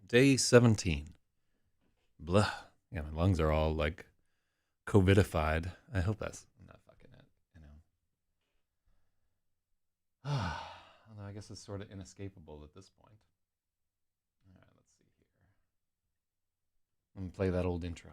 Day 17. Blah. Yeah, my lungs are all like COVIDified. I hope that's not fucking it, you know. Although I guess it's sort of inescapable at this point. All right, let's see here. Let me play that old intro.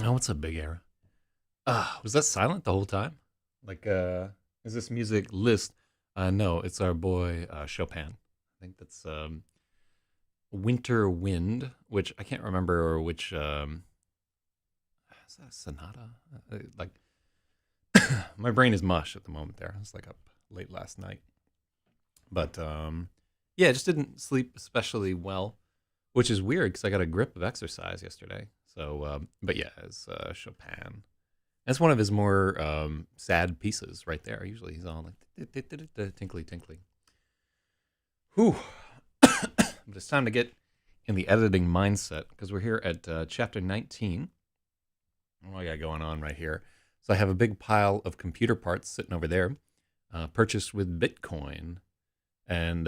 Oh, what's up, Big Era? Was that silent the whole time? Like, is this music list? No, it's our boy Chopin. I think that's Winter Wind, which I can't remember which. Is that a sonata? Like, my brain is mush at the moment. There, I was like up late last night, but yeah, I just didn't sleep especially well, which is weird because I got a grip of exercise yesterday. So, but yeah, it's Chopin. That's one of his more sad pieces right there. Usually he's all like tinkly tinkly. Whew. But it's time to get in the editing mindset because we're here at chapter 19. What I got going on right here? So I have a big pile of computer parts sitting over there, purchased with Bitcoin, and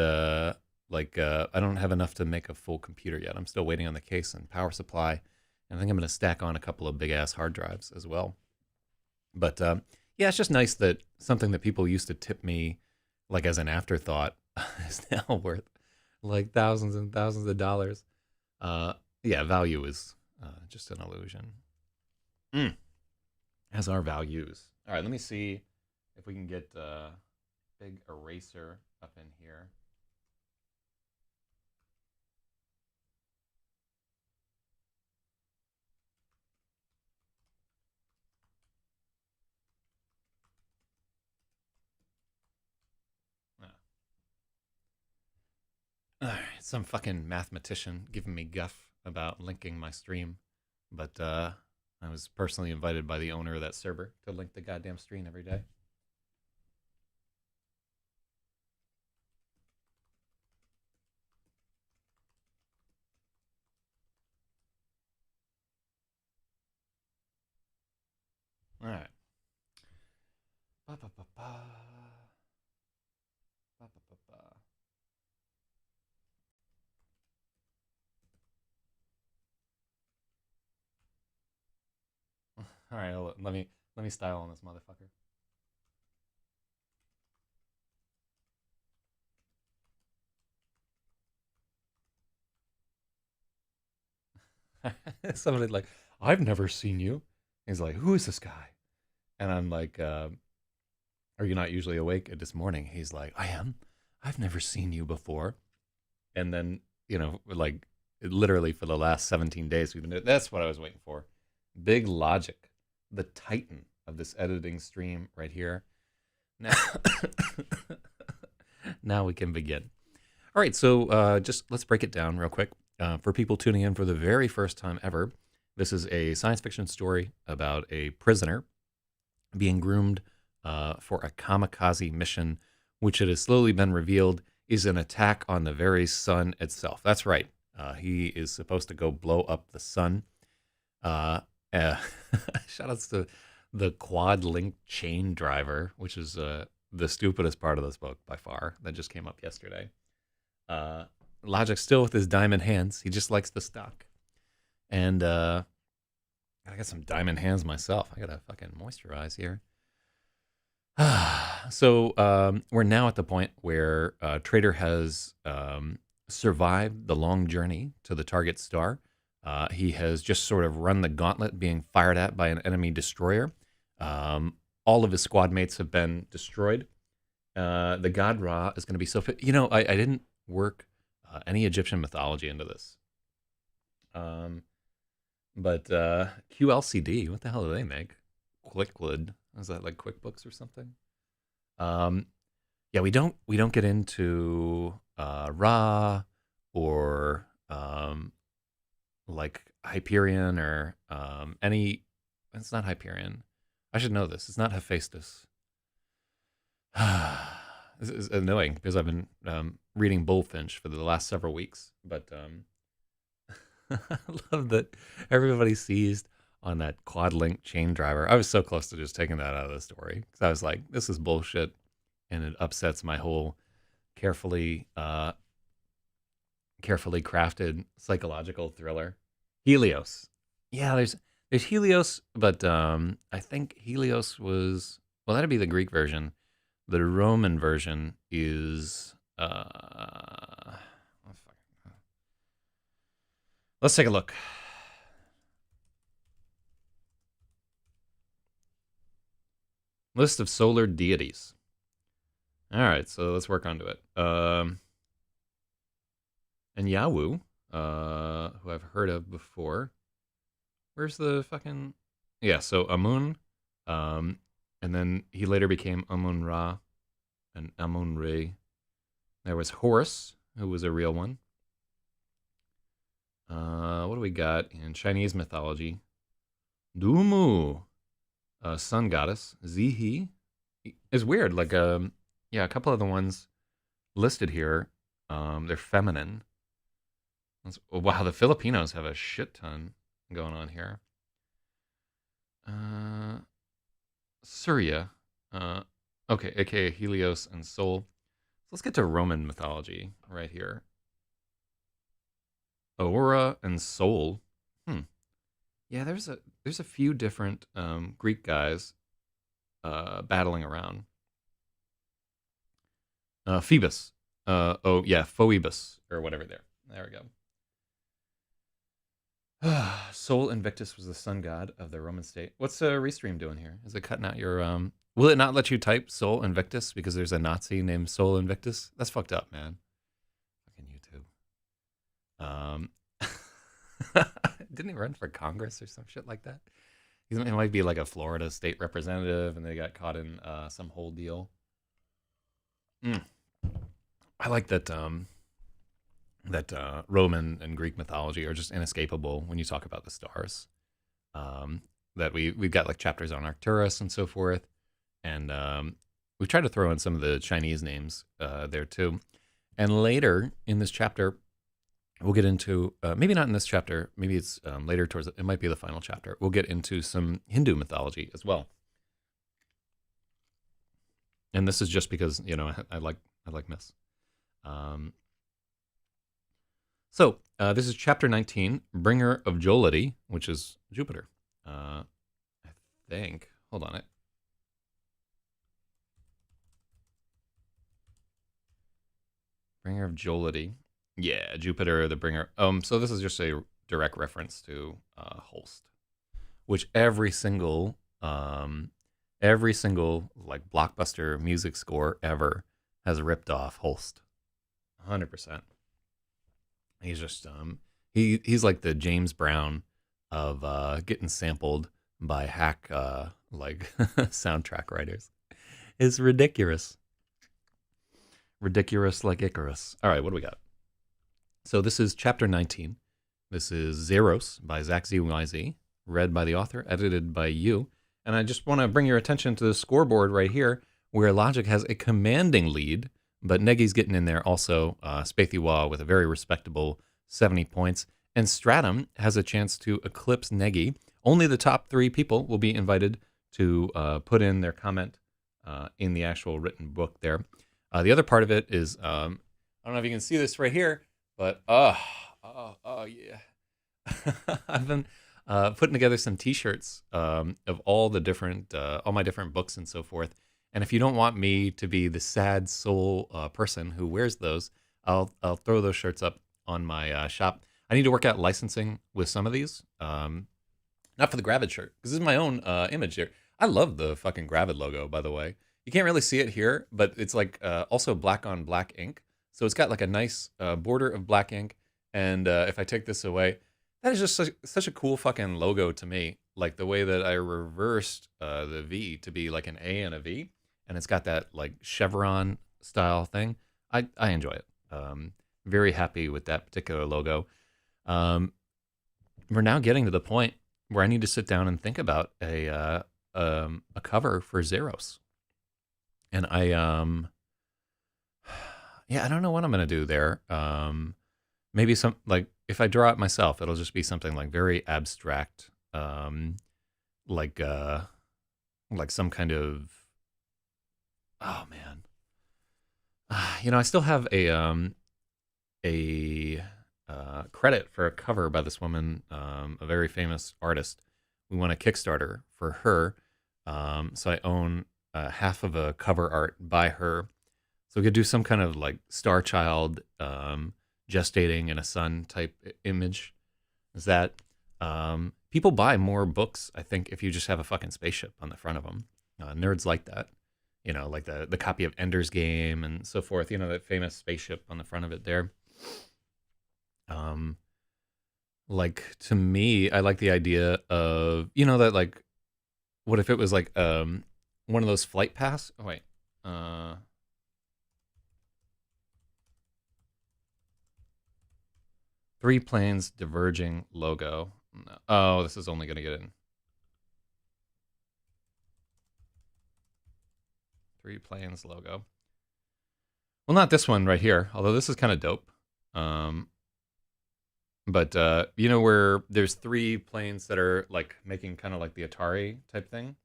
Like I don't have enough to make a full computer yet. I'm still waiting on the case and power supply, and I think I'm going to stack on a couple of big ass hard drives as well. But yeah, it's just nice that something that people used to tip me like as an afterthought is now worth like thousands and thousands of dollars. Yeah, value is just an illusion. Mm. As our values. All right, let me see if we can get big eraser up in here. Ah. All right, some fucking mathematician giving me guff about linking my stream, but I was personally invited by the owner of that server to link the goddamn stream every day. All right. Ba, ba, ba, ba. Ba, ba, ba, ba. All right, let me style on this motherfucker. Somebody like, I've never seen you. He's like, who is this guy? And I'm like, are you not usually awake? This morning, he's like, I am. I've never seen you before. And then, like literally for the last 17 days, we've been doing, that's what I was waiting for. Big Logic, the titan of this editing stream right here. Now, now we can begin. All right, so just let's break it down real quick. For people tuning in for the very first time ever, this is a science fiction story about a prisoner being groomed for a kamikaze mission, which it has slowly been revealed is an attack on the very sun itself. That's right. He is supposed to go blow up the sun. Shout outs to the quad link chain driver, which is the stupidest part of this book by far. That just came up yesterday. Logic still with his diamond hands. He just likes the stock. And I got some diamond hands myself. I gotta fucking moisturize here. So we're now at the point where Trader has survived the long journey to the target star. He has just sort of run the gauntlet being fired at by an enemy destroyer. All of his squad mates have been destroyed. The god Ra is going to be so fit. I didn't work any Egyptian mythology into this. But QLCD, what the hell do they make? Quicklid. Is that like QuickBooks or something? Yeah, we don't get into Ra or like Hyperion or any. It's not Hyperion. I should know this. It's not Hephaestus. This is annoying because I've been reading Bullfinch for the last several weeks, but I love that everybody seized on that quad link chain driver. I was so close to just taking that out of the story because I was like, this is bullshit, and it upsets my whole carefully carefully crafted psychological thriller. Helios. Yeah, there's Helios, but I think Helios was, well, that'd be the Greek version. The Roman version is let's take a look. List of solar deities. All right, so let's work onto it. And Yawu, who I've heard of before. Where's the fucking... Yeah, so Amun, and then he later became Amun Ra and Amun Re. There was Horus, who was a real one. What do we got in Chinese mythology? Dumu, sun goddess. Zihi is weird. Like, yeah, a couple of the ones listed here, they're feminine. Wow, the Filipinos have a shit ton going on here. Surya, okay, aka Helios and Sol. let's get to Roman mythology right here. Aura and Soul. Hmm. Yeah, there's a few different Greek guys battling around. Phoebus. Oh yeah, Phoebus or whatever. There we go. Sol Invictus was the sun god of the Roman state. What's Restream doing here? Is it cutting out your Will it not let you type Sol Invictus because there's a Nazi named Sol Invictus? That's fucked up, man. Fucking YouTube. Didn't he run for Congress or some shit like that? He might be like a Florida state representative, and they got caught in some whole deal. Mm. I like that Roman and Greek mythology are just inescapable when you talk about the stars. That we've got like chapters on Arcturus and so forth, and we tried to throw in some of the Chinese names there too. And later in this chapter, we'll get into maybe not in this chapter, maybe it's later towards it might be the final chapter. We'll get into some Hindu mythology as well. And this is just because I like myths. So this is chapter 19, Bringer of Jollity, which is Jupiter. I think. Hold on it. Bringer of Jollity. Yeah, Jupiter, the bringer. So this is just a direct reference to Holst, which every single like blockbuster music score ever has ripped off Holst, 100%. He's just he's like the James Brown of getting sampled by hack like soundtrack writers. It's ridiculous. Ridiculous like Icarus. All right, what do we got? So this is chapter 19. This is XEROS by Zach ZYZ, read by the author, edited by you. And I just want to bring your attention to the scoreboard right here, where Logic has a commanding lead, but Negi's getting in there also, Spathywah with a very respectable 70 points. And Stratum has a chance to eclipse Negi. Only the top 3 people will be invited to put in their comment in the actual written book there. The other part of it is, I don't know if you can see this right here, but yeah. I've been putting together some T-shirts of all the different, all my different books and so forth. And if you don't want me to be the sad soul person who wears those, I'll throw those shirts up on my shop. I need to work out licensing with some of these. Not for the Gravid shirt, because this is my own image here. I love the fucking Gravid logo, by the way. You can't really see it here, but it's like also black on black ink. So it's got like a nice border of black ink. And if I take this away, that is just such a cool fucking logo to me. Like the way that I reversed the V to be like an A and a V. And it's got that like chevron style thing. I enjoy it. Very happy with that particular logo. We're now getting to the point where I need to sit down and think about a cover for XEROS. And yeah, I don't know what I'm gonna do there. Maybe some like if I draw it myself, it'll just be something like very abstract, like some kind of. Oh man, I still have a credit for a cover by this woman, a very famous artist. We want a Kickstarter for her, so I own half of a cover art by her. So we could do some kind of like Star Child, gestating in a sun type image. Is that people buy more books? I think if you just have a fucking spaceship on the front of them, nerds like that. Like the copy of Ender's Game and so forth. That famous spaceship on the front of it there. Like to me, I like the idea of that like, what if it was like one of those flight pass? Oh wait, 3 planes diverging logo. No. Oh, this is only gonna get in 3 planes logo. Well, not this one right here, although this is kind of dope. But where there's 3 planes that are like making kind of like the Atari type thing.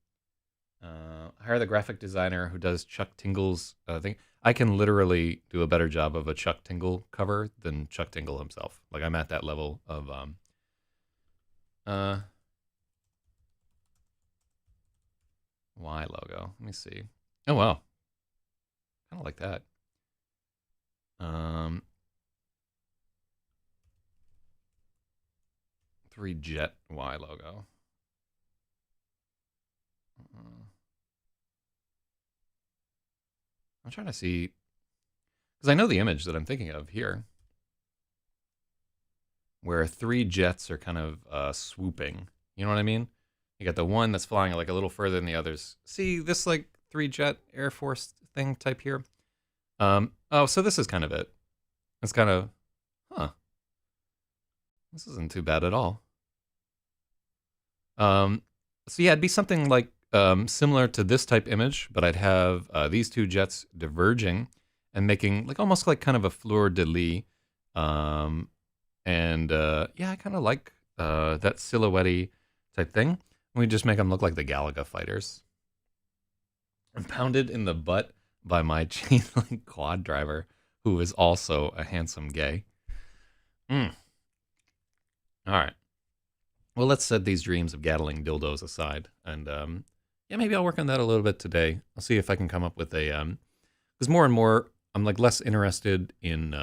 Hire the graphic designer who does Chuck Tingle's thing. I can literally do a better job of a Chuck Tingle cover than Chuck Tingle himself. Like I'm at that level of uh Y logo. Let me see. Oh wow, kind of like that. Um, 3 Jet Y logo. I'm trying to see because I know the image that I'm thinking of here, where 3 jets are kind of swooping. You know what I mean? You got the one that's flying like a little further than the others. See this like 3 jet Air Force thing type here? Oh, so this is kind of it. It's kind of, huh? This isn't too bad at all. Um, so yeah, it'd be something like similar to this type image, but I'd have these 2 jets diverging and making like almost like kind of a fleur de lis. And yeah, I kind of like that silhouette type thing. We just make them look like the Galaga fighters. I'm pounded in the butt by my chain link quad driver, who is also a handsome gay. Mm. All right. Well, let's set these dreams of Gatling dildos aside, and yeah, maybe I'll work on that a little bit today. I'll see if I can come up with a because more and more I'm like less interested in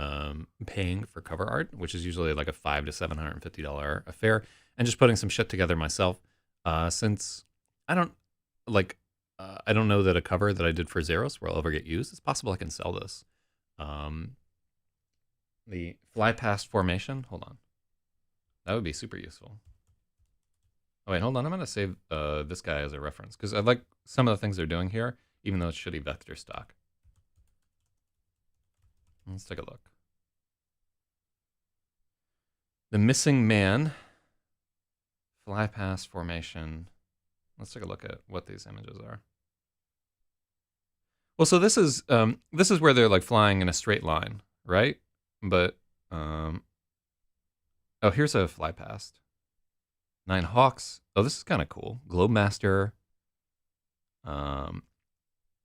paying for cover art, which is usually like a $500 to $750 affair, and just putting some shit together myself. Since I don't like, I don't know that a cover that I did for XEROS will ever get used. It's possible I can sell this. The fly past formation. Hold on, that would be super useful. Oh wait, hold on. I'm gonna save this guy as a reference because I like some of the things they're doing here, even though it's shitty vector stock. Let's take a look. The missing man, fly past formation. Let's take a look at what these images are. Well, so this is where they're like flying in a straight line, right? But oh, here's a fly past. 9 Hawks. Oh, this is kind of cool. Globemaster.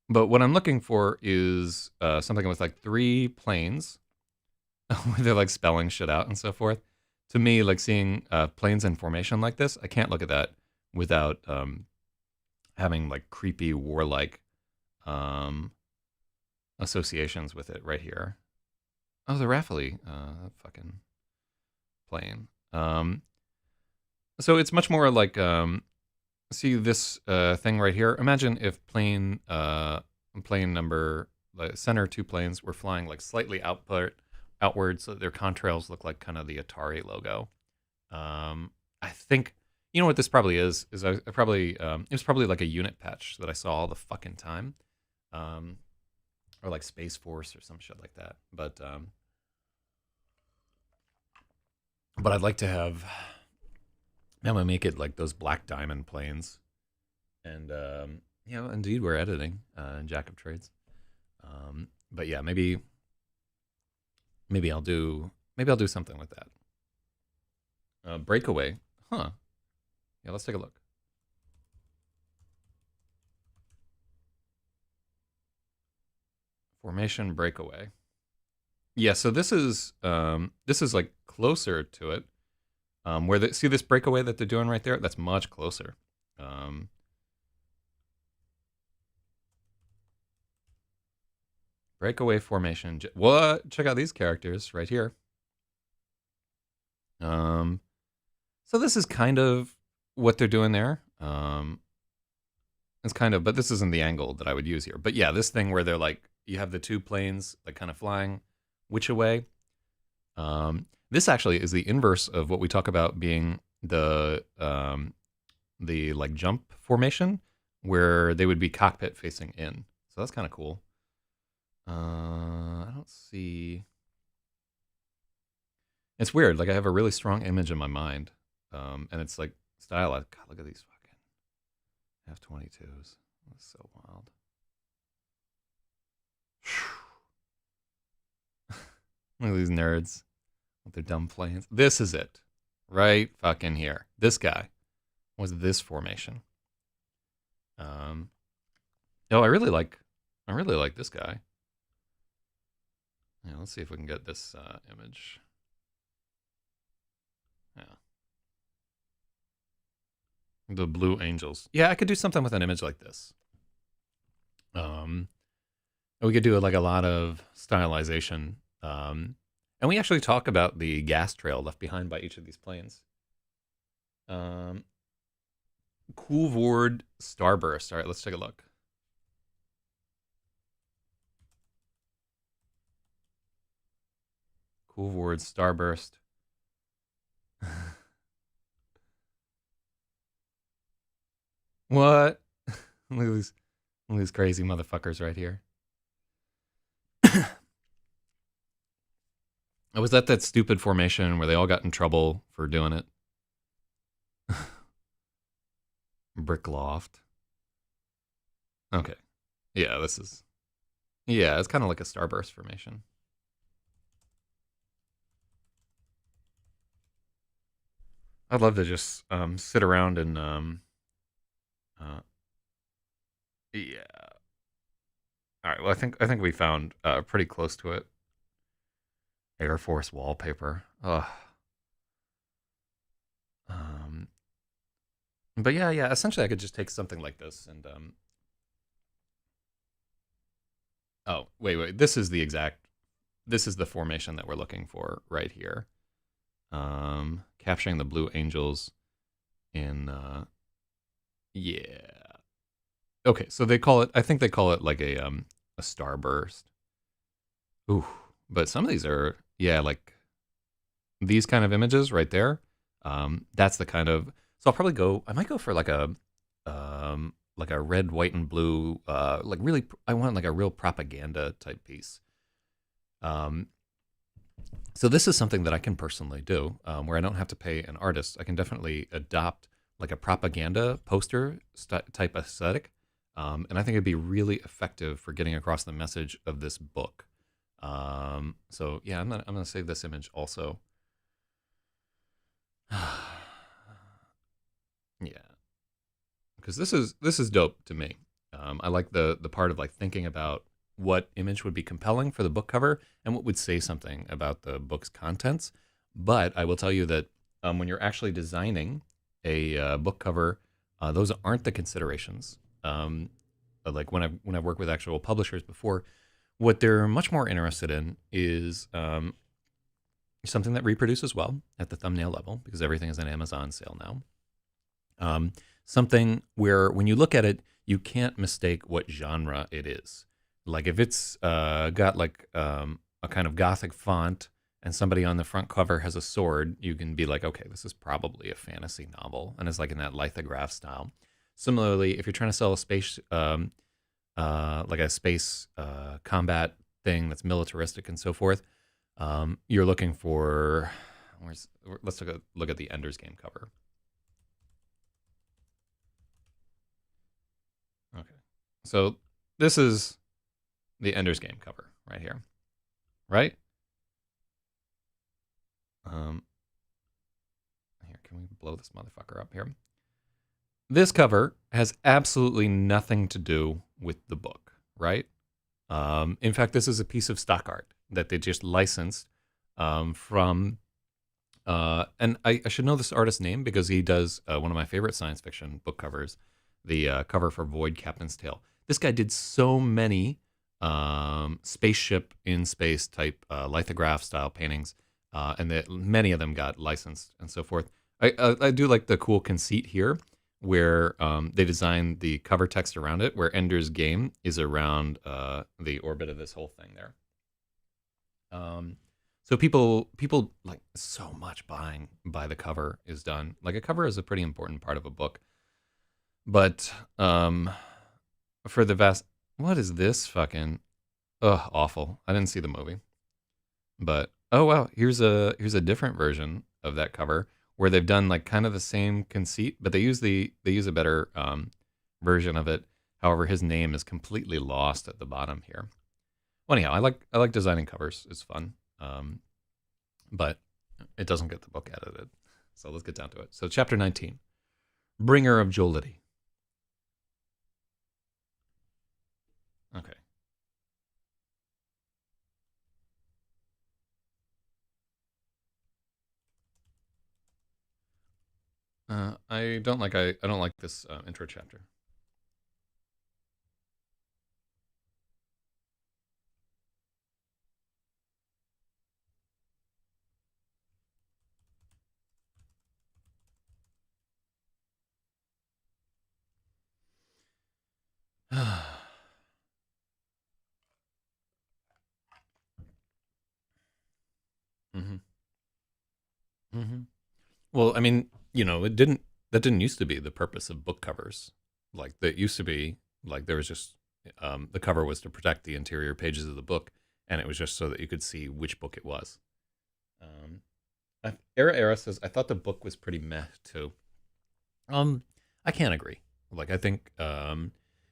But what I'm looking for is something with like 3 planes where they're like spelling shit out and so forth. To me, like seeing planes in formation like this, I can't look at that without having like creepy warlike associations with it right here. Oh, the Rafale fucking plane. So it's much more like see this thing right here. Imagine if plane number like center 2 planes were flying like slightly outward, so their contrails look like kind of the Atari logo. I think you know what this probably is I probably it was probably like a unit patch that I saw all the fucking time, or like Space Force or some shit like that. But I'd like to have. I'm gonna make it like those Black Diamond planes, and you know, indeed, we're editing in Jack of Trades. But yeah, maybe I'll do something with that. Breakaway, huh? Yeah, let's take a look. Formation breakaway. Yeah, so this is like closer to it. Where they see this breakaway that they're doing right there, that's much closer. Breakaway formation. What? Check out these characters right here. So this is kind of what they're doing there. It's kind of, but this isn't the angle that I would use here. But yeah, this thing where they're like, you have the 2 planes like kind of flying which away. This actually is the inverse of what we talk about being the like jump formation, where they would be cockpit facing in. So that's kind of cool. I don't see. It's weird. Like I have a really strong image in my mind, and it's like stylized. God, look at these fucking F-22s. That's so wild. Look at these nerds with their dumb planes. This is it, right fucking here. This guy was this formation. Oh, I really like this guy. Yeah, let's see if we can get this image. Yeah. The Blue Angels. Yeah, I could do something with an image like this. We could do like a lot of stylization. And we actually talk about the gas trail left behind by each of these planes. Coolvord Starburst. All right, let's take a look. Coolvord Starburst. What? Look at these crazy motherfuckers right here. I was at that stupid formation where they all got in trouble for doing it. Brickloft. Okay. Yeah, this is... Yeah, it's kind of like a starburst formation. I'd love to just sit around and... yeah. All right, well, I think we found pretty close to it. Air Force wallpaper. Ugh. But yeah. Essentially, I could just take something like this and oh, wait. This is the formation that we're looking for right here. Capturing the Blue Angels in yeah. Okay, so I think they call it like a starburst. Ooh, but some of these are like these kind of images right there. That's the kind of... So I might go for like a red, white, and blue, like really, I want like a real propaganda type piece. So this is something that I can personally do, where I don't have to pay an artist. I can definitely adopt like a propaganda poster type aesthetic, and I think it'd be really effective for getting across the message of this book. So yeah, I'm gonna save this image also. Yeah, because this is dope to me. I like the part of like thinking about what image would be compelling for the book cover and what would say something about the book's contents. But I will tell you that when you're actually designing a book cover, those aren't the considerations. Like when I've worked with actual publishers before, what they're much more interested in is something that reproduces well at the thumbnail level, because everything is an Amazon sale now. Something where when you look at it, you can't mistake what genre it is. Like if it's got like a kind of gothic font and somebody on the front cover has a sword, you can be like, okay, this is probably a fantasy novel, and it's like in that lithograph style. Similarly, if you're trying to sell a space, like a space combat thing that's militaristic and so forth, you're looking for... let's look at the Ender's Game cover. Okay, so this is the Ender's Game cover right here, right? Here, can we blow this motherfucker up here? This cover has absolutely nothing to do with the book, right? In fact, this is a piece of stock art that they just licensed from... and I should know this artist's name because he does one of my favorite science fiction book covers, the cover for Void Captain's Tale. This guy did so many spaceship in space type lithograph style paintings, and that many of them got licensed and so forth. I do like the cool conceit here where they designed the cover text around it, where Ender's Game is around the orbit of this whole thing there. So people like so much buying by the cover is done. Like a cover is a pretty important part of a book. But for the vast... What is this fucking... Ugh, awful. I didn't see the movie. But oh wow, here's a different version of that cover where they've done like kind of the same conceit, but they use a better version of it. However, his name is completely lost at the bottom here. Well, anyhow, I like designing covers. It's fun. But it doesn't get the book edited. So let's get down to it. So chapter 19, Bringer of Jollity. Okay. I don't like this intro chapter. hmm hmm Well, I mean, it didn't that didn't used to be the purpose of book covers. Like that used to be like there was just the cover was to protect the interior pages of the book, and it was just so that you could see which book it was. Um, Era says I thought the book was pretty meh too. Um, I can't agree. Like I think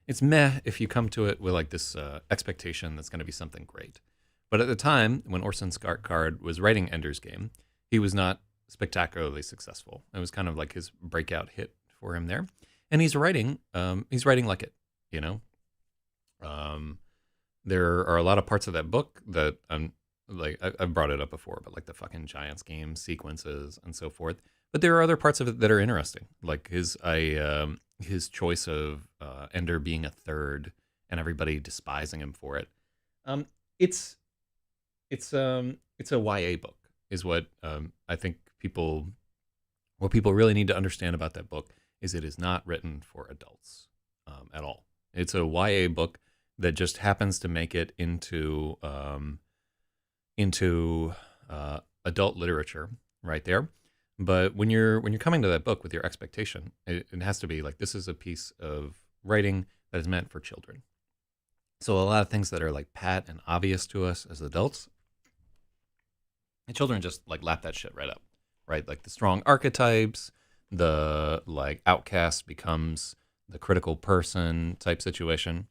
it's meh if you come to it with like this expectation that's going to be something great. But at the time when Orson Scott Card was writing Ender's Game, he was not spectacularly successful. It was kind of like his breakout hit for him there, and he's writing like it. You know, um, there are a lot of parts of that book that like I've brought it up before, but like the fucking Giants game sequences and so forth. But there are other parts of it that are interesting, like his choice of Ender being a third and everybody despising him for it. Um, it's it's a YA book, is what I think people what people really need to understand about that book is it is not written for adults at all. It's a YA book that just happens to make it into adult literature right there. But when you're coming to that book with your expectation, it has to be like this is a piece of writing that is meant for children. So a lot of things that are like pat and obvious to us as adults, and children just like lap that shit right up, right? Like the strong archetypes, the like outcast becomes the critical person type situation,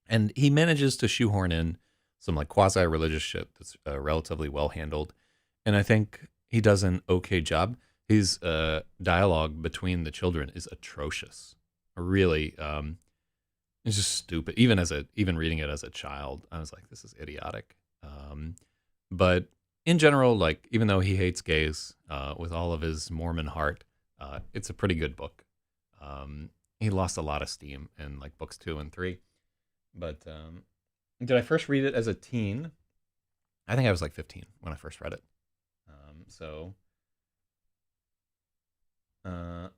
and he manages to shoehorn in some like quasi religious shit that's relatively well handled, and I think he does an okay job. His dialogue between the children is atrocious. Really, it's just stupid. Even reading it as a child, I was like, this is idiotic. But in general, like even though he hates gays with all of his Mormon heart, it's a pretty good book. He lost a lot of steam in like books 2 and 3. But did I first read it as a teen? I think I was like 15 when I first read it. So, uh,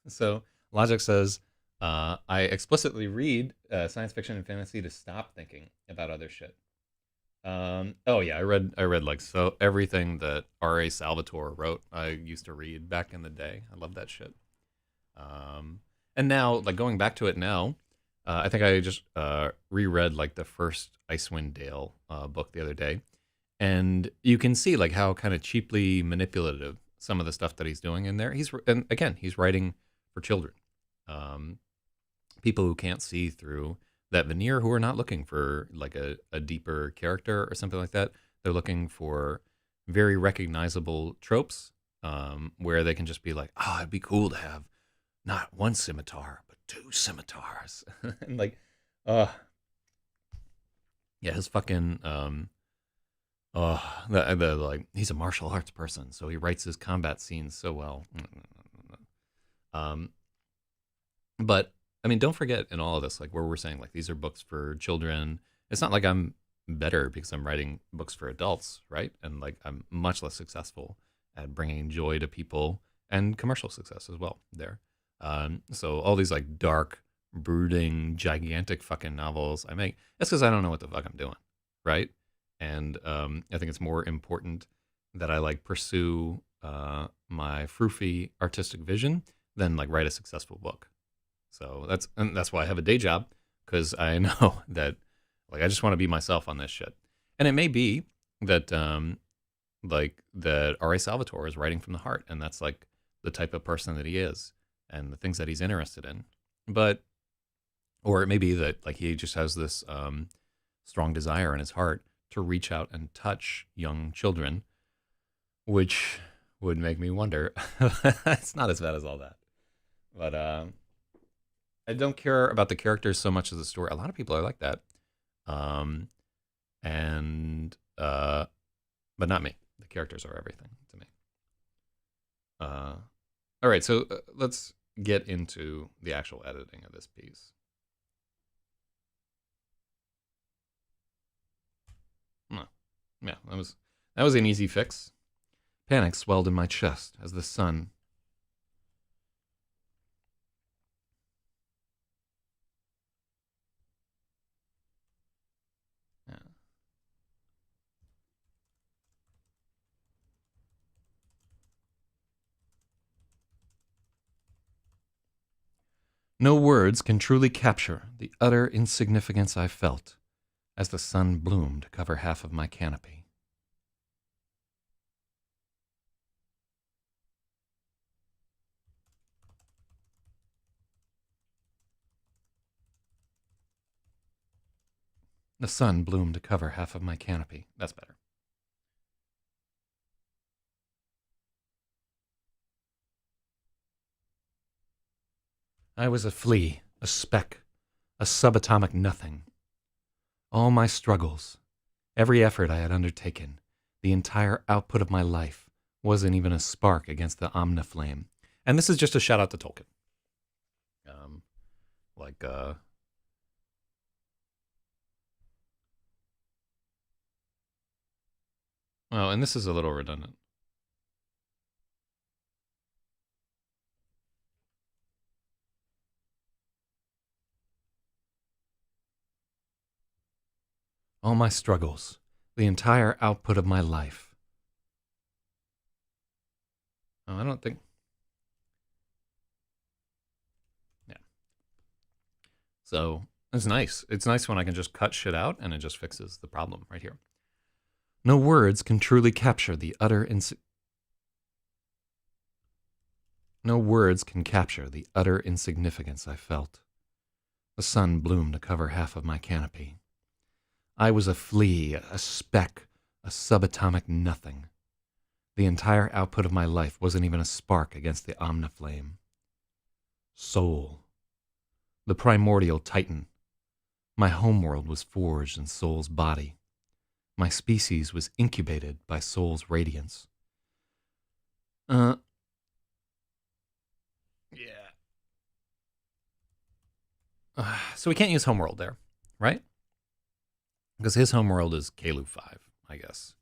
so Logic says, I explicitly read science fiction and fantasy to stop thinking about other shit. Oh yeah, I read like so everything that R.A. Salvatore wrote. I used to read back in the day. I love that shit. Um, and now, like going back to it now, I think I just reread like the first Icewind Dale book the other day, and you can see like how kind of cheaply manipulative some of the stuff that he's doing in there. And again, he's writing for children, um, people who can't see through that veneer, who are not looking for like a deeper character or something like that. They're looking for very recognizable tropes where they can just be like, oh, it'd be cool to have not one scimitar but two scimitars, and like, uh, yeah, his fucking the like he's a martial arts person, so he writes his combat scenes so well. Um, but I mean, don't forget in all of this, like where we're saying like these are books for children. It's not like I'm better because I'm writing books for adults, right? And like I'm much less successful at bringing joy to people and commercial success as well there. So all these like dark, brooding, gigantic fucking novels I make, that's because I don't know what the fuck I'm doing, right? And I think it's more important that I like pursue my froofy artistic vision than like write a successful book. So that's why I have a day job, because I know that like I just want to be myself on this shit. And it may be that like that R.A. Salvatore is writing from the heart, and that's like the type of person that he is and the things that he's interested in. But or it may be that like he just has this strong desire in his heart to reach out and touch young children, which would make me wonder. It's not as bad as all that, but I don't care about the characters so much as the story. A lot of people are like that, um, and but not me. The characters are everything to me. All right, so let's get into the actual editing of this piece. Oh, yeah, that was an easy fix. Panic swelled in my chest as the sun. Yeah. No words can truly capture the utter insignificance I felt as the sun bloomed to cover half of my canopy. The sun bloomed to cover half of my canopy. That's better. I was a flea, a speck, a subatomic nothing. All my struggles, every effort I had undertaken, the entire output of my life wasn't even a spark against the omniflame. And this is just a shout out to Tolkien. Um, like, well, and this is a little redundant. All my struggles, the entire output of my life. Oh, I don't think. Yeah. So it's nice. It's nice when I can just cut shit out and it just fixes the problem right here. No words can truly capture the utter No words can capture the utter insignificance I felt. The sun bloomed to cover half of my canopy. I was a flea, a speck, a subatomic nothing. The entire output of my life wasn't even a spark against the omniflame. Soul. The primordial titan. My homeworld was forged in Soul's body. My species was incubated by Soul's radiance. Yeah. So we can't use homeworld there, right? Because his homeworld is Kalu 5, I guess.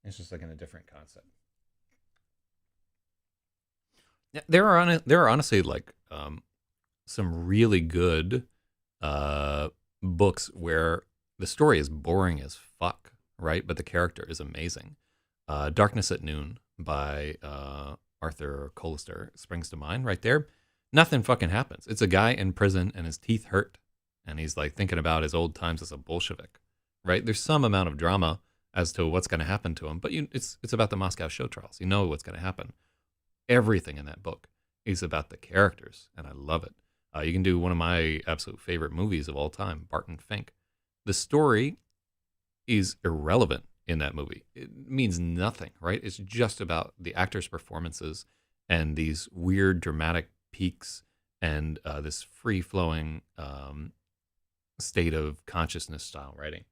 It's just like in a different concept. Yeah, there are honestly like some really good books where the story is boring as fuck, right? But the character is amazing. Darkness at Noon by Arthur Colister springs to mind right there. Nothing fucking happens. It's a guy in prison and his teeth hurt. And he's like thinking about his old times as a Bolshevik, right? There's some amount of drama as to what's going to happen to him, but it's about the Moscow show trials. You know what's going to happen. Everything in that book is about the characters, and I love it. You can do one of my absolute favorite movies of all time, Barton Fink. The story is irrelevant in that movie. It means nothing, right? It's just about the actors' performances and these weird dramatic peaks and this free-flowing state of consciousness style writing.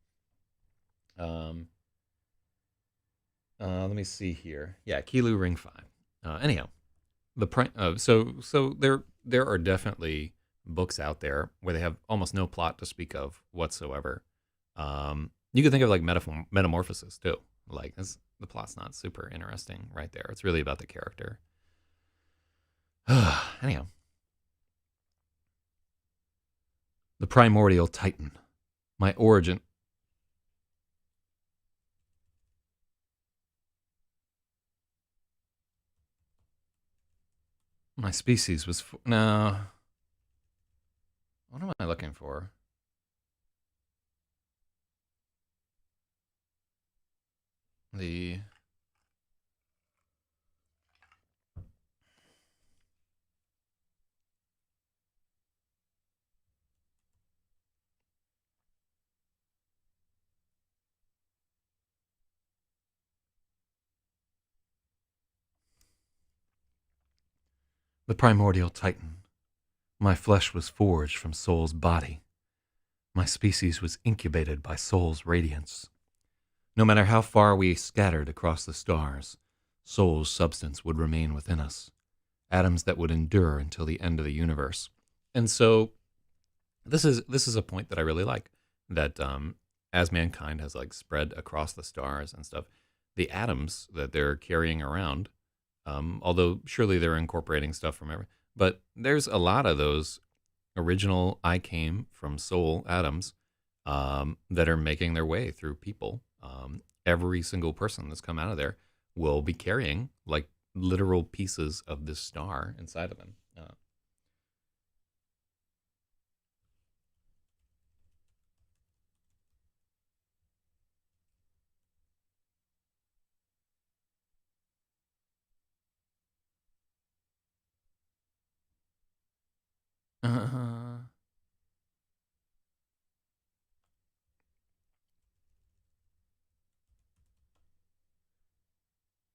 Let me see here. Yeah, Kilu Ring 5. Anyhow, so there are definitely books out there where they have almost no plot to speak of whatsoever. You could think of like Metamorphosis too. Like the plot's not super interesting right there. It's really about the character. Anyhow, the primordial titan, my origin. My species was no. What am I looking for? The primordial titan. My flesh was forged from Soul's body. My species was incubated by Soul's radiance. No matter how far we scattered across the stars, soul's substance would remain within us, atoms that would endure until the end of the universe. And so this is a point that I really like, that as mankind has like spread across the stars and stuff, the atoms that they're carrying around, although surely they're incorporating stuff from every, but there's a lot of those original I came from soul atoms that are making their way through people. Every single person that's come out of there will be carrying like literal pieces of this star inside of them. Uh,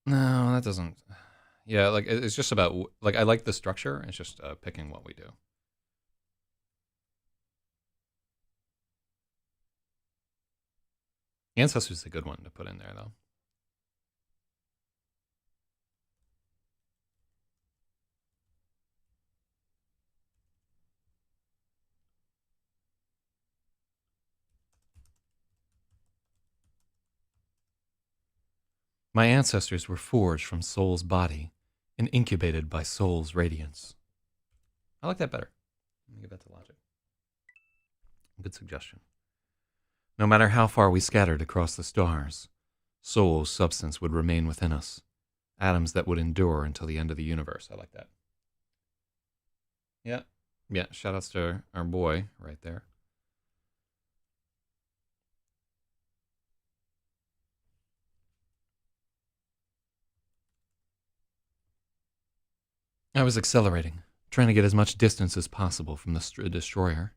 no, that doesn't. Yeah, like it's just about like I like the structure. It's just picking what we do. Ancestors is a good one to put in there though. My ancestors were forged from soul's body and incubated by soul's radiance. I like that better. Let me give that to logic. Good suggestion. No matter how far we scattered across the stars, soul's substance would remain within us, atoms that would endure until the end of the universe. I like that. Yeah. Yeah. Shout outs to our boy right there. I was accelerating, trying to get as much distance as possible from the destroyer.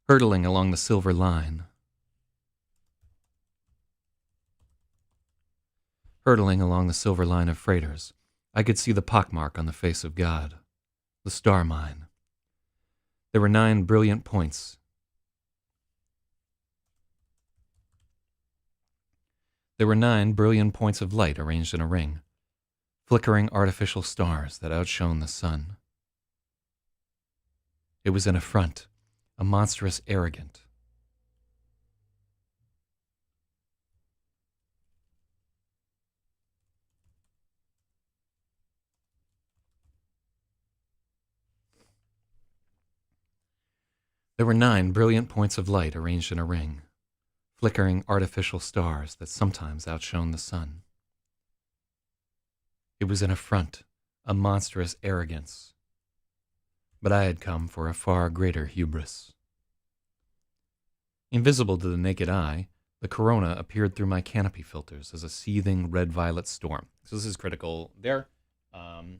Hurtling along the silver line. Hurtling along the silver line of freighters, I could see the pockmark on the face of God, the star mine. There were 9 brilliant points. There were 9 brilliant points of light arranged in a ring, flickering artificial stars that outshone the sun. It was an affront, a monstrous arrogant. There were 9 brilliant points of light arranged in a ring, flickering artificial stars that sometimes outshone the sun. It was an affront, a monstrous arrogance. But I had come for a far greater hubris. Invisible to the naked eye, the corona appeared through my canopy filters as a seething red-violet storm. So this is critical there. Um,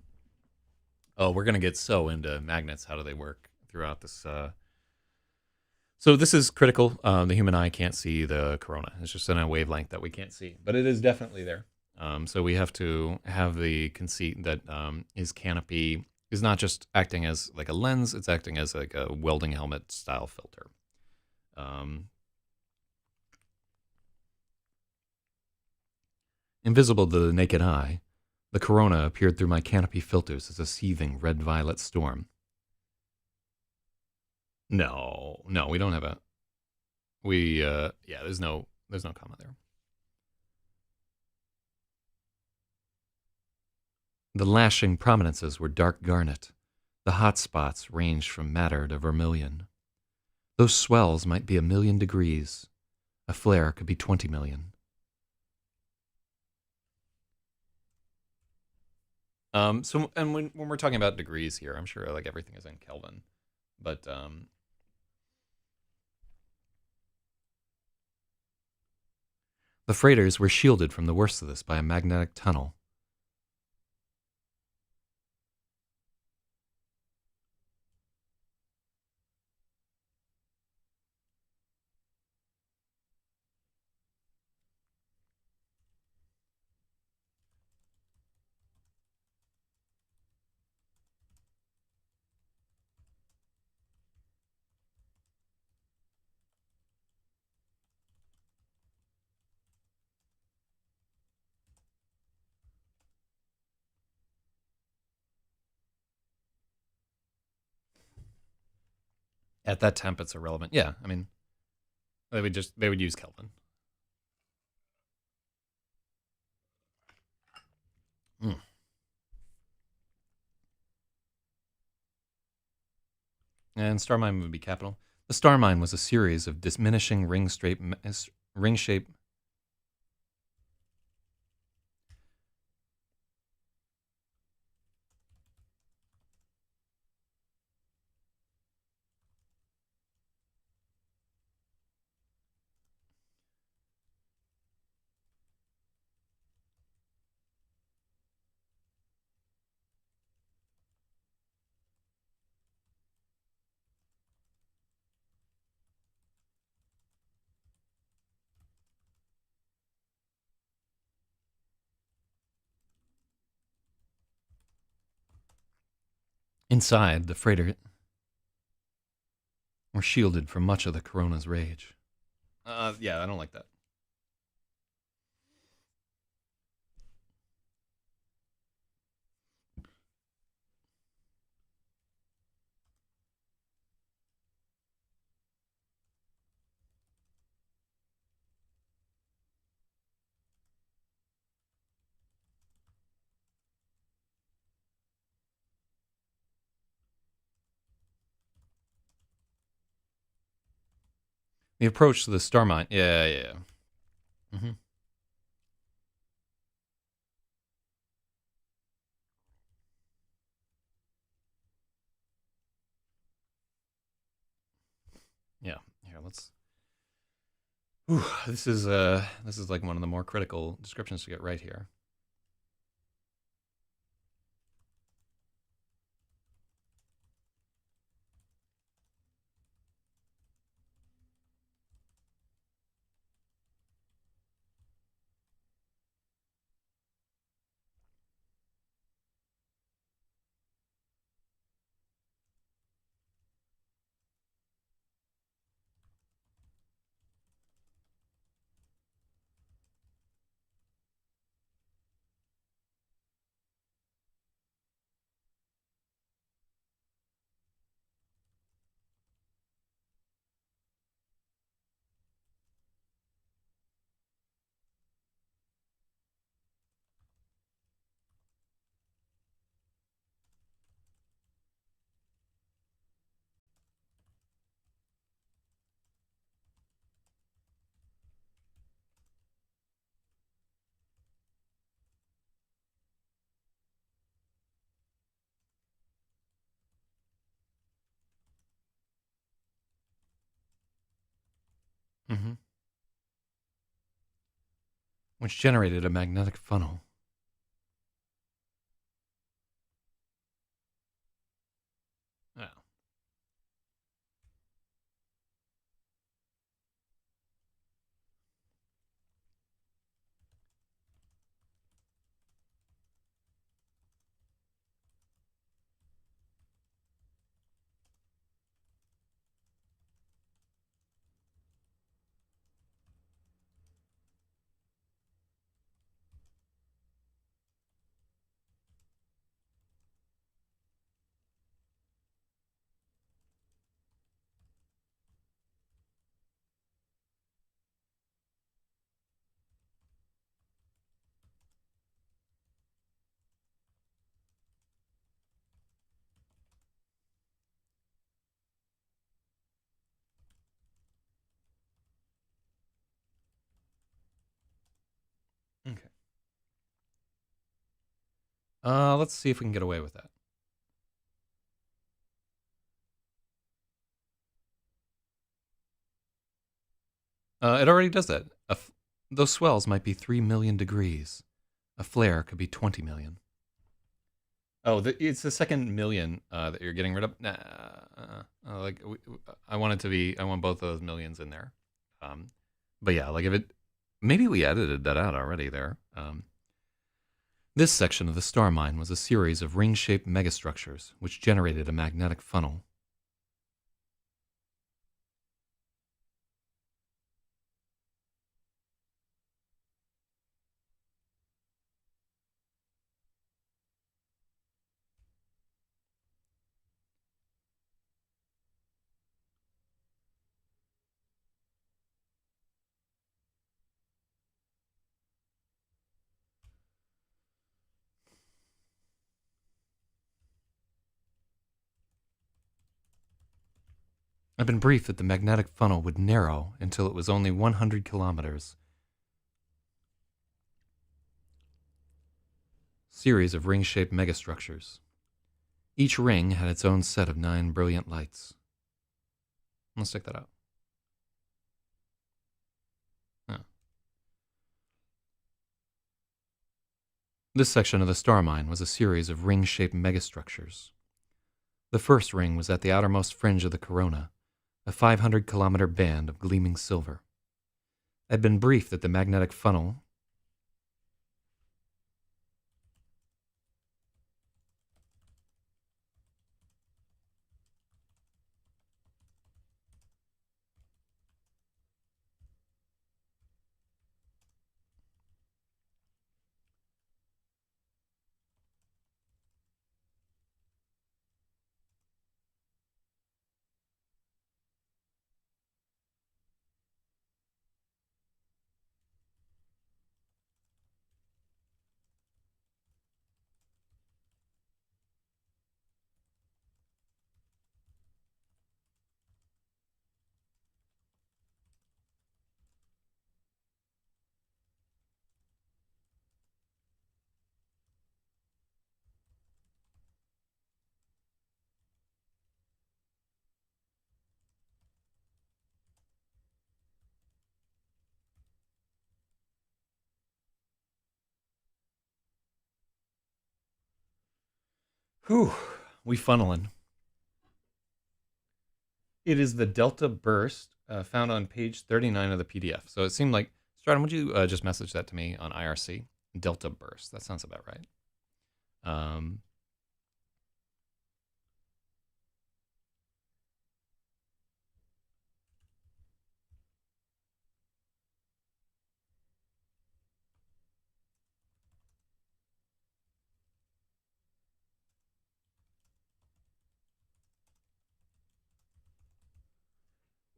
oh, we're going to get so into magnets. How do they work throughout this? So this is critical. The human eye can't see the corona. It's just in a wavelength that we can't see, but it is definitely there. So we have to have the conceit that his canopy is not just acting as like a lens; it's acting as like a welding helmet style filter. Um, Invisible to the naked eye, the corona appeared through my canopy filters as a seething red-violet storm. No, no, we don't have a. Yeah, there's no comma there. The lashing prominences were dark garnet. The hot spots ranged from madder to vermilion. Those swells might be 1,000,000 degrees. A flare could be 20 million. So, and when we're talking about degrees here, I'm sure like everything is in Kelvin, but the freighters were shielded from the worst of this by a magnetic tunnel. At that temp, it's irrelevant. Yeah, I mean, they would use Kelvin. Mm. And star mine would be capital. The star mine was a series of diminishing ring shape. Inside, the freighter were shielded from much of the corona's rage. Yeah, I don't like that. The approach to the star mine. Yeah, yeah. Mm-hmm. Yeah. Here, let's. Whew, this is like one of the more critical descriptions to get right here. Mm-hmm. Which generated a magnetic funnel. Yeah. Okay. Let's see if we can get away with that. It already does that. Those swells might be 3 million degrees. A flare could be 20 million. Oh, it's the second million that you're getting rid of. Nah, like I want it to be. I want both of those millions in there. Um, but yeah, like if it, maybe we edited that out already there. This section of the star mine was a series of ring-shaped megastructures which generated a magnetic funnel. I've been briefed that the magnetic funnel would narrow until it was only 100 kilometers. Series of ring-shaped megastructures. Each ring had its own set of 9 brilliant lights. Let's check that out. Oh. This section of the star mine was a series of ring-shaped megastructures. The first ring was at the outermost fringe of the corona, a 500-kilometer band of gleaming silver. I'd been briefed that the magnetic funnel Whew, we funneling. It is the Delta Burst found on page 39 of the PDF. So it seemed like, Stratton, would you just message that to me on IRC? Delta Burst. That sounds about right.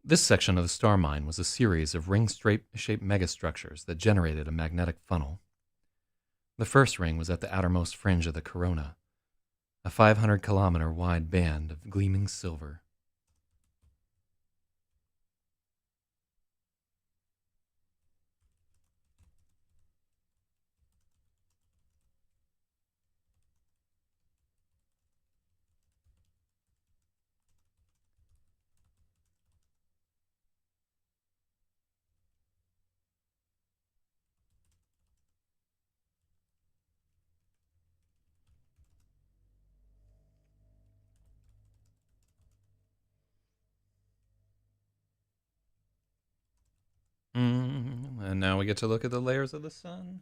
This section of the star mine was a series of ring-shaped megastructures that generated a magnetic funnel. The first ring was at the outermost fringe of the corona, a 500-kilometer wide band of gleaming silver. And now we get to look at the layers of the sun.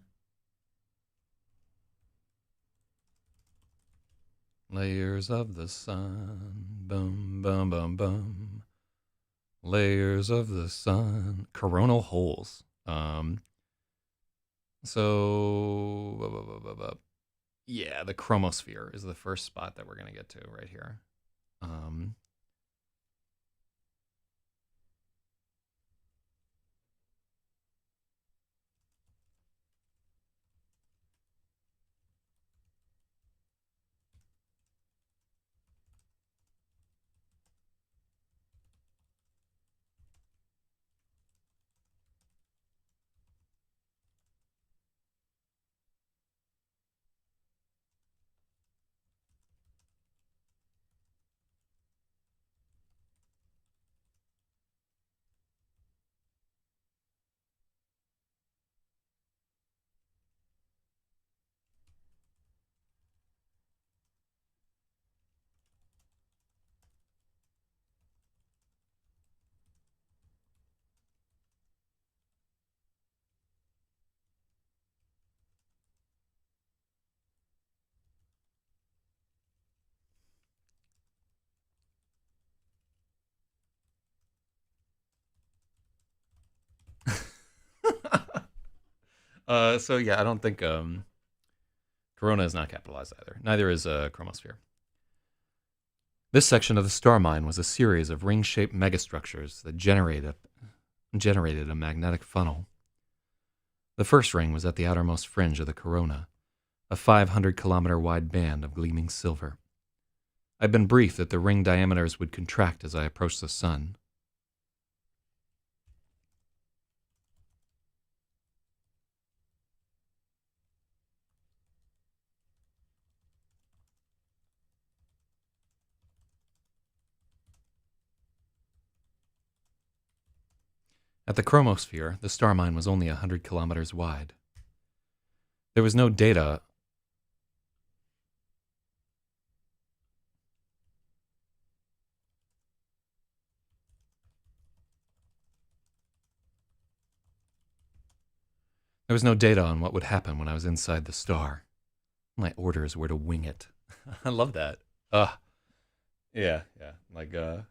Layers of the sun, bum, bum, bum, bum. Layers of the sun. Coronal holes. Yeah, the chromosphere is the first spot that we're going to get to right here. So yeah, I don't think Corona is not capitalized either. Neither is chromosphere. This section of the star mine was a series of ring-shaped megastructures that generated a magnetic funnel. The first ring was at the outermost fringe of the corona, a 500-kilometer wide band of gleaming silver. I'd been briefed that the ring diameters would contract as I approached the sun. At the chromosphere, the star mine was only 100 kilometers wide. There was no data. There was no data on what would happen when I was inside the star. My orders were to wing it. I love that. Yeah, yeah.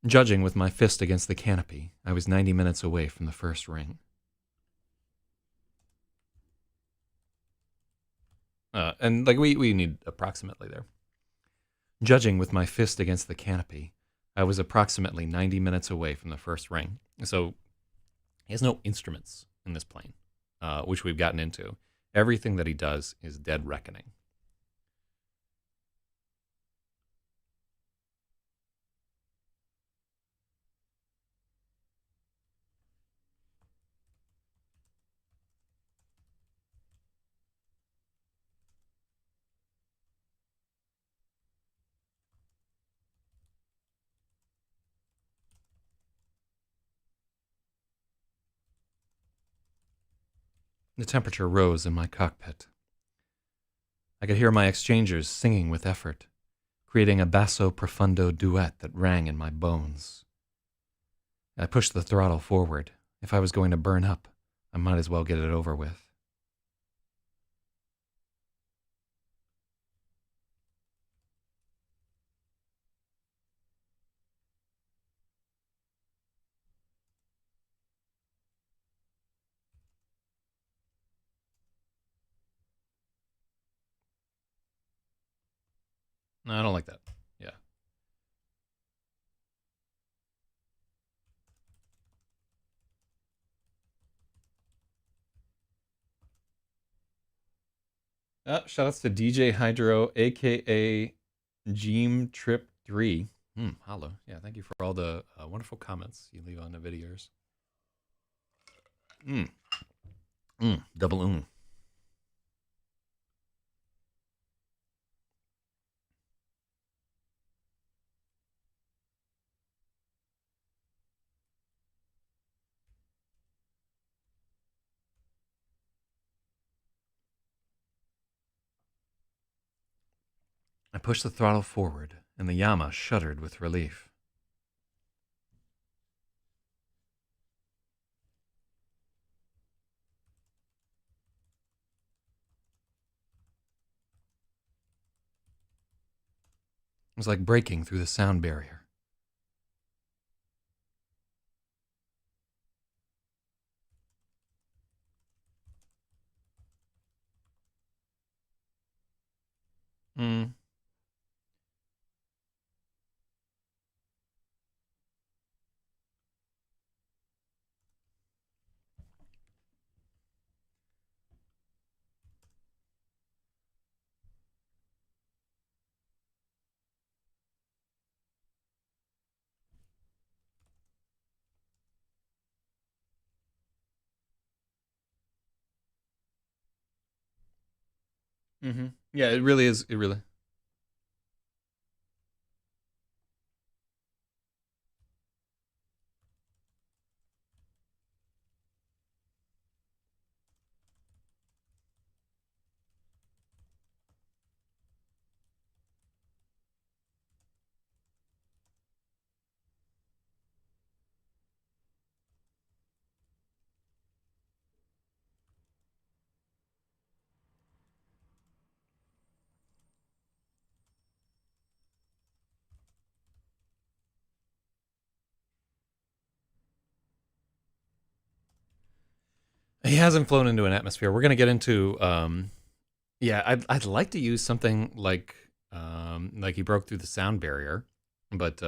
Judging with my fist against the canopy, I was 90 minutes away from the first ring. And we need approximately there. Judging with my fist against the canopy, I was approximately 90 minutes away from the first ring. So he has no instruments in this plane, which we've gotten into. Everything that he does is dead reckoning. The temperature rose in my cockpit. I could hear my exchangers singing with effort, creating a basso profundo duet that rang in my bones. I pushed the throttle forward. If I was going to burn up, I might as well get it over with. No, I don't like that. Yeah. Shoutouts to DJ Hydro, aka Jeem Trip 3. Hello. Yeah, thank you for all the wonderful comments you leave on the videos. Double. I pushed the throttle forward, and the Yama shuddered with relief. It was like breaking through the sound barrier. Mm. Mm-hmm. Yeah, it really is. It really. He hasn't flown into an atmosphere. We're gonna get into. Yeah, I'd like to use something like he broke through the sound barrier, but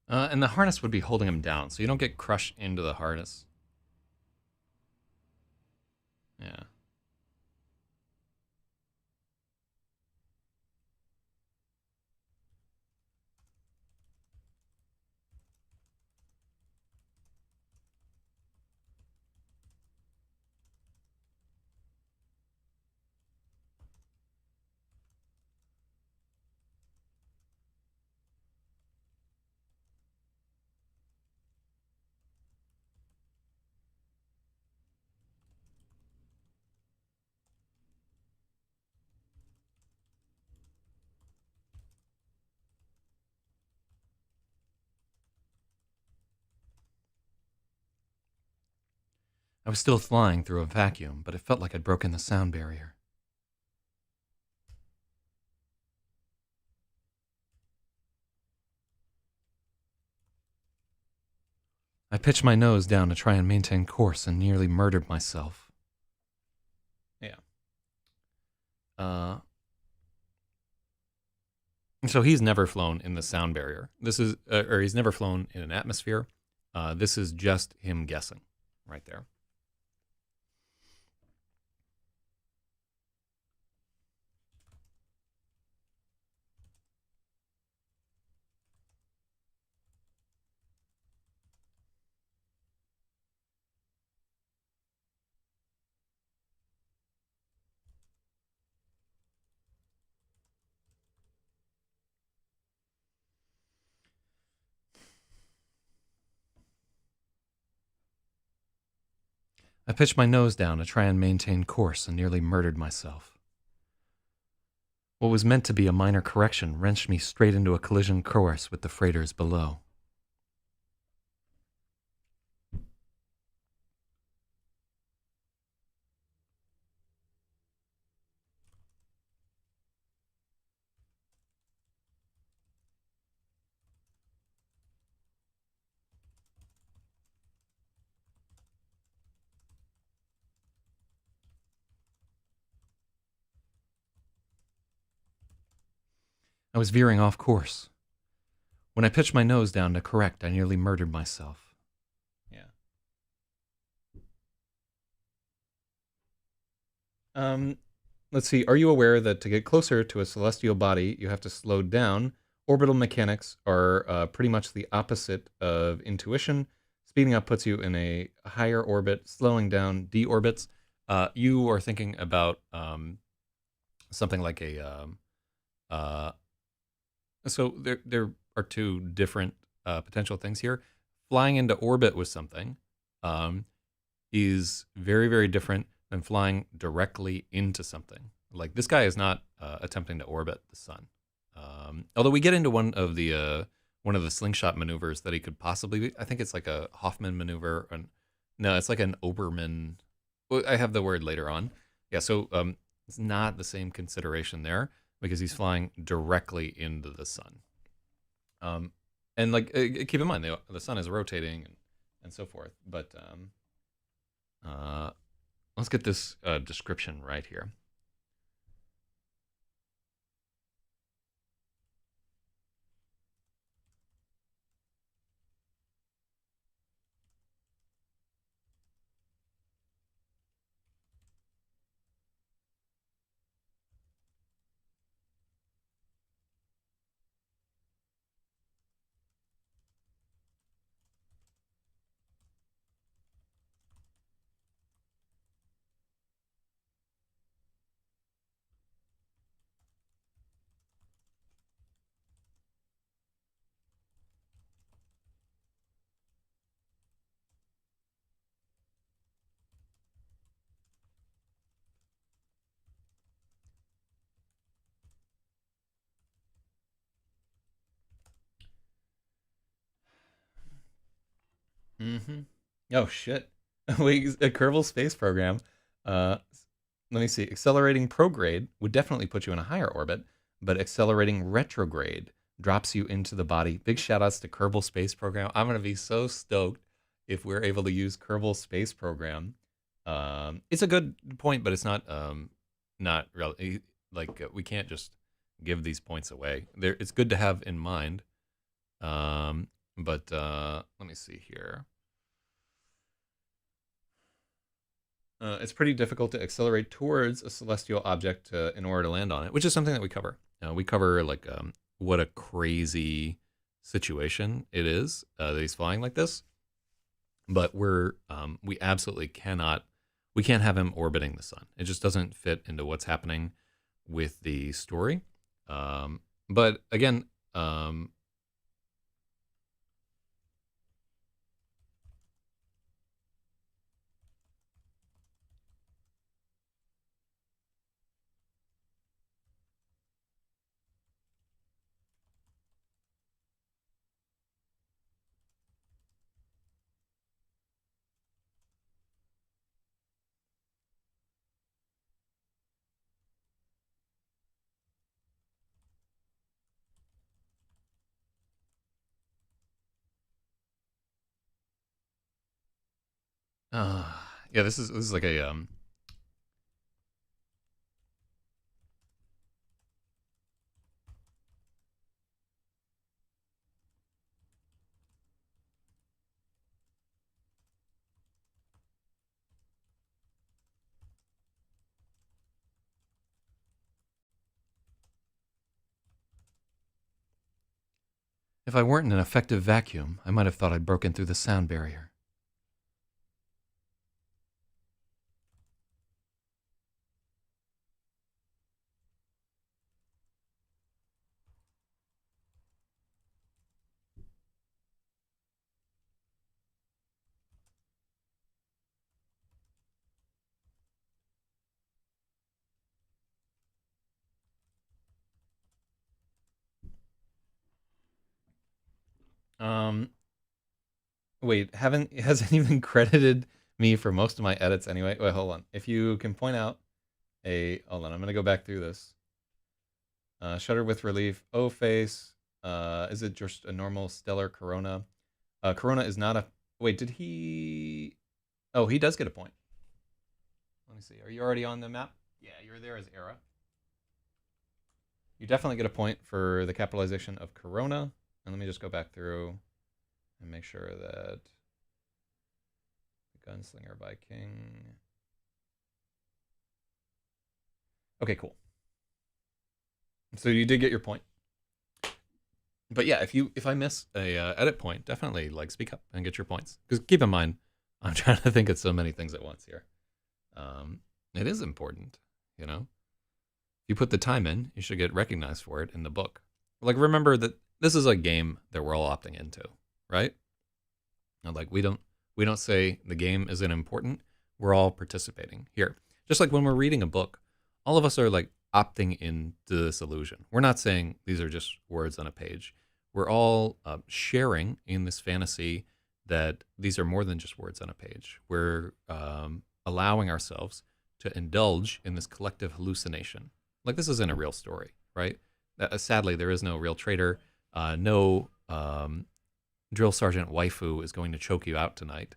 And the harness would be holding him down, so you don't get crushed into the harness. Yeah. I was still flying through a vacuum, but it felt like I'd broken the sound barrier. I pitched my nose down to try and maintain course and nearly murdered myself. Yeah. So he's never flown in the sound barrier. This is, or he's never flown in an atmosphere. This is just him guessing right there. I pitched my nose down to try and maintain course and nearly murdered myself. What was meant to be a minor correction wrenched me straight into a collision course with the freighters below. I was veering off course. When I pitched my nose down to correct, I nearly murdered myself. Yeah. Let's see. Are you aware that to get closer to a celestial body, you have to slow down? Orbital mechanics are pretty much the opposite of intuition. Speeding up puts you in a higher orbit. Slowing down deorbits. You are thinking about something like a. So there are two different potential things here. Flying into orbit with something is very, very different than flying directly into something. Like this guy is not attempting to orbit the sun. Although we get into one of the slingshot maneuvers that he could possibly be. I think it's like a Hoffman maneuver. No, it's like an Obermann. Well, I have the word later on. Yeah, so it's not the same consideration there because he's flying directly into the sun. And like keep in mind the sun is rotating and so forth. But let's get this description right here. Mm-hmm. Oh shit! Wait, a Kerbal Space Program. Uh, Let me see. Accelerating prograde would definitely put you in a higher orbit, but accelerating retrograde drops you into the body. Big shout outs to Kerbal Space Program. I'm gonna be so stoked if we're able to use Kerbal Space Program. It's a good point, but it's not really like we can't just give these points away. It's good to have in mind. But let me see here. It's pretty difficult to accelerate towards a celestial object in order to land on it, which is something that we cover. We cover like what a crazy situation it is that he's flying like this. But we absolutely cannot. We can't have him orbiting the sun. It just doesn't fit into what's happening with the story. But again, uh, yeah, this is like a If I weren't in an effective vacuum, I might have thought I'd broken through the sound barrier. Um, Wait, haven't hasn't even credited me for most of my edits anyway. Wait, hold on. If you can point out hold on, I'm gonna go back through this. Shutter with relief. O face. Is it just a normal stellar corona? Corona is not a. Wait, did he? Oh, he does get a point. Let me see. Are you already on the map? Yeah, you're there as Era. You definitely get a point for the capitalization of corona. And let me just go back through and make sure that Gunslinger by King. Okay, cool. So you did get your point. But yeah, if I miss a edit point, definitely like speak up and get your points. Because keep in mind, I'm trying to think of so many things at once here. It is important, you know. If you put the time in, you should get recognized for it in the book. Like remember that this is a game that we're all opting into, right? And like we don't say the game isn't important. We're all participating here. Just like when we're reading a book, all of us are like opting into this illusion. We're not saying these are just words on a page. We're all sharing in this fantasy that these are more than just words on a page. We're allowing ourselves to indulge in this collective hallucination. Like this isn't a real story, right? Sadly, there is no real traitor. No drill sergeant waifu is going to choke you out tonight,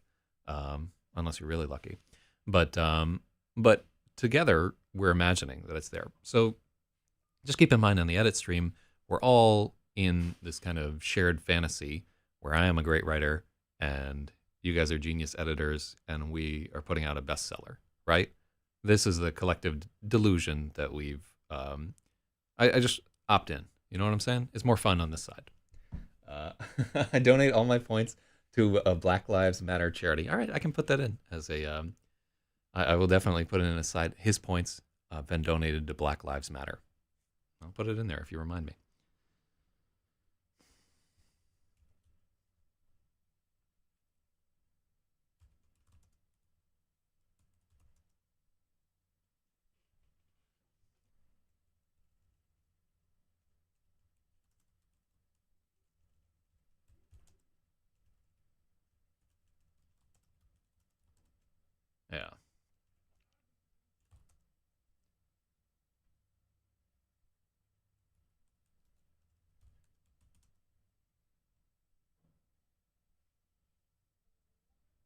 unless you're really lucky. But together we're imagining that it's there. So just keep in mind on the edit stream, we're all in this kind of shared fantasy where I am a great writer and you guys are genius editors and we are putting out a bestseller, right? This is the collective delusion that we've. I just opt in. You know what I'm saying? It's more fun on this side. Uh, I donate all my points to a Black Lives Matter charity. All right, I can put that in as a. I will definitely put it in a side. His points have been donated to Black Lives Matter. I'll put it in there if you remind me. Yeah.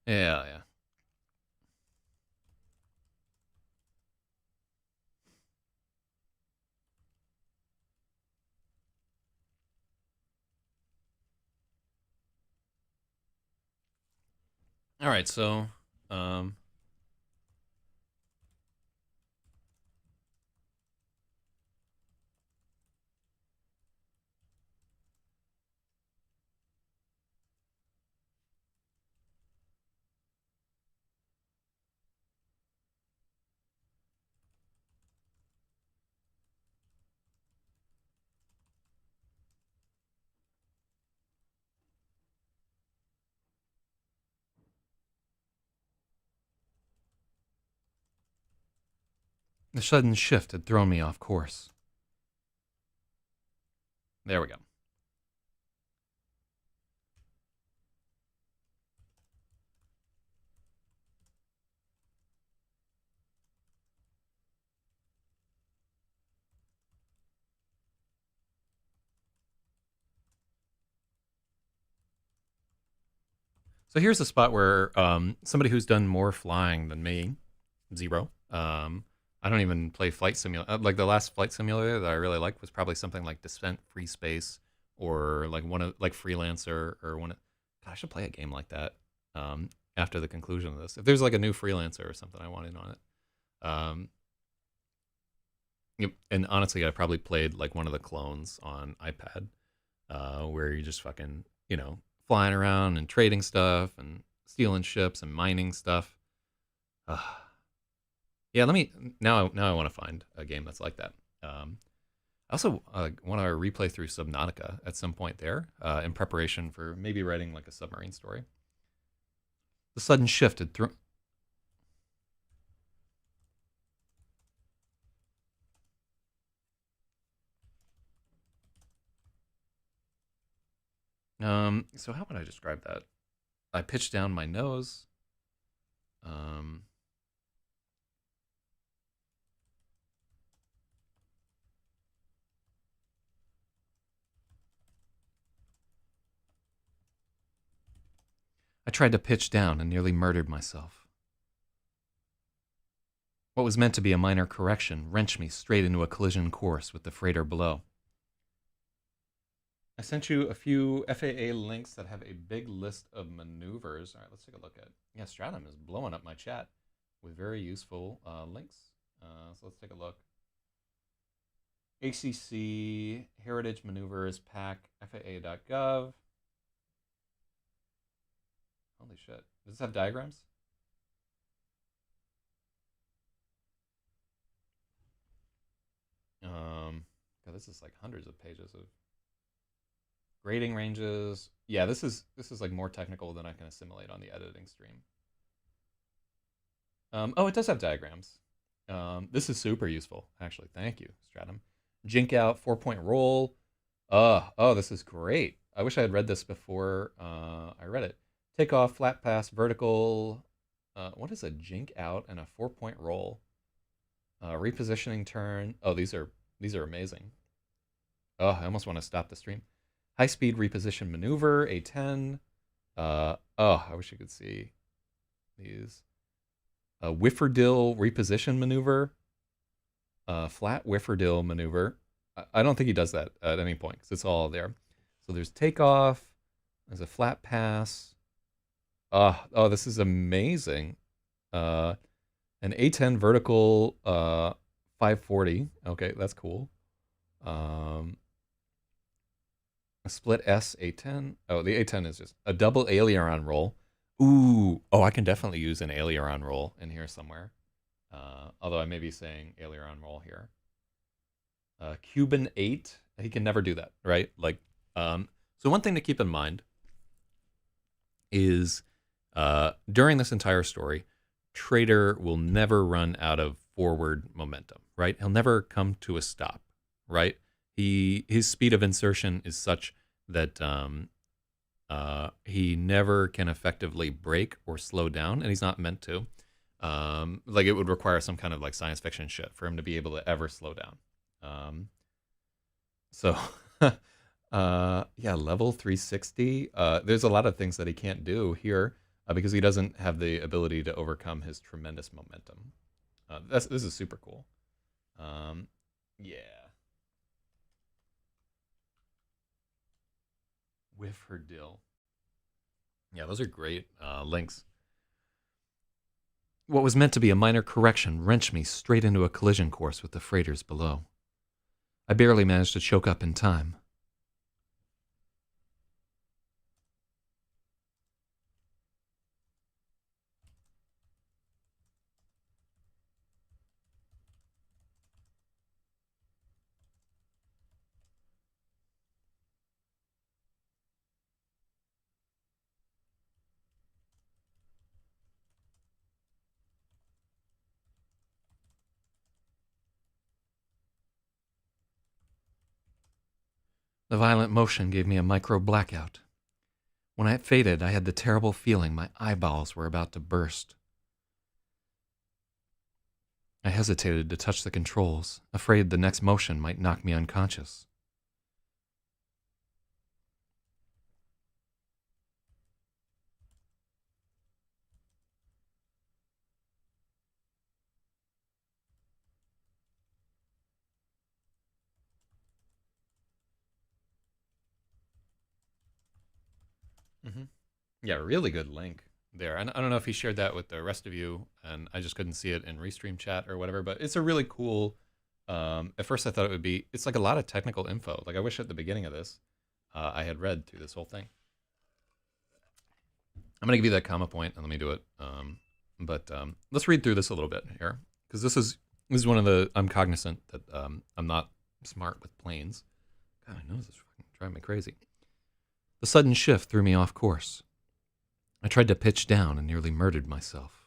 Yeah, yeah. All right, so um, the sudden shift had thrown me off course. There we go. So here's a spot where somebody who's done more flying than me, zero. I don't even play flight simulator. Like the last flight simulator that I really liked was probably something like Descent Free Space or like one of like Freelancer or one. God, I should play a game like that after the conclusion of this. If there's like a new Freelancer or something, I want in on it. Yep. And honestly, I probably played like one of the clones on iPad, where you just fucking flying around and trading stuff and stealing ships and mining stuff. Uh, yeah, let me now. I want to find a game that's like that. I also want to replay through Subnautica at some point there, in preparation for maybe writing like a submarine story. The sudden shift had thrown. So how would I describe that? I pitched down my nose. Um, I tried to pitch down and nearly murdered myself. What was meant to be a minor correction wrenched me straight into a collision course with the freighter below. I sent you a few FAA links that have a big list of maneuvers. All right, let's take a look at. Yeah, Stratum is blowing up my chat with very useful links. So let's take a look. ACC Heritage Maneuvers Pack FAA.gov. Holy shit! Does this have diagrams? God, this is like hundreds of pages of grading ranges. Yeah, this is like more technical than I can assimilate on the editing stream. Oh, it does have diagrams. This is super useful, actually. Thank you, Stratum. Jink out, 4-point roll. Oh, this is great. I wish I had read this before I read it. Take off, flat pass, vertical. What is a jink out and a 4-point roll? Repositioning turn. Oh, these are amazing. Oh, I almost want to stop the stream. High speed reposition maneuver, A10. I wish you could see these. Whifferdill reposition maneuver. Flat Whifferdill maneuver. I don't think he does that at any point because it's all there. So there's takeoff. There's a flat pass. Oh, this is amazing. An A10 vertical 540. Okay, that's cool. A split S A10. Oh, the A10 is just a double aileron roll. Ooh, I can definitely use an aileron roll in here somewhere. Although I may be saying aileron roll here. Cuban 8. He can never do that, right? Like, so one thing to keep in mind is during this entire story, Trader will never run out of forward momentum, right? He'll never come to a stop, right? His speed of insertion is such that he never can effectively brake or slow down, and he's not meant to. Like it would require some kind of like science fiction shit for him to be able to ever slow down. So, yeah, level 360. There's a lot of things that he can't do here because he doesn't have the ability to overcome his tremendous momentum. This is super cool. Yeah. With her dill. Yeah, those are great links. What was meant to be a minor correction wrenched me straight into a collision course with the freighters below. I barely managed to choke up in time. The violent motion gave me a micro blackout. When it faded, I had the terrible feeling my eyeballs were about to burst. I hesitated to touch the controls, afraid the next motion might knock me unconscious. Mm-hmm. Yeah, really good link there. I don't know if he shared that with the rest of you, and I just couldn't see it in Restream chat or whatever, but it's a really cool. At first, I thought it would be, it's like a lot of technical info. Like, I wish at the beginning of this, I had read through this whole thing. I'm going to give you that comma point, and let me do it. But let's read through this a little bit here, because this is one of the, I'm cognizant that I'm not smart with planes. God, my nose is fucking driving me crazy. The sudden shift threw me off course. I tried to pitch down and nearly murdered myself.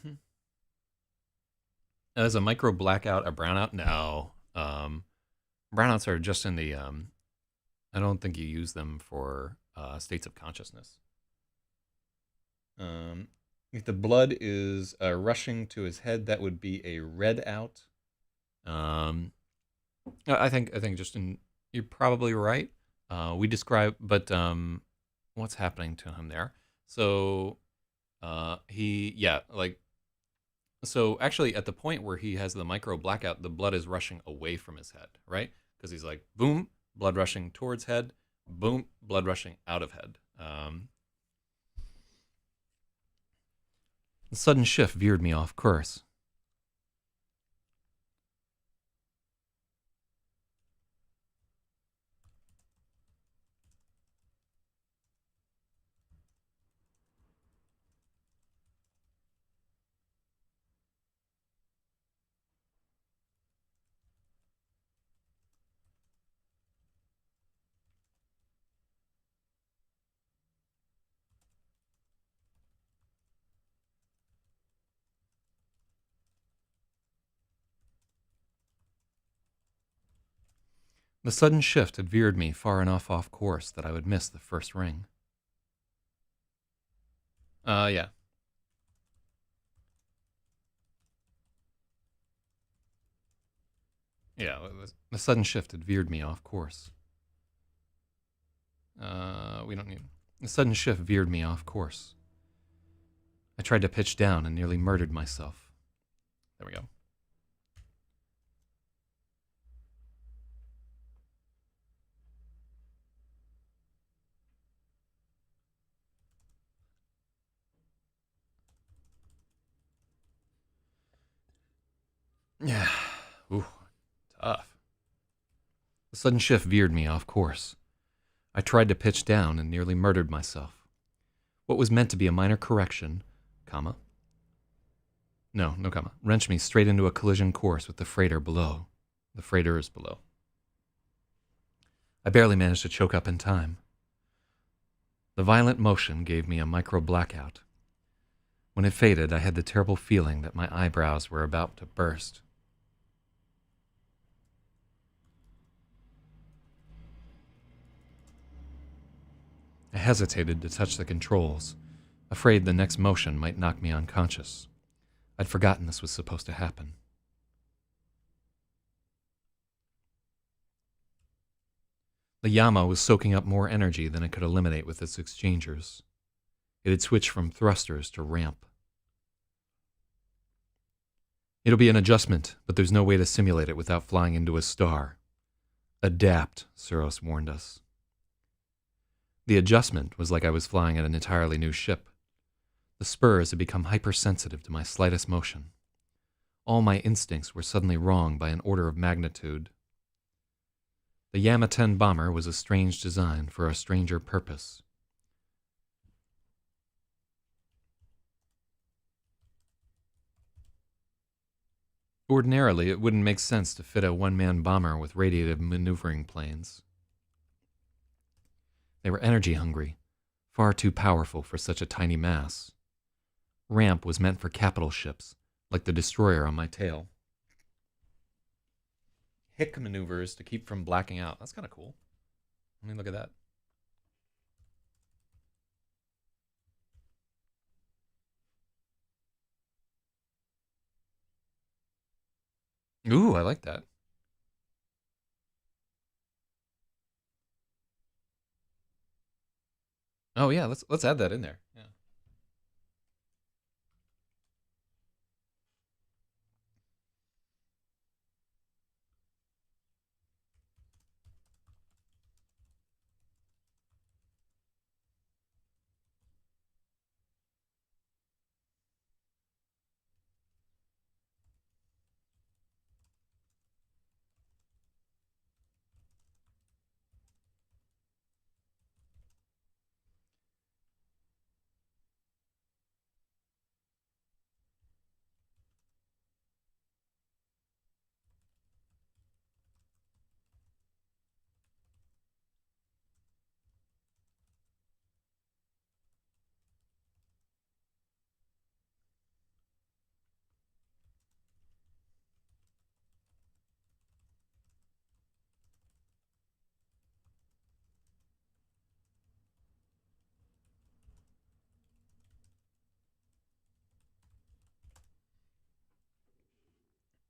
Mm-hmm. As a micro blackout, a brownout? No. Brownouts are just in the, I don't think you use them for states of consciousness. If the blood is rushing to his head, that would be a red out. I think just in, you're probably right. We describe, but what's happening to him there? So so actually at the point where he has the micro blackout, the blood is rushing away from his head, right? Because he's like, boom, blood rushing towards head, boom, blood rushing out of head. The sudden shift veered me off course. The sudden shift had veered me far enough off course that I would miss the first ring. Yeah. Yeah, the sudden shift had veered me off course. We don't need... The sudden shift veered me off course. I tried to pitch down and nearly murdered myself. There we go. Yeah. Ooh, tough. The sudden shift veered me off course. I tried to pitch down and nearly murdered myself. What was meant to be a minor correction, comma, no comma, wrenched me straight into a collision course with the freighter below. The freighter is below. I barely managed to choke up in time. The violent motion gave me a micro blackout. When it faded, I had the terrible feeling that my eyebrows were about to burst. I hesitated to touch the controls, afraid the next motion might knock me unconscious. I'd forgotten this was supposed to happen. The Yama was soaking up more energy than it could eliminate with its exchangers. It had switched from thrusters to ramp. It'll be an adjustment, but there's no way to simulate it without flying into a star. Adapt, XEROS warned us. The adjustment was like I was flying at an entirely new ship. The spurs had become hypersensitive to my slightest motion. All my instincts were suddenly wrong by an order of magnitude. The Yama 10 bomber was a strange design for a stranger purpose. Ordinarily, it wouldn't make sense to fit a one-man bomber with radiative maneuvering planes. They were energy hungry, far too powerful for such a tiny mass. Ramp was meant for capital ships, like the destroyer on my tail. Hick maneuvers to keep from blacking out. That's kind of cool. Let me look at that. Ooh, I like that. Oh yeah, let's add that in there. Yeah.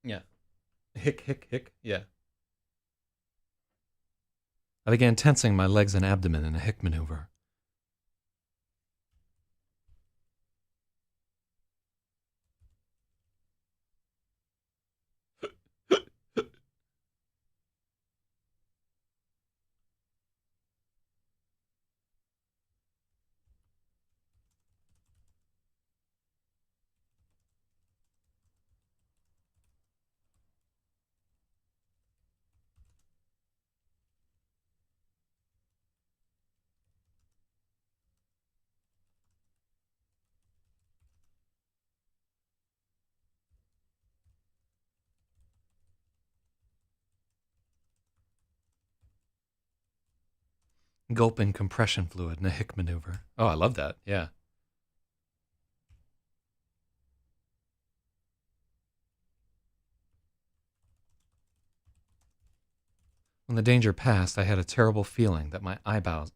Yeah. Hick, hick, hick. Yeah. I began tensing my legs and abdomen in a hick maneuver. Gulping compression fluid in a hick maneuver. Oh, I love that. Yeah. When the danger passed, I had a terrible feeling that my eyeballs.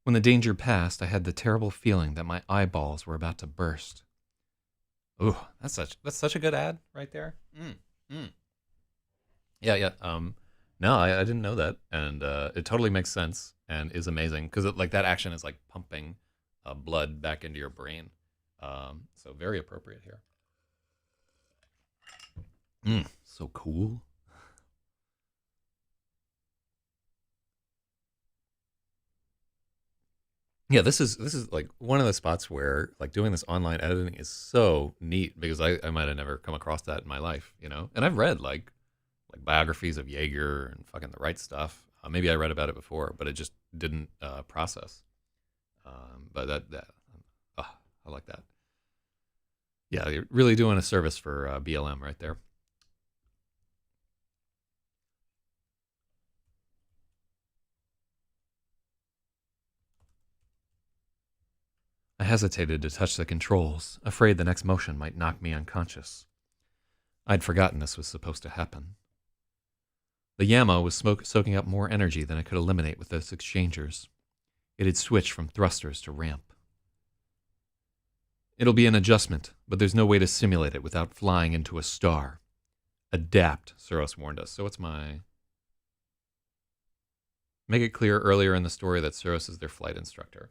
When the danger passed, I had the terrible feeling that my eyeballs were about to burst. Ooh, that's such a good ad right there. Mm. Yeah, yeah. No, I didn't know that, and it totally makes sense and is amazing because like that action is like pumping blood back into your brain. So very appropriate here. So cool. Yeah, this is like one of the spots where like doing this online editing is so neat because I might have never come across that in my life, you know. And I've read like biographies of Jaeger and fucking the right stuff. Maybe I read about it before, but it just didn't process. But that oh, I like that. Yeah, you're really doing a service for BLM right there. I hesitated to touch the controls, afraid the next motion might knock me unconscious. I'd forgotten this was supposed to happen. The Yama was soaking up more energy than it could eliminate with its exchangers. It had switched from thrusters to ramp. It'll be an adjustment, but there's no way to simulate it without flying into a star. Adapt, XEROS warned us. So what's my... Make it clear earlier in the story that XEROS is their flight instructor.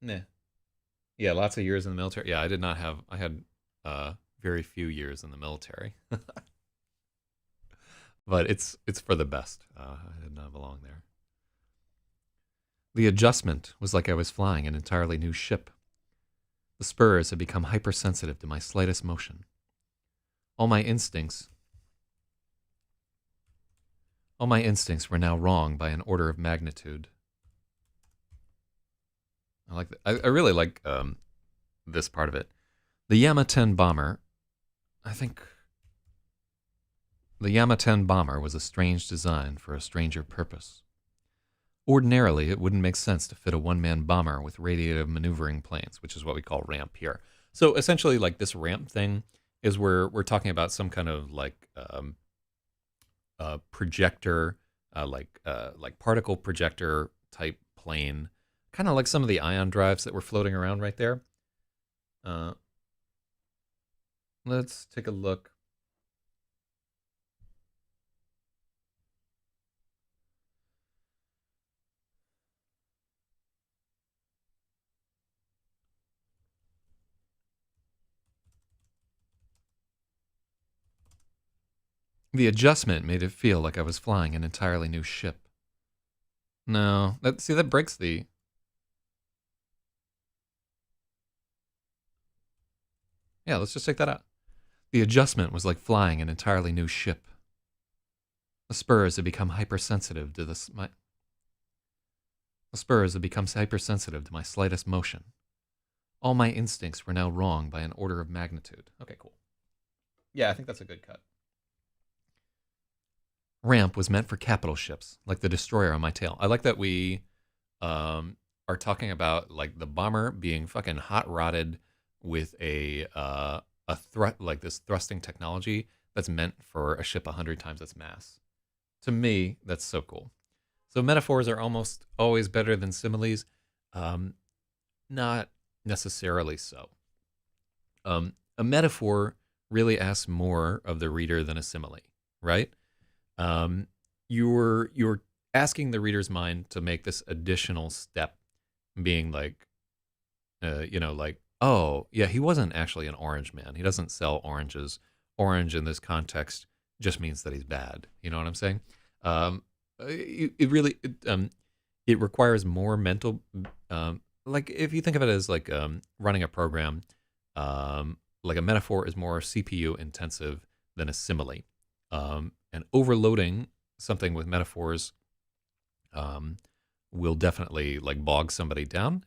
Nah. Yeah, lots of years in the military. Yeah, I did not have... I had very few years in the military. But it's for the best. I did not belong there. The adjustment was like I was flying an entirely new ship. The spurs had become hypersensitive to my slightest motion. All my instincts were now wrong by an order of magnitude. I like that. I really like this part of it. The Yama-10 bomber, the Yama-10 bomber was a strange design for a stranger purpose. Ordinarily, it wouldn't make sense to fit a one-man bomber with radiative maneuvering planes, which is what we call ramp here. So essentially, like this ramp thing is where we're talking about some kind of like projector, like particle projector type plane, kind of like some of the ion drives that were floating around right there. Let's take a look. The adjustment made it feel like I was flying an entirely new ship. No, that breaks the... Yeah, let's just take that out. The adjustment was like flying an entirely new ship. The spurs had become hypersensitive to the spurs had become hypersensitive to my slightest motion. All my instincts were now wrong by an order of magnitude. Okay, cool. Yeah, I think that's a good cut. Ramp was meant for capital ships, like the destroyer on my tail. I like that we are talking about like the bomber being fucking hot rodded with a like this thrusting technology that's meant for a ship 100 times its mass. To me, that's so cool. So metaphors are almost always better than similes. Not necessarily so. A metaphor really asks more of the reader than a simile, right? You're asking the reader's mind to make this additional step, being like, like, oh yeah, he wasn't actually an orange man. He doesn't sell oranges. Orange in this context just means that he's bad. You know what I'm saying? It requires more mental, like if you think of it as like running a program, like a metaphor is more CPU intensive than a simile. And overloading something with metaphors will definitely like bog somebody down.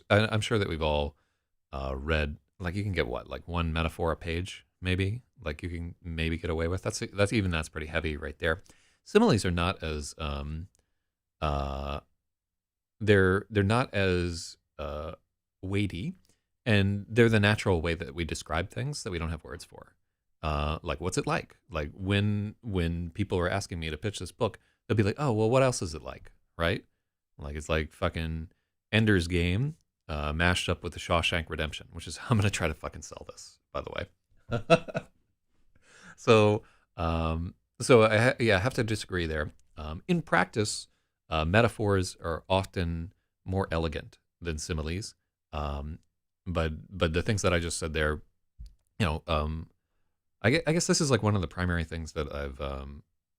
I'm sure that we've all read, like you can get what, like one metaphor a page, maybe, like you can maybe get away with. That's pretty heavy right there. Similes are not as they're not as weighty, and they're the natural way that we describe things that we don't have words for. Like, what's it like? Like when people are asking me to pitch this book, they'll be like, oh, well, what else is it like? Right? Like, it's like fucking Ender's Game mashed up with the Shawshank Redemption, which is how I'm going to try to fucking sell this, by the way. So I have to disagree there. In practice, metaphors are often more elegant than similes. But the things that I just said there, I guess this is like one of the primary things that I've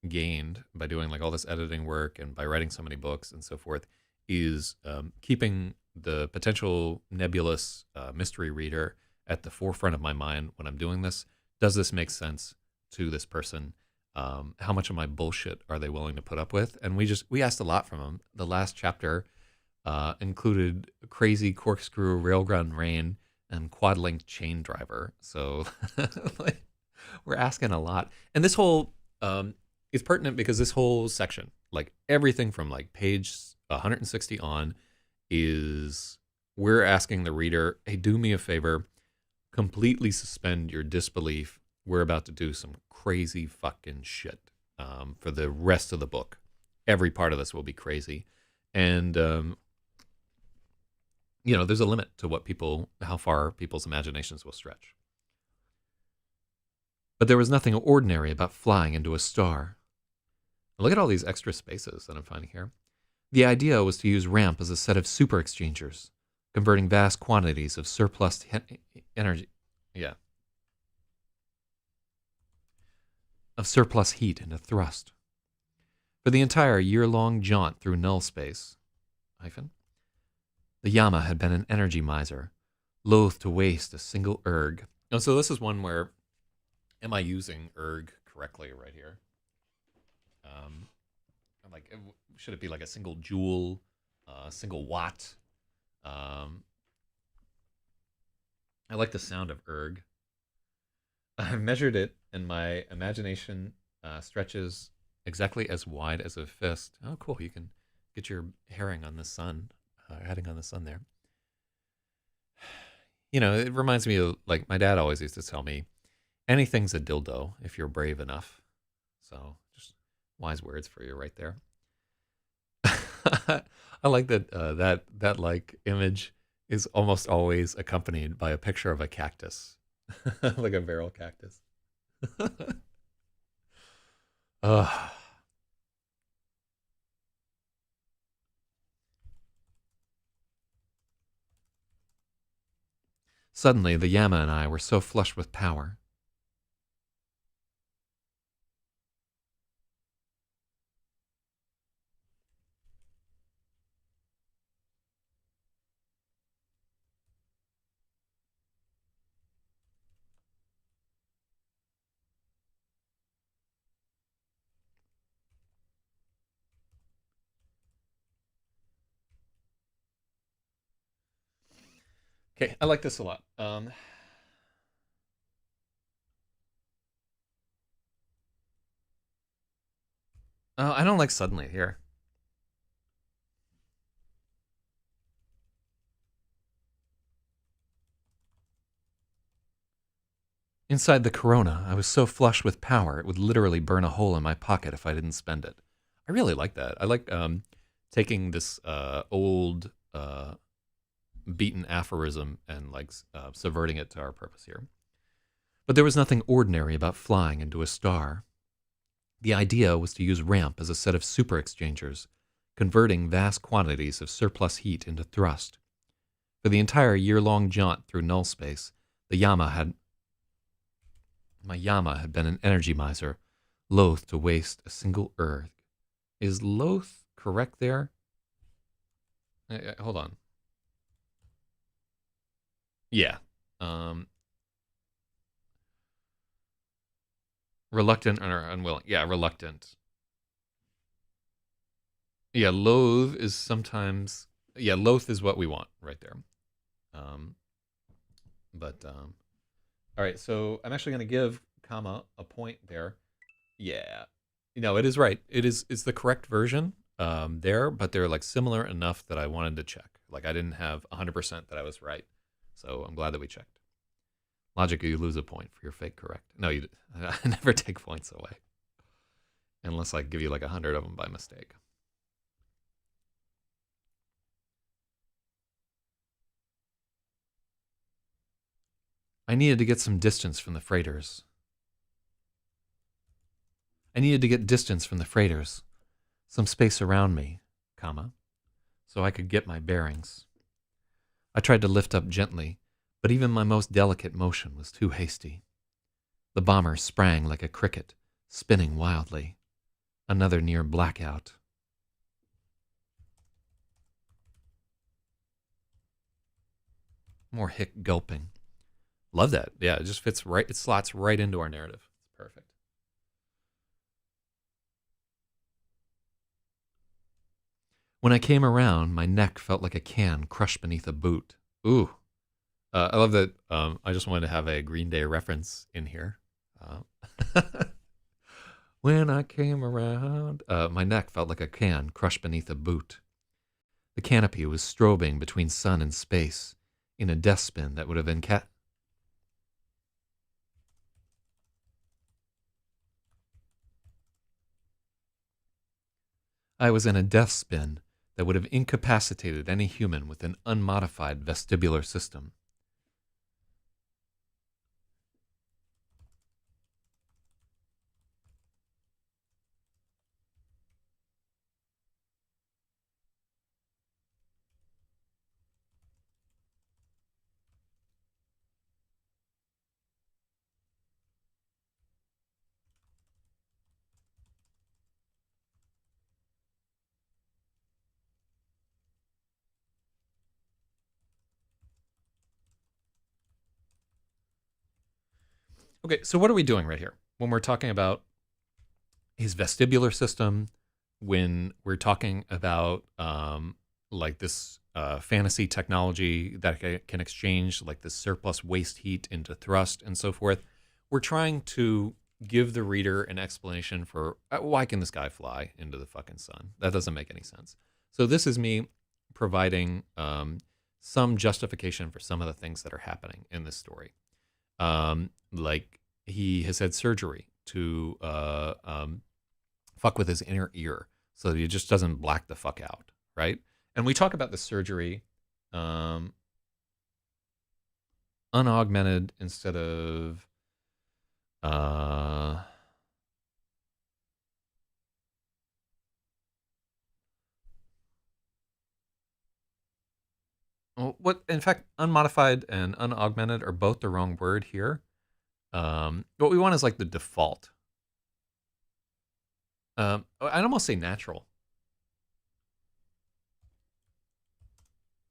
gained by doing like all this editing work and by writing so many books and so forth, is keeping the potential nebulous mystery reader at the forefront of my mind when I'm doing this. Does this make sense to this person? How much of my bullshit are they willing to put up with? And we asked a lot from them. The last chapter included crazy corkscrew railgun rain and quad link chain driver. So like, we're asking a lot. And this whole is pertinent because this whole section, like everything from like page 160 on, is we're asking the reader, hey, do me a favor, completely suspend your disbelief. We're about to do some crazy fucking shit for the rest of the book. Every part of this will be crazy. And, there's a limit to how far people's imaginations will stretch. But there was nothing ordinary about flying into a star. Look at all these extra spaces that I'm finding here. The idea was to use RAMP as a set of super exchangers, converting vast quantities of surplus energy. Yeah. Of surplus heat into thrust. For the entire year-long jaunt through null space, the Yama had been an energy miser, loath to waste a single erg. And so this is one where, am I using erg correctly right here? Should it be like a single joule, single watt? I like the sound of erg. I've measured it, and my imagination stretches exactly as wide as a fist. Oh, cool! You can get your heading on the sun there. It reminds me of, like, my dad always used to tell me, anything's a dildo if you're brave enough. So, just wise words for you right there. I like that like image is almost always accompanied by a picture of a cactus, like a barrel cactus. Suddenly, the Yama and I were so flushed with power. Okay, I like this a lot. I don't like suddenly here. Inside the Corona, I was so flush with power it would literally burn a hole in my pocket if I didn't spend it. I really like that. I like taking this old beaten aphorism and subverting it to our purpose here. But there was nothing ordinary about flying into a star. The idea was to use RAMP as a set of super exchangers, converting vast quantities of surplus heat into thrust. For the entire year-long jaunt through null space, my Yama had been an energy miser, loath to waste a single erg. Is loath correct there? Hold on. Yeah. Reluctant or unwilling. Yeah, reluctant. Yeah, loathe is sometimes... Yeah, loath is what we want right there. All right, so I'm actually going to give comma a point there. Yeah. It is right. It's the correct version there, but they're like similar enough that I wanted to check. Like, I didn't have 100% that I was right. So I'm glad that we checked. Logically, you lose a point for your fake correct. No, I never take points away. Unless I give you like 100 of them by mistake. I needed to get some distance from the freighters. Some space around me, comma, so I could get my bearings. I tried to lift up gently, but even my most delicate motion was too hasty. The bomber sprang like a cricket, spinning wildly. Another near blackout. More hic gulping. Love that. Yeah, it just fits right. It slots right into our narrative. It's perfect. When I came around, my neck felt like a can crushed beneath a boot. Ooh. I love that. I just wanted to have a Green Day reference in here. When I came around, my neck felt like a can crushed beneath a boot. The canopy was strobing between sun and space in a death spin that would have I was in a death spin that would have incapacitated any human with an unmodified vestibular system. Okay, so what are we doing right here? When we're talking about his vestibular system, when we're talking about like this fantasy technology that can exchange like this surplus waste heat into thrust and so forth, we're trying to give the reader an explanation for why can this guy fly into the fucking sun? That doesn't make any sense. So this is me providing some justification for some of the things that are happening in this story. Like he has had surgery to fuck with his inner ear so that he just doesn't black the fuck out, right? And we talk about the surgery unaugmented instead of what in fact unmodified and unaugmented are both the wrong word here. What we want is like the default. I'd almost say natural.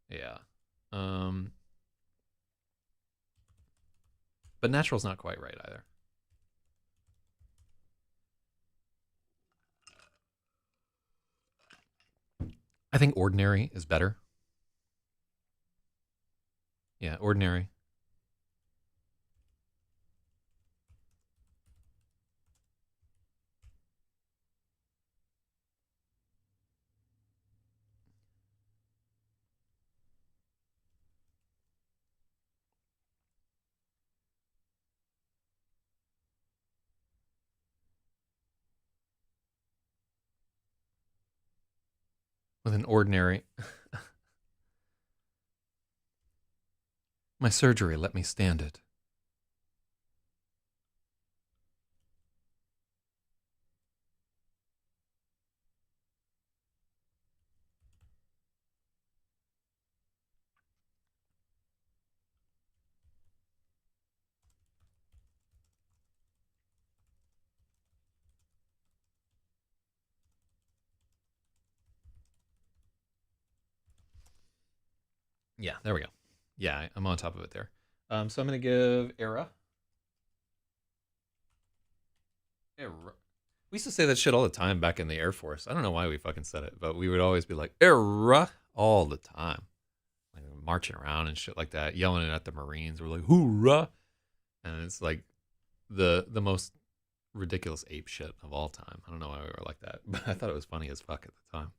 Yeah. But natural's not quite right either. I think ordinary is better. Yeah, ordinary. With an ordinary. My surgery let me stand it. Yeah, there we go. Yeah, I'm on top of it there. So I'm going to give era. We used to say that shit all the time back in the Air Force. I don't know why we fucking said it, but we would always be like, era, all the time. Like marching around and shit like that, yelling it at the Marines. We're like, hoorah. And it's like the most ridiculous ape shit of all time. I don't know why we were like that, but I thought it was funny as fuck at the time.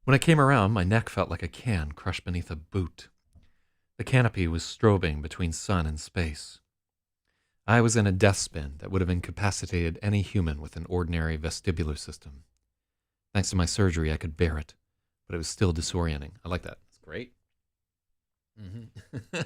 When I came around, my neck felt like a can crushed beneath a boot. The canopy was strobing between sun and space. I was in a death spin that would have incapacitated any human with an ordinary vestibular system. Thanks to my surgery, I could bear it, but it was still disorienting. I like that. It's great. Mm-hmm.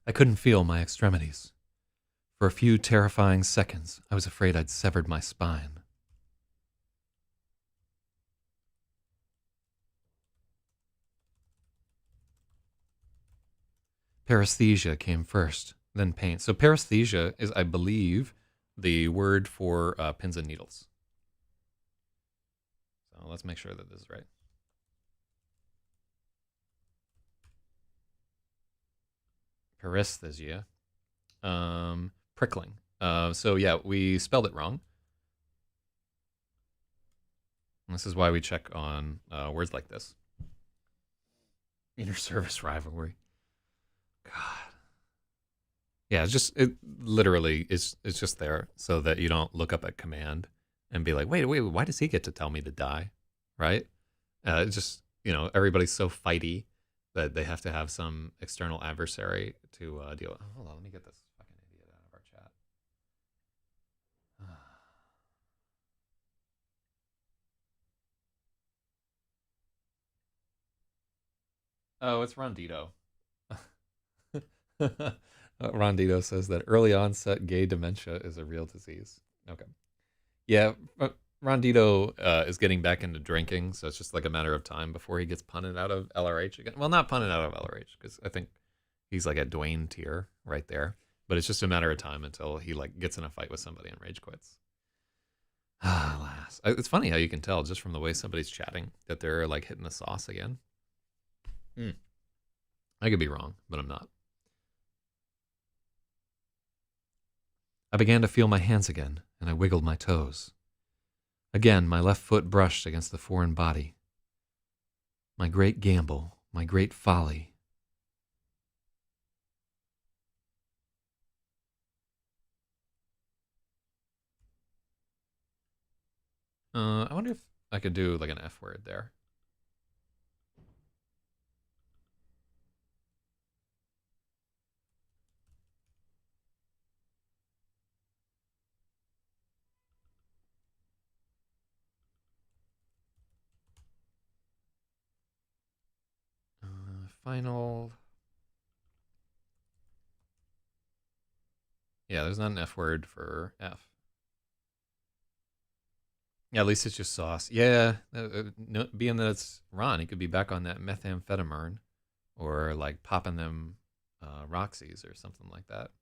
I couldn't feel my extremities. For a few terrifying seconds, I was afraid I'd severed my spine. Paresthesia came first, then pain. So paresthesia is, I believe, the word for pins and needles. So let's make sure that this is right. Paresthesia. Prickling. So yeah, we spelled it wrong. And this is why we check on words like this. Inter-service rivalry. God. Yeah, it literally is. It's just there so that you don't look up at command and be like, wait, why does he get to tell me to die, right? It's just, everybody's so fighty that they have to have some external adversary to deal with. Hold on, let me get this fucking idiot out of our chat. Oh, it's Rondito. Rondito says that early onset gay dementia is a real disease. Okay. Yeah, Rondito is getting back into drinking, so it's just like a matter of time before he gets punted out of LRH again. Well, not punted out of LRH, because I think he's like at Dwayne tier right there. But it's just a matter of time until he like gets in a fight with somebody and rage quits. Alas. It's funny how you can tell just from the way somebody's chatting that they're like hitting the sauce again. I could be wrong, but I'm not. I began to feel my hands again, and I wiggled my toes. Again, my left foot brushed against the foreign body. My great gamble, my great folly. I wonder if I could do like an F word there. Final. Yeah, there's not an F word for F. Yeah, at least it's just sauce. Yeah, no, being that it's Ron, he could be back on that methamphetamine or like popping them Roxy's or something like that.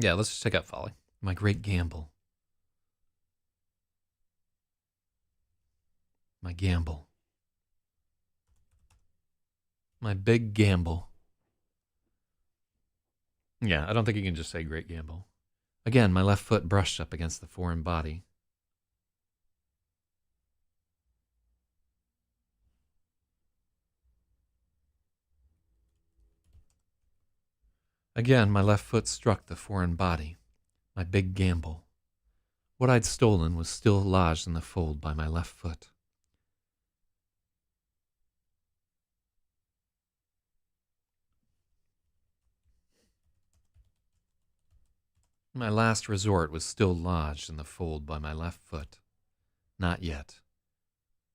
Yeah, let's just take out folly. My great gamble. My gamble. My big gamble. Yeah, I don't think you can just say great gamble. Again, my left foot brushed up against the foreign body. Again, my left foot struck the foreign body. My big gamble. What I'd stolen was still lodged in the fold by my left foot. My last resort was still lodged in the fold by my left foot. Not yet.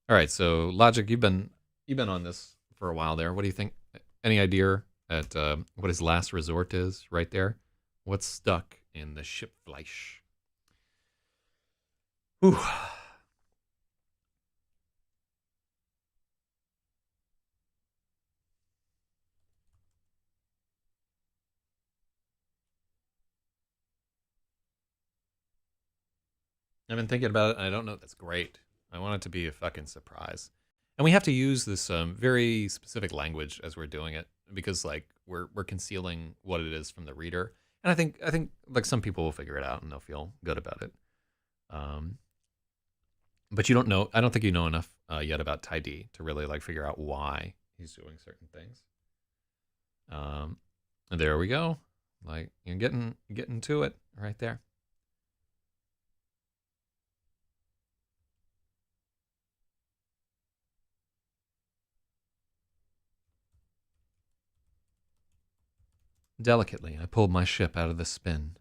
All right, so Logic, you've been on this for a while there. What do you think? Any idea at what his last resort is right there? What's stuck in the ship Fleisch? Ooh. I've been thinking about it, and I don't know. That's great. I want it to be a fucking surprise. And we have to use this very specific language as we're doing it because like we're concealing what it is from the reader. And I think like some people will figure it out and they'll feel good about it. But you don't know. I don't think you know enough yet about Tai D to really like figure out why he's doing certain things. And there we go. Like you're getting to it right there. Delicately, I pulled my ship out of the spin.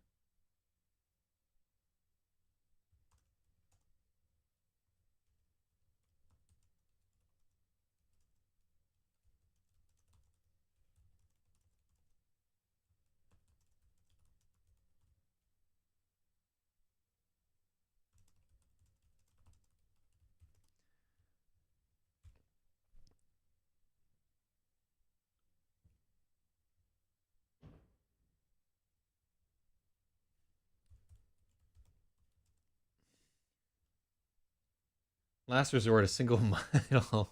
Last resort, a single mile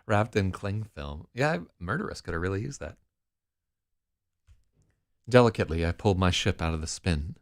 wrapped in cling film. Yeah, Murderous could have really used that. Delicately, I pulled my ship out of the spin.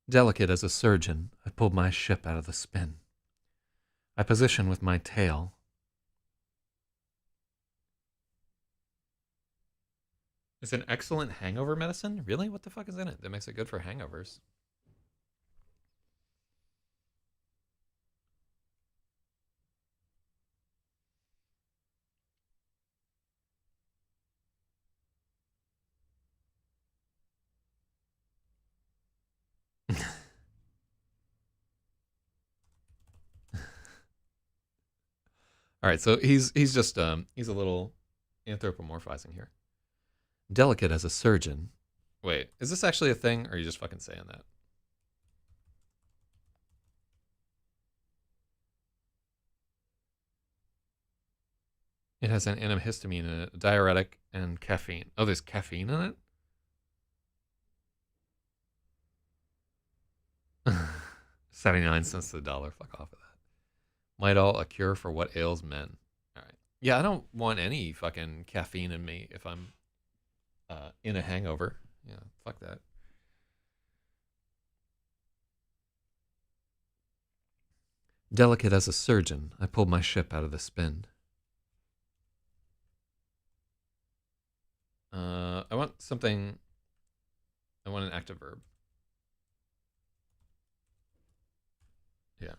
Delicate as a surgeon, I pulled my ship out of the spin. I positioned with my tail. It's an excellent hangover medicine? Really? What the fuck is in it that makes it good for hangovers? All right, so he's just he's a little anthropomorphizing here. Delicate as a surgeon. Wait, is this actually a thing, or are you just fucking saying that? It has an antihistamine in it, a diuretic, and caffeine. Oh, there's caffeine in it? 79 cents to the dollar. Fuck off of that. Midol, a cure for what ails men. All right. Yeah, I don't want any fucking caffeine in me if I'm in a hangover. Yeah, fuck that. Delicate as a surgeon, I pulled my ship out of the spin. I want something. I want an active verb. Yeah.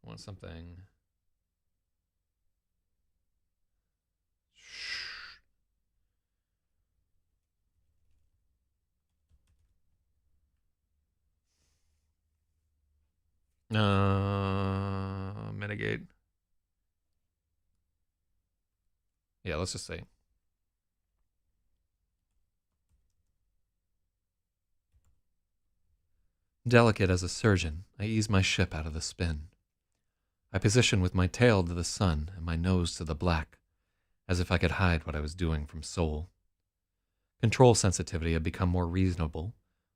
I want something. Mitigate. Yeah, let's just say. Delicate as a surgeon, I ease my ship out of the spin. I position with my tail to the sun and my nose to the black, as if I could hide what I was doing from Soul. Control sensitivity had become more reasonable.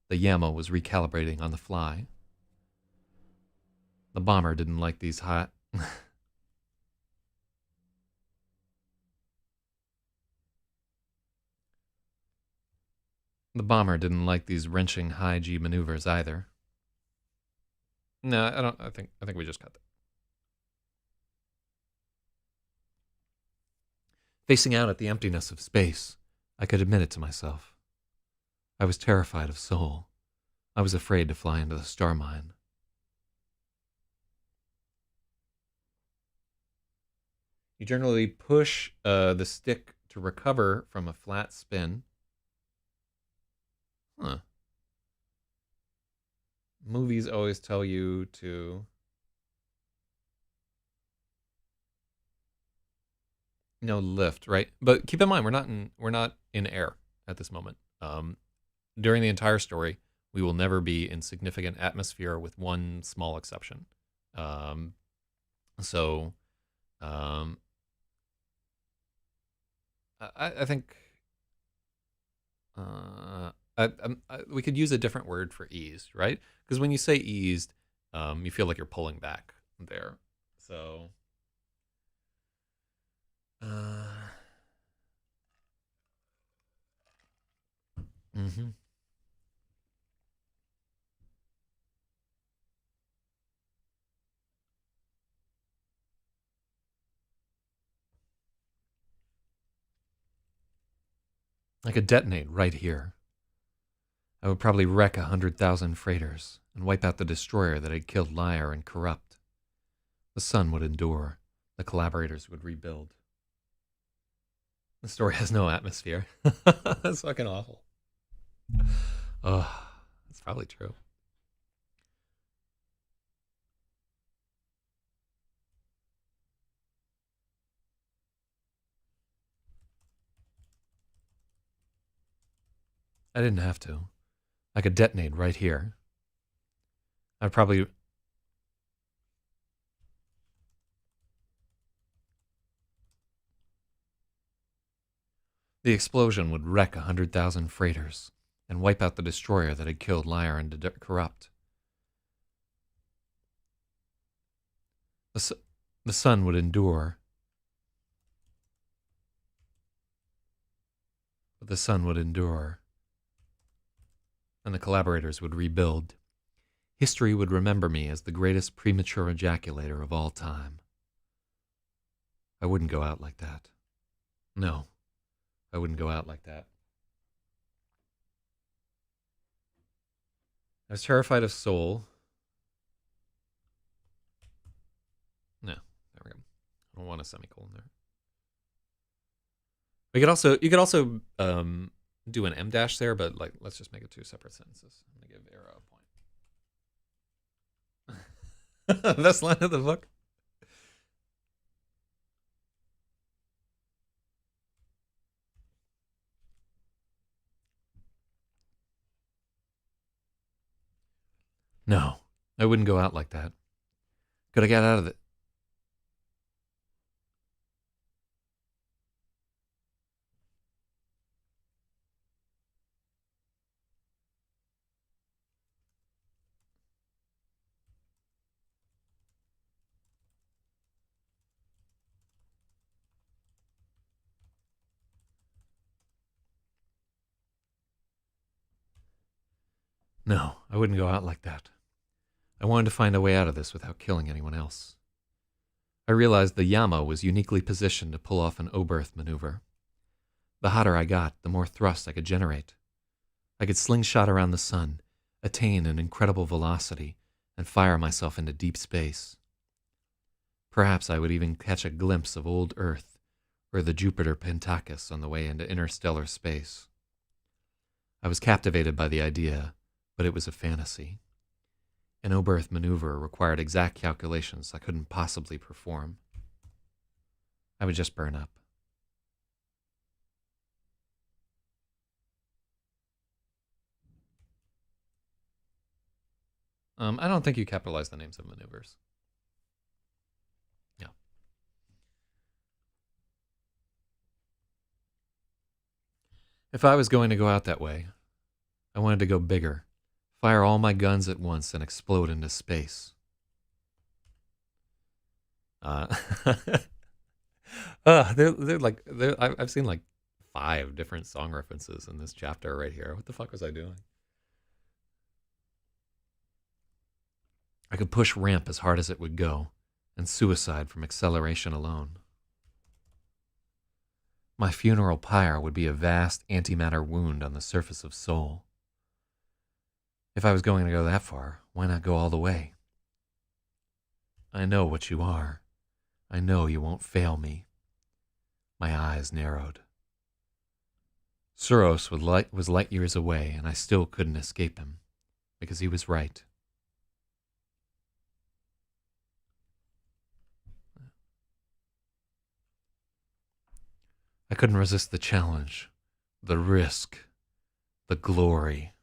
The Yammo was recalibrating on the fly. The bomber didn't like these hot... The bomber didn't like these wrenching high G maneuvers either. No, I don't. I think we just got that. Facing out at the emptiness of space, I could admit it to myself. I was terrified of Soul. I was afraid to fly into the star mine. You generally push the stick to recover from a flat spin. Huh. Movies always tell you to... No lift, right? But keep in mind, we're not in air at this moment. During the entire story, we will never be in significant atmosphere, with one small exception. So, I think we could use a different word for eased, right? Because when you say eased, you feel like you're pulling back there. So, mm-hmm. I could detonate right here. I would probably wreck 100,000 freighters and wipe out the destroyer that had killed Liar and Corrupt. The sun would endure. The collaborators would rebuild. The story has no atmosphere. That's fucking awful. Oh, that's probably true. I didn't have to. I could detonate right here. I'd probably... The explosion would wreck 100,000 freighters and wipe out the destroyer that had killed Liar and Corrupt. The sun would endure. But the sun would endure. And the collaborators would rebuild. History would remember me as the greatest premature ejaculator of all time. I wouldn't go out like that. No, I wouldn't go out like that. I was terrified of Soul. No, there we go. I don't want a semicolon there. You could also do an M dash there, but like let's just make it two separate sentences. I'm gonna give Arrow a point. Best line of the book. No, I wouldn't go out like that. Could I get out of it? No, I wouldn't go out like that. I wanted to find a way out of this without killing anyone else. I realized the Yama was uniquely positioned to pull off an Oberth maneuver. The hotter I got, the more thrust I could generate. I could slingshot around the sun, attain an incredible velocity, and fire myself into deep space. Perhaps I would even catch a glimpse of old Earth or the Jupiter Pentakis on the way into interstellar space. I was captivated by the idea, but it was a fantasy. An Oberth maneuver required exact calculations I couldn't possibly perform. I would just burn up. I don't think you capitalized the names of maneuvers. Yeah. If I was going to go out that way, I wanted to go bigger, fire all my guns at once and explode into space. I've seen like 5 different song references in this chapter right here. What the fuck was I doing? I could push ramp as hard as it would go, and suicide from acceleration alone. My funeral pyre would be a vast antimatter wound on the surface of Soul. If I was going to go that far, why not go all the way? I know what you are. I know you won't fail me. My eyes narrowed. XEROS was light years away, and I still couldn't escape him, because he was right. I couldn't resist the challenge, the risk, the glory.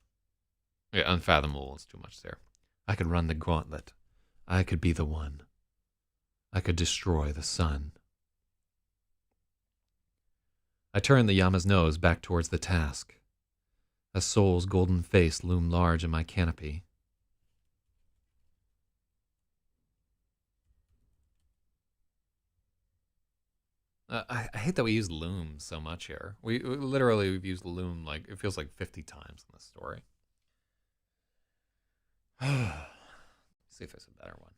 Yeah, unfathomable is too much there. I could run the gauntlet. I could be the one. I could destroy the sun. I turned the Yama's nose back towards the task. A Soul's golden face loomed large in my canopy. I hate that we use loom so much here. We've used loom like it feels like 50 times in this story. See if there's a better one.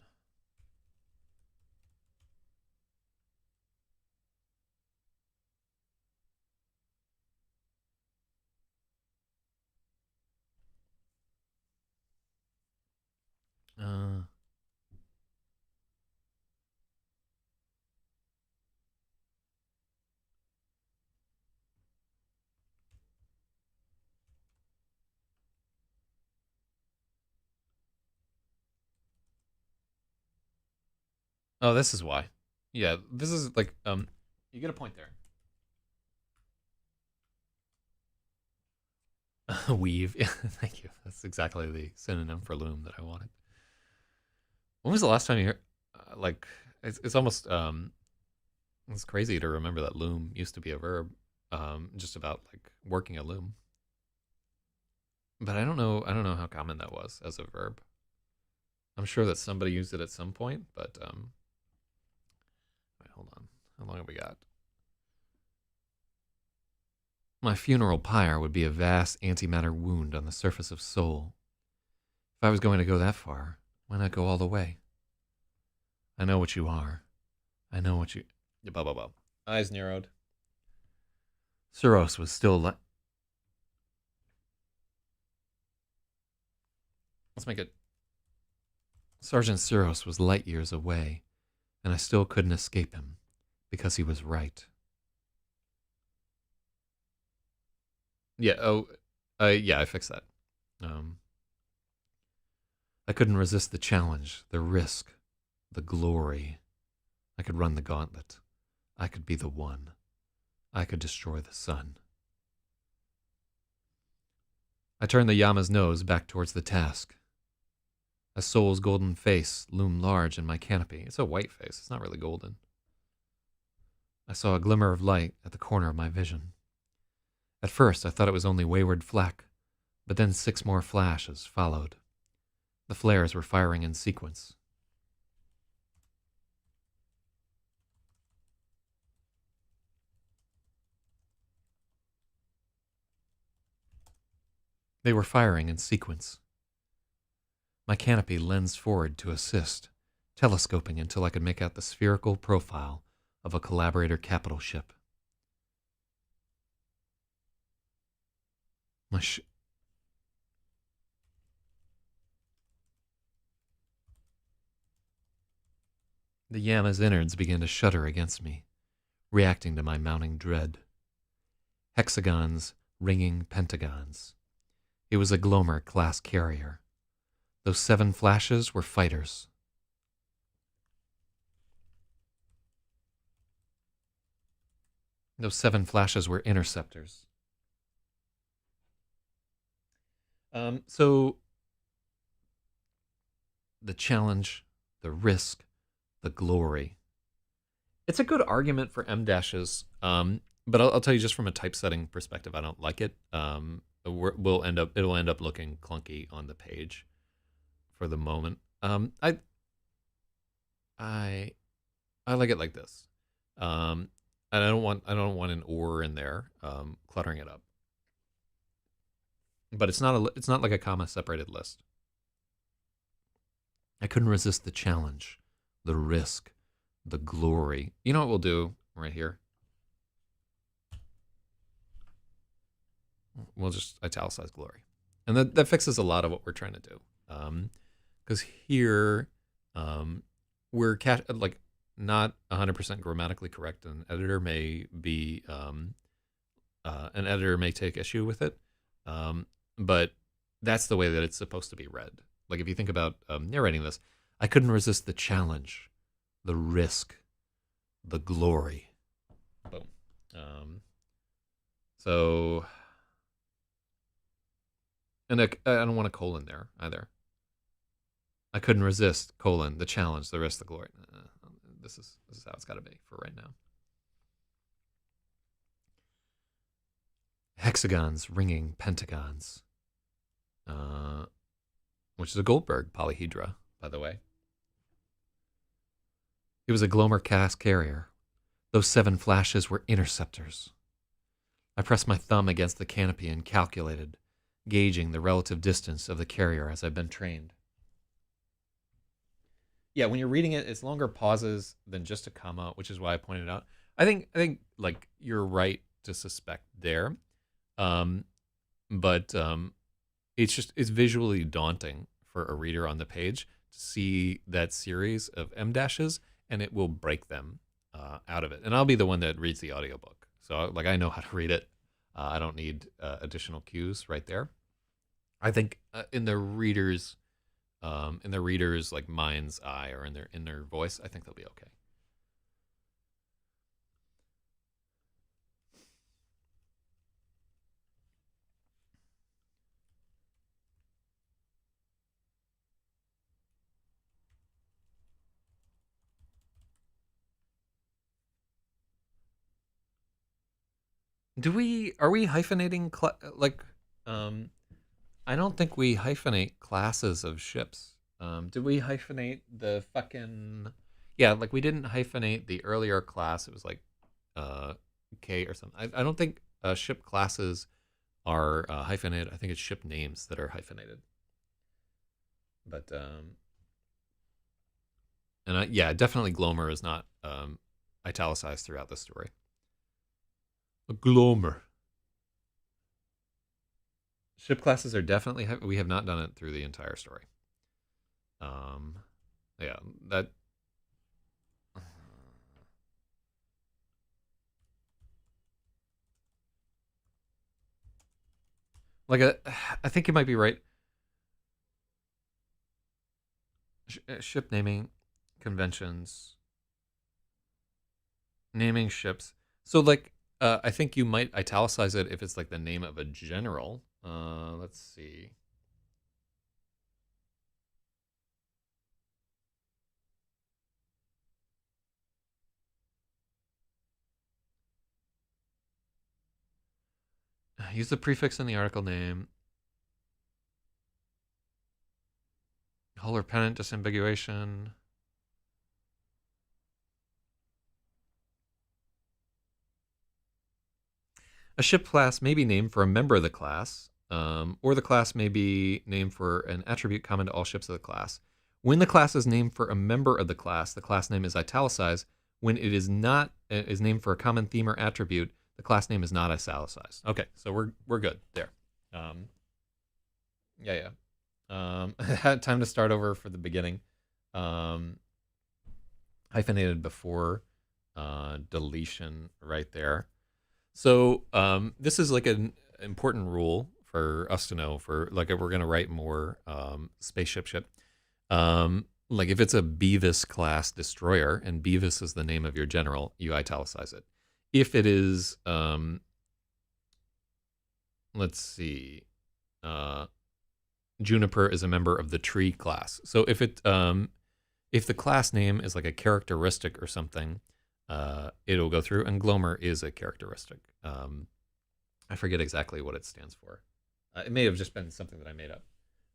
Oh, this is why. Yeah, this is like you get a point there. Weave. Yeah, thank you. That's exactly the synonym for loom that I wanted. When was the last time you heard, like, it's almost, it's crazy to remember that loom used to be a verb, just about like working a loom. But I don't know how common that was as a verb. I'm sure that somebody used it at some point, but, wait, hold on. How long have we got? My funeral pyre would be a vast antimatter wound on the surface of soul. If I was going to go that far, why not go all the way? I know what you are. I know what you... Blah, blah, blah. Eyes narrowed. XEROS was still... Let's make it... Sergeant XEROS was light years away, and I still couldn't escape him, because he was right. Yeah, yeah, I fixed that. I couldn't resist the challenge, the risk, the glory. I could run the gauntlet. I could be the one. I could destroy the sun. I turned the Yama's nose back towards the task. A soul's golden face loomed large in my canopy. It's a white face. It's not really golden. I saw a glimmer of light at the corner of my vision. At first, I thought it was only wayward flak, but then 6 more flashes followed. The flares were firing in sequence. They were firing in sequence. My canopy lensed forward to assist, telescoping until I could make out the spherical profile of a collaborator capital ship. The Yama's innards began to shudder against me, reacting to my mounting dread. Hexagons ringing pentagons. It was a Glomer-class carrier. Those 7 flashes were fighters. Those 7 flashes were interceptors. So the challenge, the risk, the glory. It's a good argument for M dashes, but I'll tell you just from a typesetting perspective, I don't like it. It'll end up looking clunky on the page for the moment. I like it like this. And I don't want an or in there, cluttering it up. But it's not like a comma separated list. I couldn't resist the challenge, the risk, the glory. You know what we'll do right here? We'll just italicize glory. And that fixes a lot of what we're trying to do. Because here, we're like not 100% grammatically correct. An editor may be, an editor may take issue with it. But that's the way that it's supposed to be read. Like if you think about narrating this, I couldn't resist the challenge, the risk, the glory. Boom. So, and I don't want a colon there either. I couldn't resist, colon, the challenge, the risk, the glory. This is how it's got to be for right now. Hexagons ringing pentagons. Which is a Goldberg polyhedra, by the way. It was a Glomer-class carrier. Those 7 flashes were interceptors. I pressed my thumb against the canopy and calculated, gauging the relative distance of the carrier as I've been trained. Yeah, when you're reading it, it's longer pauses than just a comma, which is why I pointed out. I think like you're right to suspect there, but it's visually daunting for a reader on the page to see that series of M dashes, and it will break them out of it. And I'll be the one that reads the audiobook. So like I know how to read it. I don't need additional cues right there. I think in the reader's like mind's eye or in their voice, I think they'll be okay. Are we hyphenating like I don't think we hyphenate classes of ships. Did we hyphenate the fucking yeah, like we didn't hyphenate the earlier class. It was like uh K or something. I don't think ship classes are hyphenated. I think it's ship names that are hyphenated. But yeah, definitely Glomer is not italicized throughout the story. A Glomer. Ship classes are definitely we have not done it through the entire story. Um, yeah, that. Like I think you might be right. Ship naming conventions, naming ships. So like, I think you might italicize it if it's like the name of a general. Let's see. Use the prefix in the article name. Hull or pennant disambiguation. A ship class may be named for a member of the class, or the class may be named for an attribute common to all ships of the class. When the class is named for a member of the class name is italicized. When it is not is named for a common theme or attribute, the class name is not italicized. Okay, so we're good there. Yeah. Had time to start over for the beginning. Hyphenated before deletion right there. So this is like an important rule for us to know for like if we're going to write more spaceship ship. Like if it's a Beavis class destroyer and Beavis is the name of your general, you italicize it. If it is, let's see, Juniper is a member of the tree class. So if the class name is like a characteristic or something, it'll go through. And Glomer is a characteristic. I forget exactly what it stands for. It may have just been something that I made up.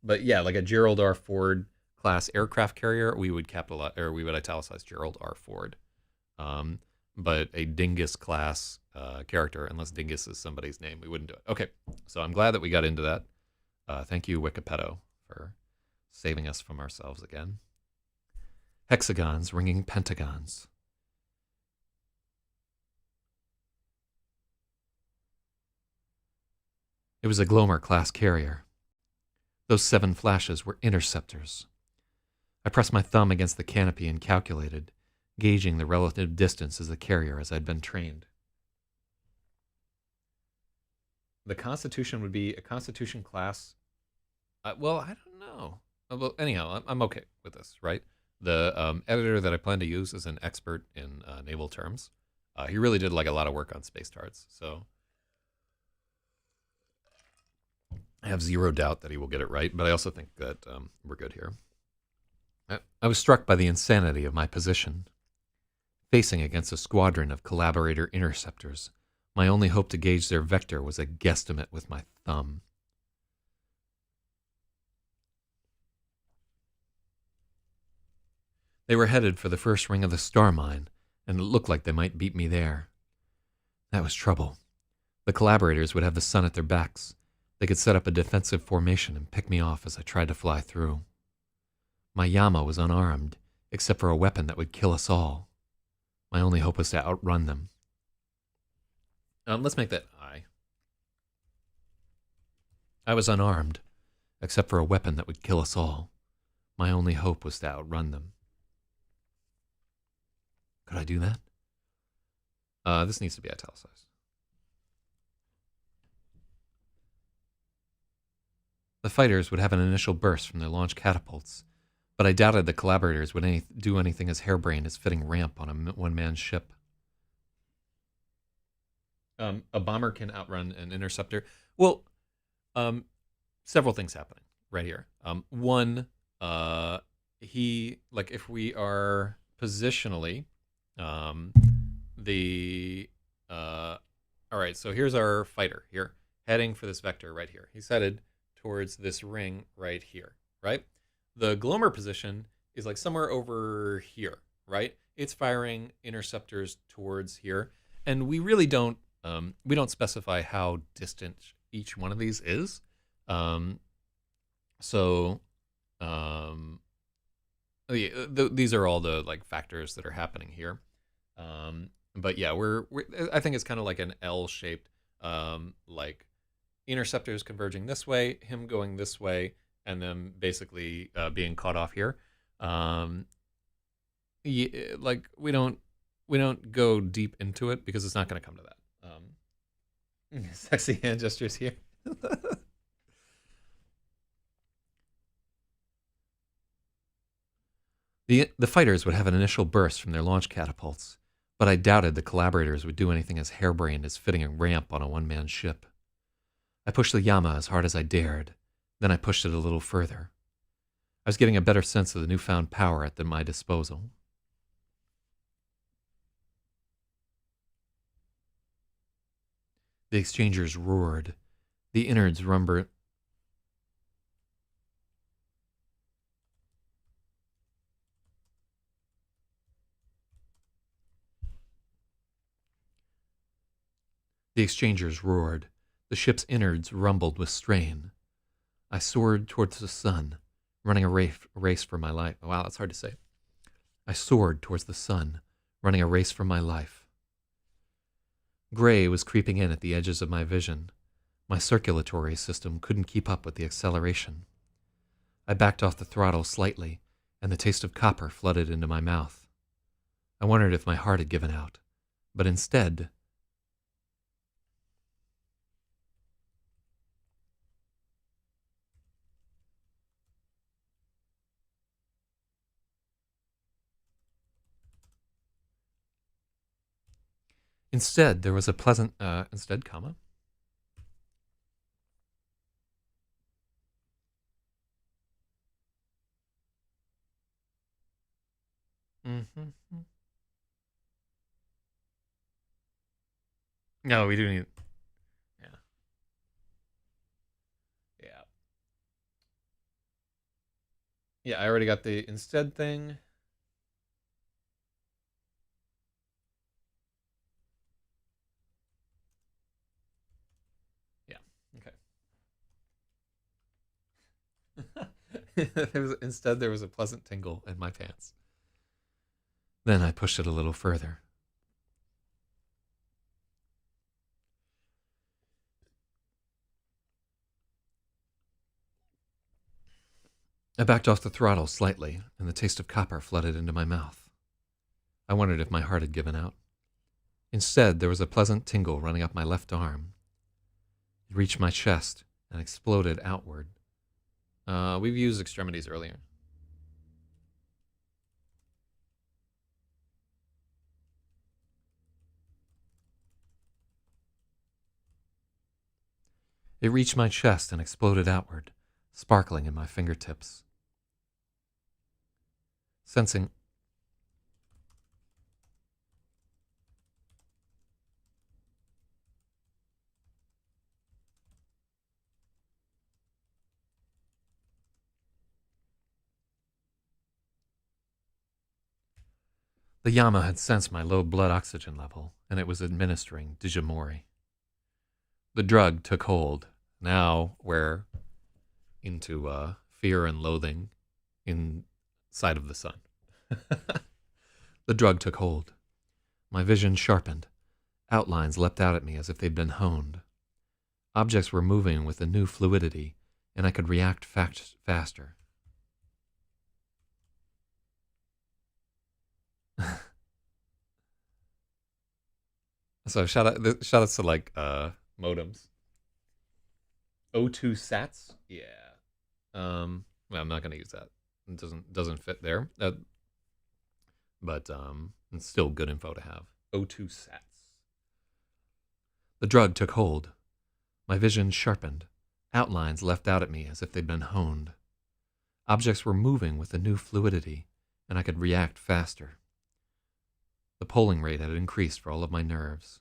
But yeah, like a Gerald R. Ford class aircraft carrier, we would capitalize or we would italicize Gerald R. Ford. But a Dingus class character, unless Dingus is somebody's name, we wouldn't do it. Okay, so I'm glad that we got into that. Thank you, Wikipedia, for saving us from ourselves again. Hexagons ringing pentagons. It was a Glomer class carrier. Those 7 flashes were interceptors. I pressed my thumb against the canopy and calculated, gauging the relative distance as a carrier as I'd been trained. The Constitution would be a Constitution class. Well, I don't know. Well, anyhow, I'm okay with this, right? The editor that I plan to use is an expert in naval terms. He really did like a lot of work on space tards, so I have zero doubt that he will get it right, but I also think that we're good here. I was struck by the insanity of my position. Facing against a squadron of collaborator interceptors, my only hope to gauge their vector was a guesstimate with my thumb. They were headed for the first ring of the star mine, and it looked like they might beat me there. That was trouble. The collaborators would have the sun at their backs. They could set up a defensive formation and pick me off as I tried to fly through. My Yama was unarmed, except for a weapon that would kill us all. My only hope was to outrun them. Let's make that I. I was unarmed, except for a weapon that would kill us all. My only hope was to outrun them. Could I do that? This needs to be italicized. The fighters would have an initial burst from their launch catapults, but I doubted the collaborators would do anything as harebrained as fitting ramp on a one-man ship. A bomber can outrun an interceptor. Well, several things happening right here. One, if we are positionally, our All right, so here's our fighter here, heading for this vector right here. He's headed towards this ring right here, right? The Glomer position is like somewhere over here, right? It's firing interceptors towards here, and we don't specify how distant each one of these is. Um, so these are all the like factors that are happening here. But yeah, we're I think it's kind of like an L-shaped, like interceptors converging this way, him going this way, and then basically being caught off here. Yeah, like we don't go deep into it because it's not going to come to that. Sexy hand gestures here. The fighters would have an initial burst from their launch catapults, but I doubted the collaborators would do anything as harebrained as fitting a ramp on a one-man ship. I pushed the Yama as hard as I dared, then I pushed it a little further. I was getting a better sense of the newfound power at my disposal. The exchangers roared. The innards rumbled. The exchangers roared. The ship's innards rumbled with strain. I soared towards the sun, running a race for my life. Wow, that's hard to say. I soared towards the sun, running a race for my life. Gray was creeping in at the edges of my vision. My circulatory system couldn't keep up with the acceleration. I backed off the throttle slightly, and the taste of copper flooded into my mouth. I wondered if my heart had given out, but instead... Instead, there was a pleasant, instead, comma. Mm-hmm. No, we do need, yeah. Yeah. Yeah, I already got the instead thing. Yeah, okay. Instead, there was a pleasant tingle in my pants. Then I pushed it a little further. I backed off the throttle slightly, and the taste of copper flooded into my mouth. I wondered if my heart had given out. Instead, there was a pleasant tingle running up my left arm. It reached my chest and exploded outward. We've used extremities earlier. It reached my chest and exploded outward, sparkling in my fingertips. Sensing the Yama had sensed my low blood oxygen level, and it was administering Dijimori. The drug took hold. Now we're into fear and loathing inside of the sun. The drug took hold. My vision sharpened. Outlines leapt out at me as if they'd been honed. Objects were moving with a new fluidity, and I could react faster. So shout outs to like modems. O2 sats? Yeah. Well, I'm not gonna use that. It doesn't fit there. But it's still good info to have. O2 sats. The drug took hold. My vision sharpened. Outlines leapt out at me as if they'd been honed. Objects were moving with a new fluidity, and I could react faster. The polling rate had increased for all of my nerves.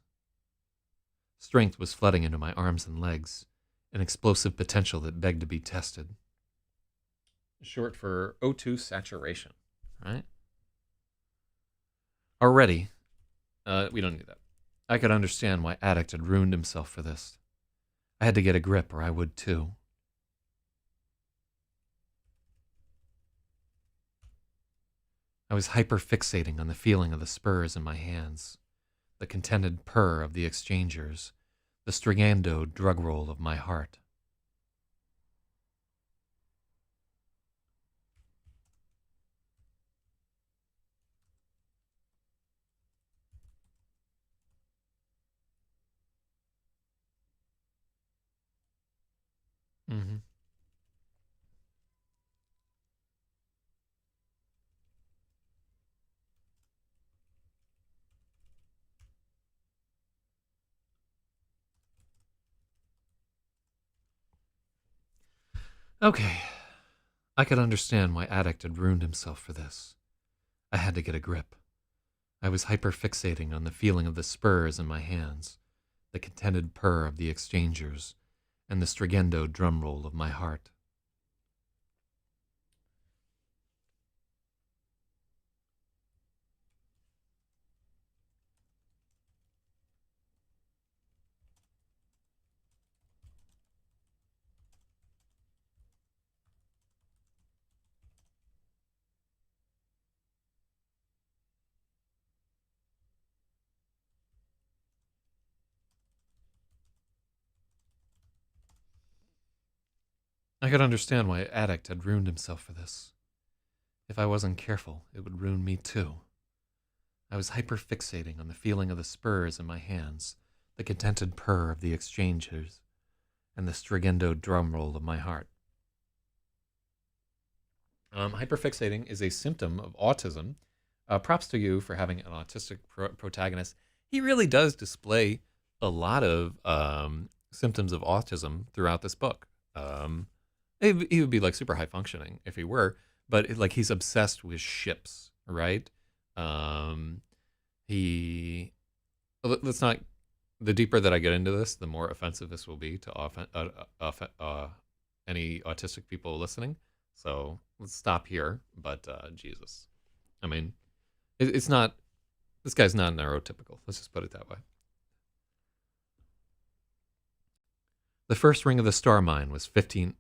Strength was flooding into my arms and legs, an explosive potential that begged to be tested. Short for O2 saturation, right? Already, we don't need that. I could understand why Addict had ruined himself for this. I had to get a grip or I would too. I was hyper-fixating on the feeling of the spurs in my hands, the contented purr of the exchangers, the stringando drug roll of my heart. Mm-hmm. Okay. I could understand why Addict had ruined himself for this. I had to get a grip. I was hyper-fixating on the feeling of the spurs in my hands, the contented purr of the exchangers, and the stringendo drum roll of my heart. I could understand why Addict had ruined himself for this. If I wasn't careful, it would ruin me too. I was hyper-fixating on the feeling of the spurs in my hands, the contented purr of the exchangers, and the stringendo drum roll of my heart. Hyperfixating is a symptom of autism. Props to you for having an autistic protagonist. He really does display a lot of symptoms of autism throughout this book. He would be like super high functioning if he were, but like he's obsessed with ships, right? Um, he let's not. The deeper that I get into this, the more offensive this will be to any autistic people listening. So let's stop here. But Jesus, I mean, it's not. This guy's not neurotypical. Let's just put it that way. The first ring of the star mine was 15.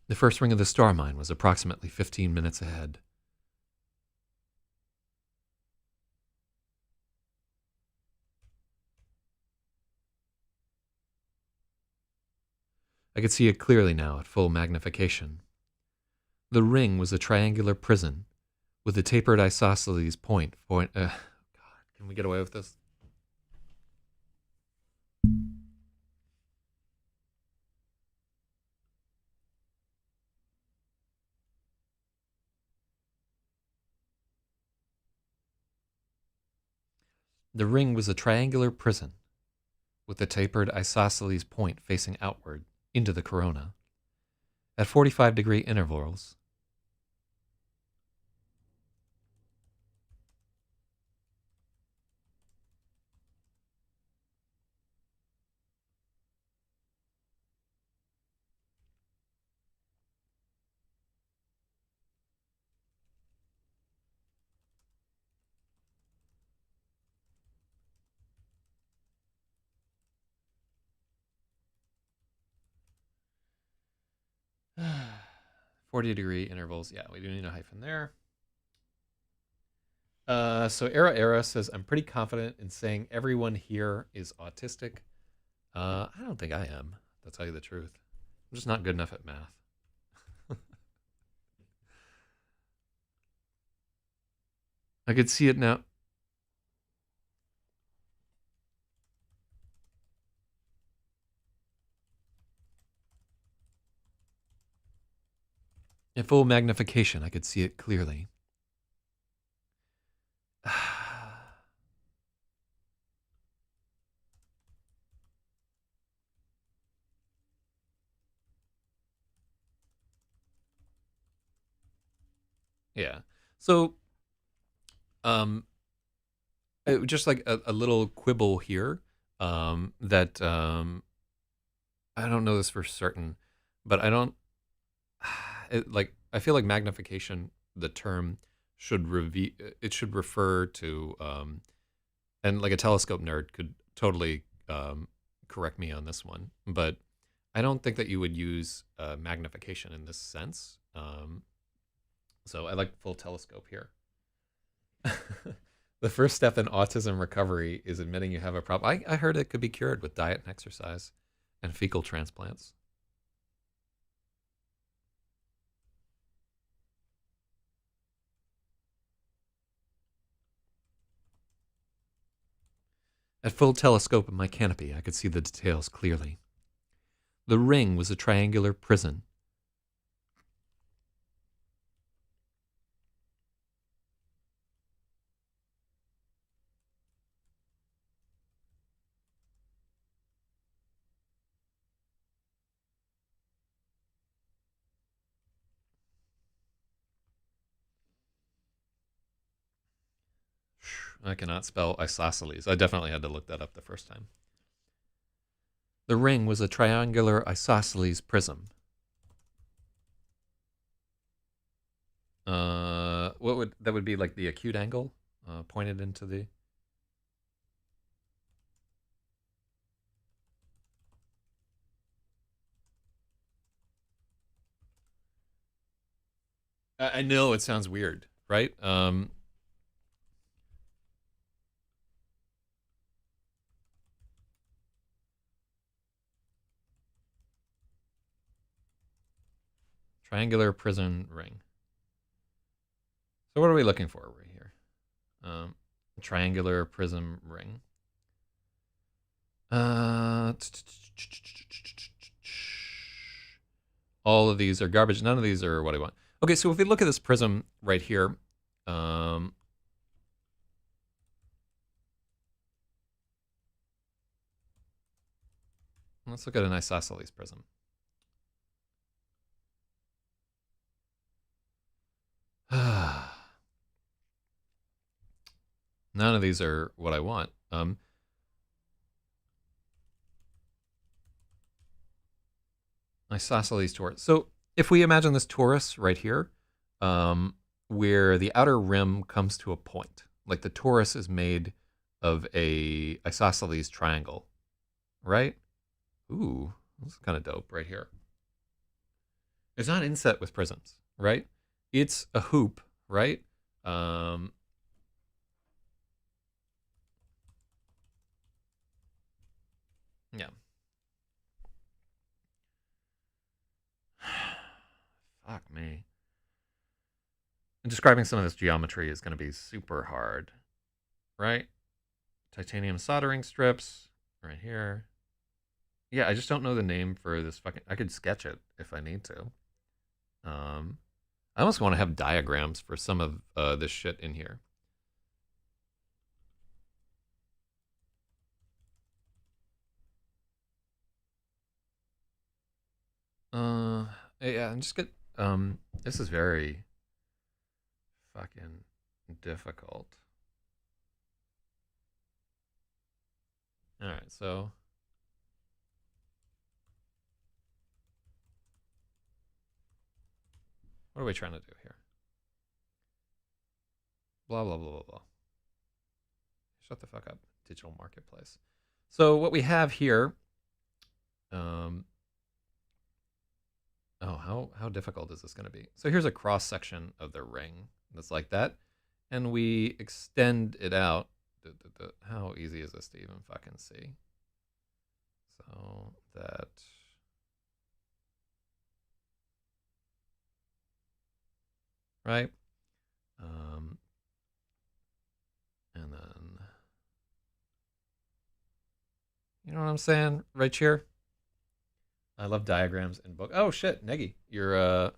The first ring of the star mine was approximately 15 minutes ahead. I could see it clearly now at full magnification. The ring was a triangular prison with a tapered isosceles point. God, can we get away with this? The ring was a triangular prison with a tapered isosceles point facing outward into the corona. At 45-degree intervals, (40-degree intervals). Yeah, we do need a hyphen there. So Era says, I'm pretty confident in saying everyone here is autistic. I don't think I am, to tell you the truth. I'm just not good enough at math. I could see it now. At full magnification, I could see it clearly. Yeah. So, um, just like a little quibble here, that I don't know this for certain, but I don't like. I feel like magnification, the term, should it should refer to, and like a telescope nerd could totally correct me on this one, but I don't think that you would use magnification in this sense. So I like full telescope here. The first step in autism recovery is admitting you have a problem. I heard it could be cured with diet and exercise and fecal transplants. At full telescope in my canopy, I could see the details clearly. The ring was a triangular prison. I cannot spell isosceles. I definitely had to look that up the first time. The ring was a triangular isosceles prism. What would that would be like the acute angle pointed into the. I know it sounds weird, right? Triangular prism ring. So what are we looking for right here? Triangular prism ring. All of these are garbage. None of these are what I want. Okay, so if we look at this prism right here, let's look at an isosceles prism. None of these are what I want. Isosceles torus. So if we imagine this torus right here, where the outer rim comes to a point, like the torus is made of a isosceles triangle, right? Ooh, this is kind of dope right here. It's not inset with prisms, right? It's a hoop, right? Yeah. Fuck me. And describing some of this geometry is going to be super hard, right? Titanium soldering strips right here. Yeah, I just don't know the name for this fucking. I could sketch it if I need to. I almost want to have diagrams for some of this shit in here. Yeah, and just get. This is very fucking difficult. All right, so. What are we trying to do here? Blah, blah, blah, blah, blah. Shut the fuck up, digital marketplace. So what we have here, oh, how difficult is this going to be? So here's a cross section of the ring that's like that, and we extend it out. How easy is this to even fucking see? So that. Right? And then, you know what I'm saying? Right here. I love diagrams in book. Oh shit, Negi, you're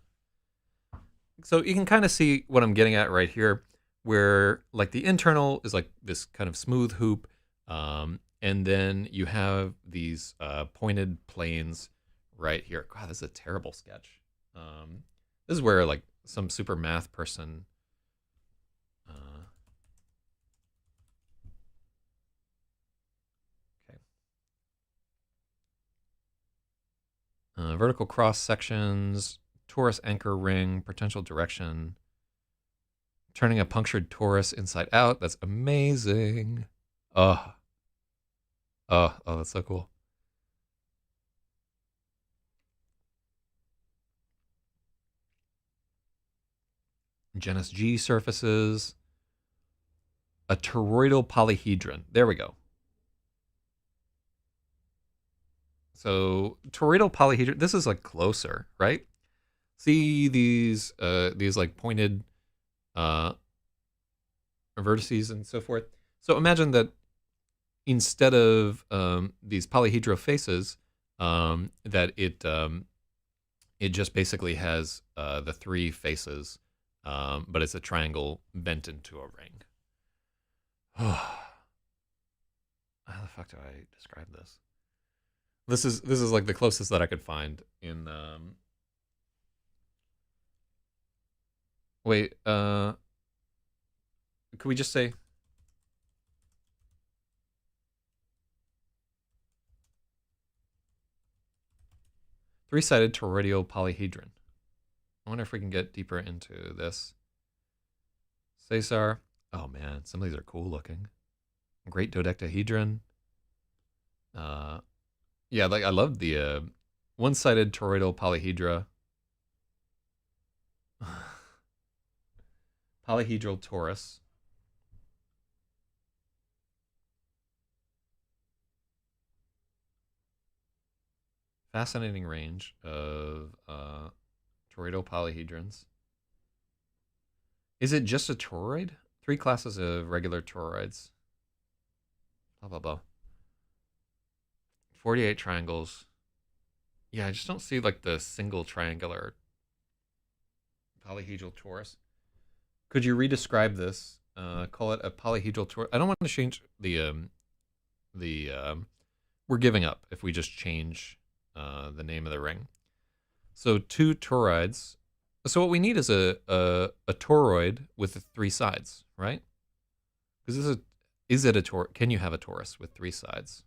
so you can kind of see what I'm getting at right here, where like the internal is like this kind of smooth hoop, and then you have these pointed planes right here. God, this is a terrible sketch. This is where like some super math person Vertical cross sections, torus anchor ring, potential direction, turning a punctured torus inside out. That's amazing. Oh, oh, that's so cool. Genus G surfaces. A toroidal polyhedron. There we go. So toroidal polyhedron. This is like closer, right? See these like pointed vertices and so forth. So imagine that instead of these polyhedral faces, that it just basically has the three faces, but it's a triangle bent into a ring. How the fuck do I describe this? This is like the closest that I could find in. Wait, could we just say? Three-sided toroidal polyhedron. I wonder if we can get deeper into this. Caesar. Oh man, some of these are cool looking. Great dodecahedron. Yeah, like I love the one-sided toroidal polyhedra. Polyhedral torus. Fascinating range of toroidal polyhedrons. Is it just a toroid? 3 classes of regular toroids. Blah, blah, blah. 48 triangles. Yeah, I just don't see like the single triangular polyhedral torus. Could you redescribe this? Call it a polyhedral torus. I don't want to change the we're giving up if we just change the name of the ring. So 2 toroids. So what we need is a toroid with 3 sides, right? Because is it a torus? Can you have a torus with 3 sides?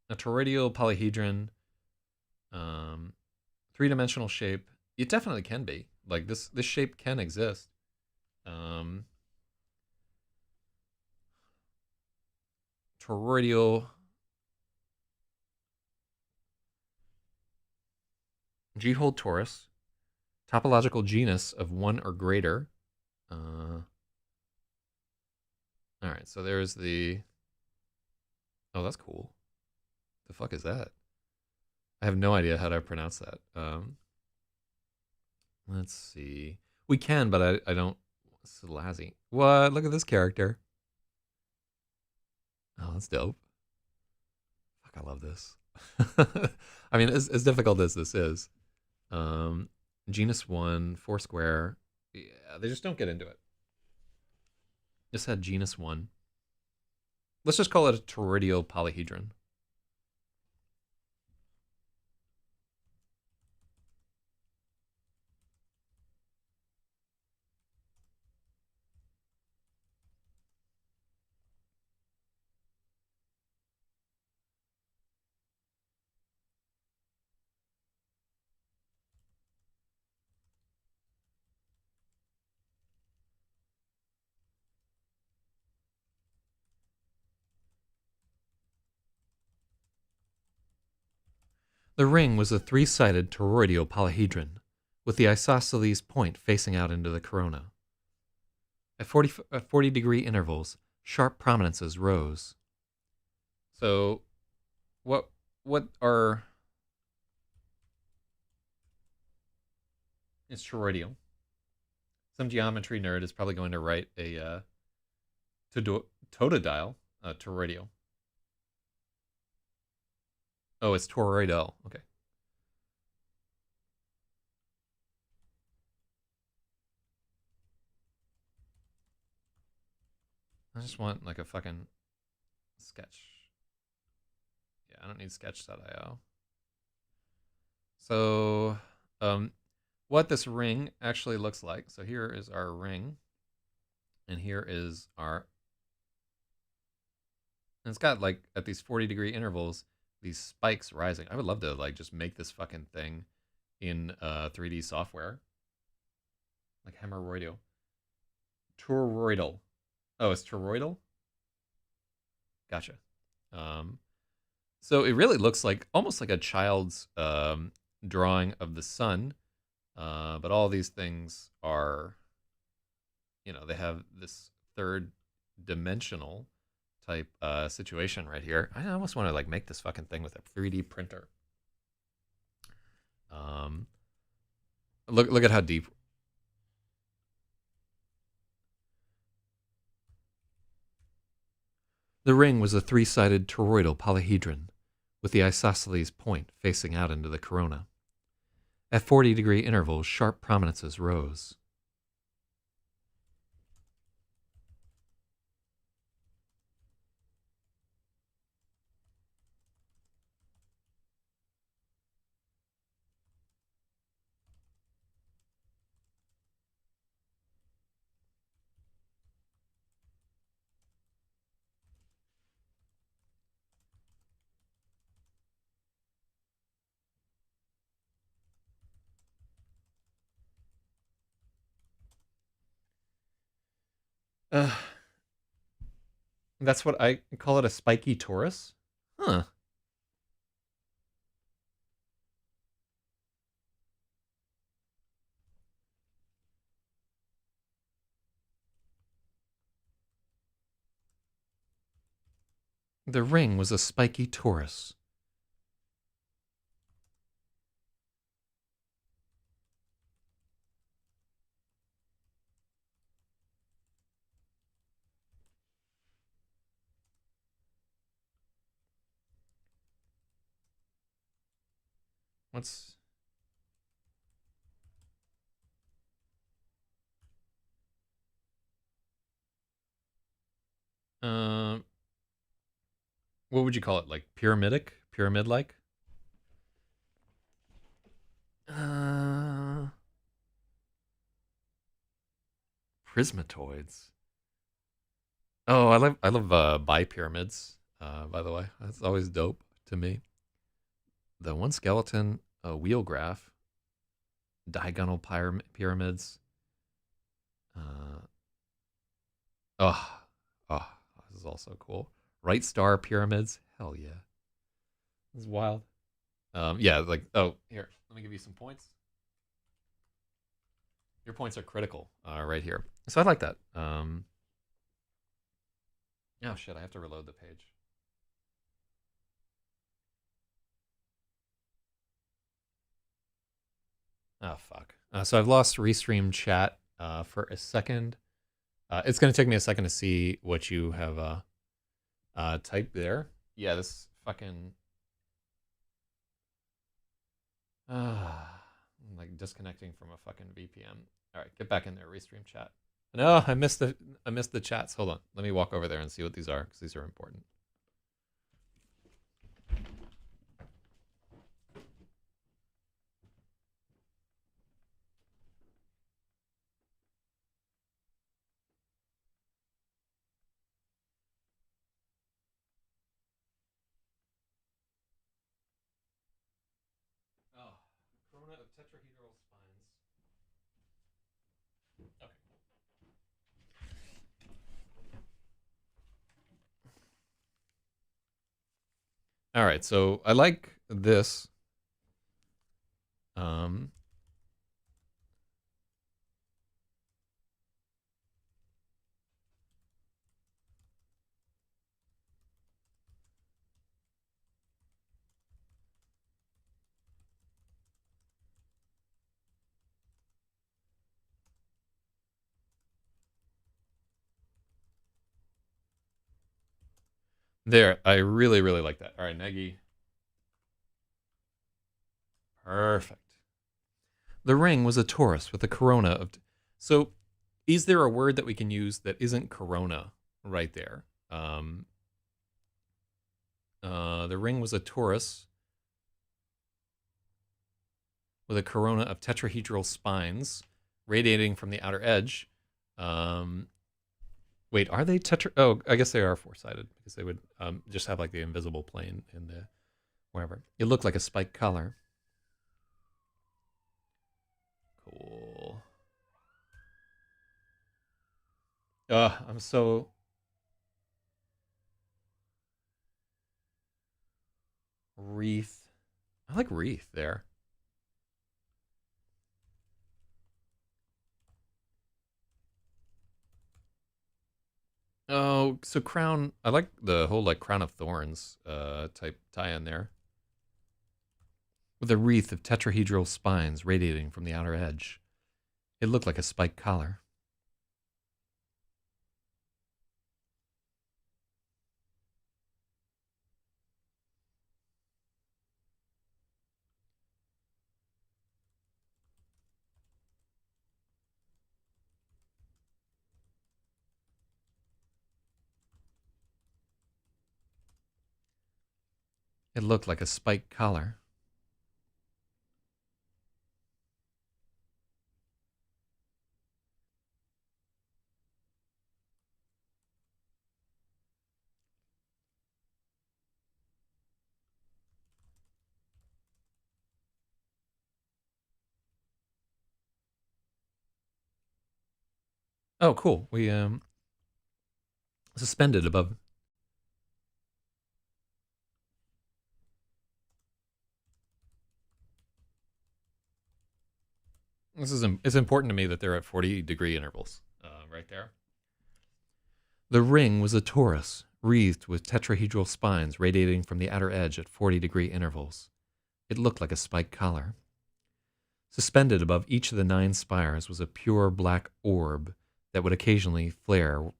A toroidal polyhedron, 3-dimensional shape. It definitely can be. Like this shape can exist. Toroidal G-hole torus, topological genus of 1 or greater. All right, so there's the. Oh, that's cool. The fuck is that? I have no idea how to pronounce that. Let's see. We can, but I don't. Slazzy. What? Look at this character. Oh, that's dope. Fuck, I love this. I mean, as difficult as this is, genus 1, 4 square. Yeah, they just don't get into it. Just had genus 1. Let's just call it a toroidal polyhedron. The ring was a 3-sided toroidal polyhedron, with the isosceles point facing out into the corona. At 40-degree intervals, sharp prominences rose. So, what are... It's toroidal. Some geometry nerd is probably going to write a totodile toroidal. Oh, it's toroidal. Okay. I just want like a fucking sketch. Yeah, I don't need sketch.io. So, what this ring actually looks like. So here is our ring, and here is our. And it's got like at these 40-degree intervals, these spikes rising. I would love to like just make this fucking thing in 3D software, like hemorrhoidal. Toroidal. Oh, it's toroidal. Gotcha. Um, so it really looks like almost like a child's drawing of the sun, but all these things are, they have this third dimensional type situation right here. I almost want to like make this fucking thing with a 3D printer. Look at how deep. The ring was a three-sided toroidal polyhedron, with the isosceles point facing out into the corona. At 40-degree intervals, sharp prominences rose. Uh, that's what I call it, a spiky torus? Huh. The ring was a spiky torus. What's... Uh, what would you call it? Like pyramidic? Pyramid-like? Uh, Prismatoids. Oh, I love bipyramids. By the way, that's always dope to me. The one skeleton, a wheel graph, diagonal pyramids. Uh, oh, oh, this is also cool. Right star pyramids. Hell yeah, this is wild. Yeah, like here, let me give you some points. Your points are critical, right here. So I like that. Oh shit, I have to reload the page. Oh fuck. So I've lost restream chat for a second. It's gonna take me a second to see what you have typed there. Yeah, this fucking I'm like disconnecting from a fucking VPN. All right, get back in there, restream chat. No, I missed the chats. Hold on, let me walk over there and see what these are because these are important. Oh, corona of tetrahedral spines. Okay. All right, so I like this. Um, There, I really, really like that. All right, Negi. Perfect. The ring was a torus with a corona of. So, is there a word that we can use that isn't corona right there? The ring was a torus with a corona of tetrahedral spines radiating from the outer edge. Um, Wait, are they tetra? Oh, I guess they are four-sided because they would just have like the invisible plane in the wherever. It looked like a spiked collar. Cool. I'm so wreath. I like wreath there. Oh, so crown. I like the whole like crown of thorns type tie-in there with a wreath of tetrahedral spines radiating from the outer edge. It looked like a spiked collar. It looked like a spiked collar. Oh, cool. We suspended above. This is it's important to me that they're at 40-degree intervals, right there. The ring was a torus, wreathed with tetrahedral spines radiating from the outer edge at 40-degree intervals. It looked like a spiked collar. Suspended above each of the 9 spires was a pure black orb that would occasionally flare.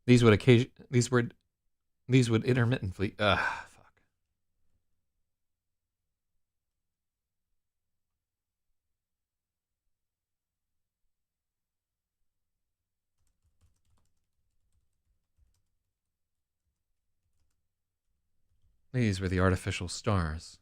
These would intermittently. Fuck. These were the artificial stars.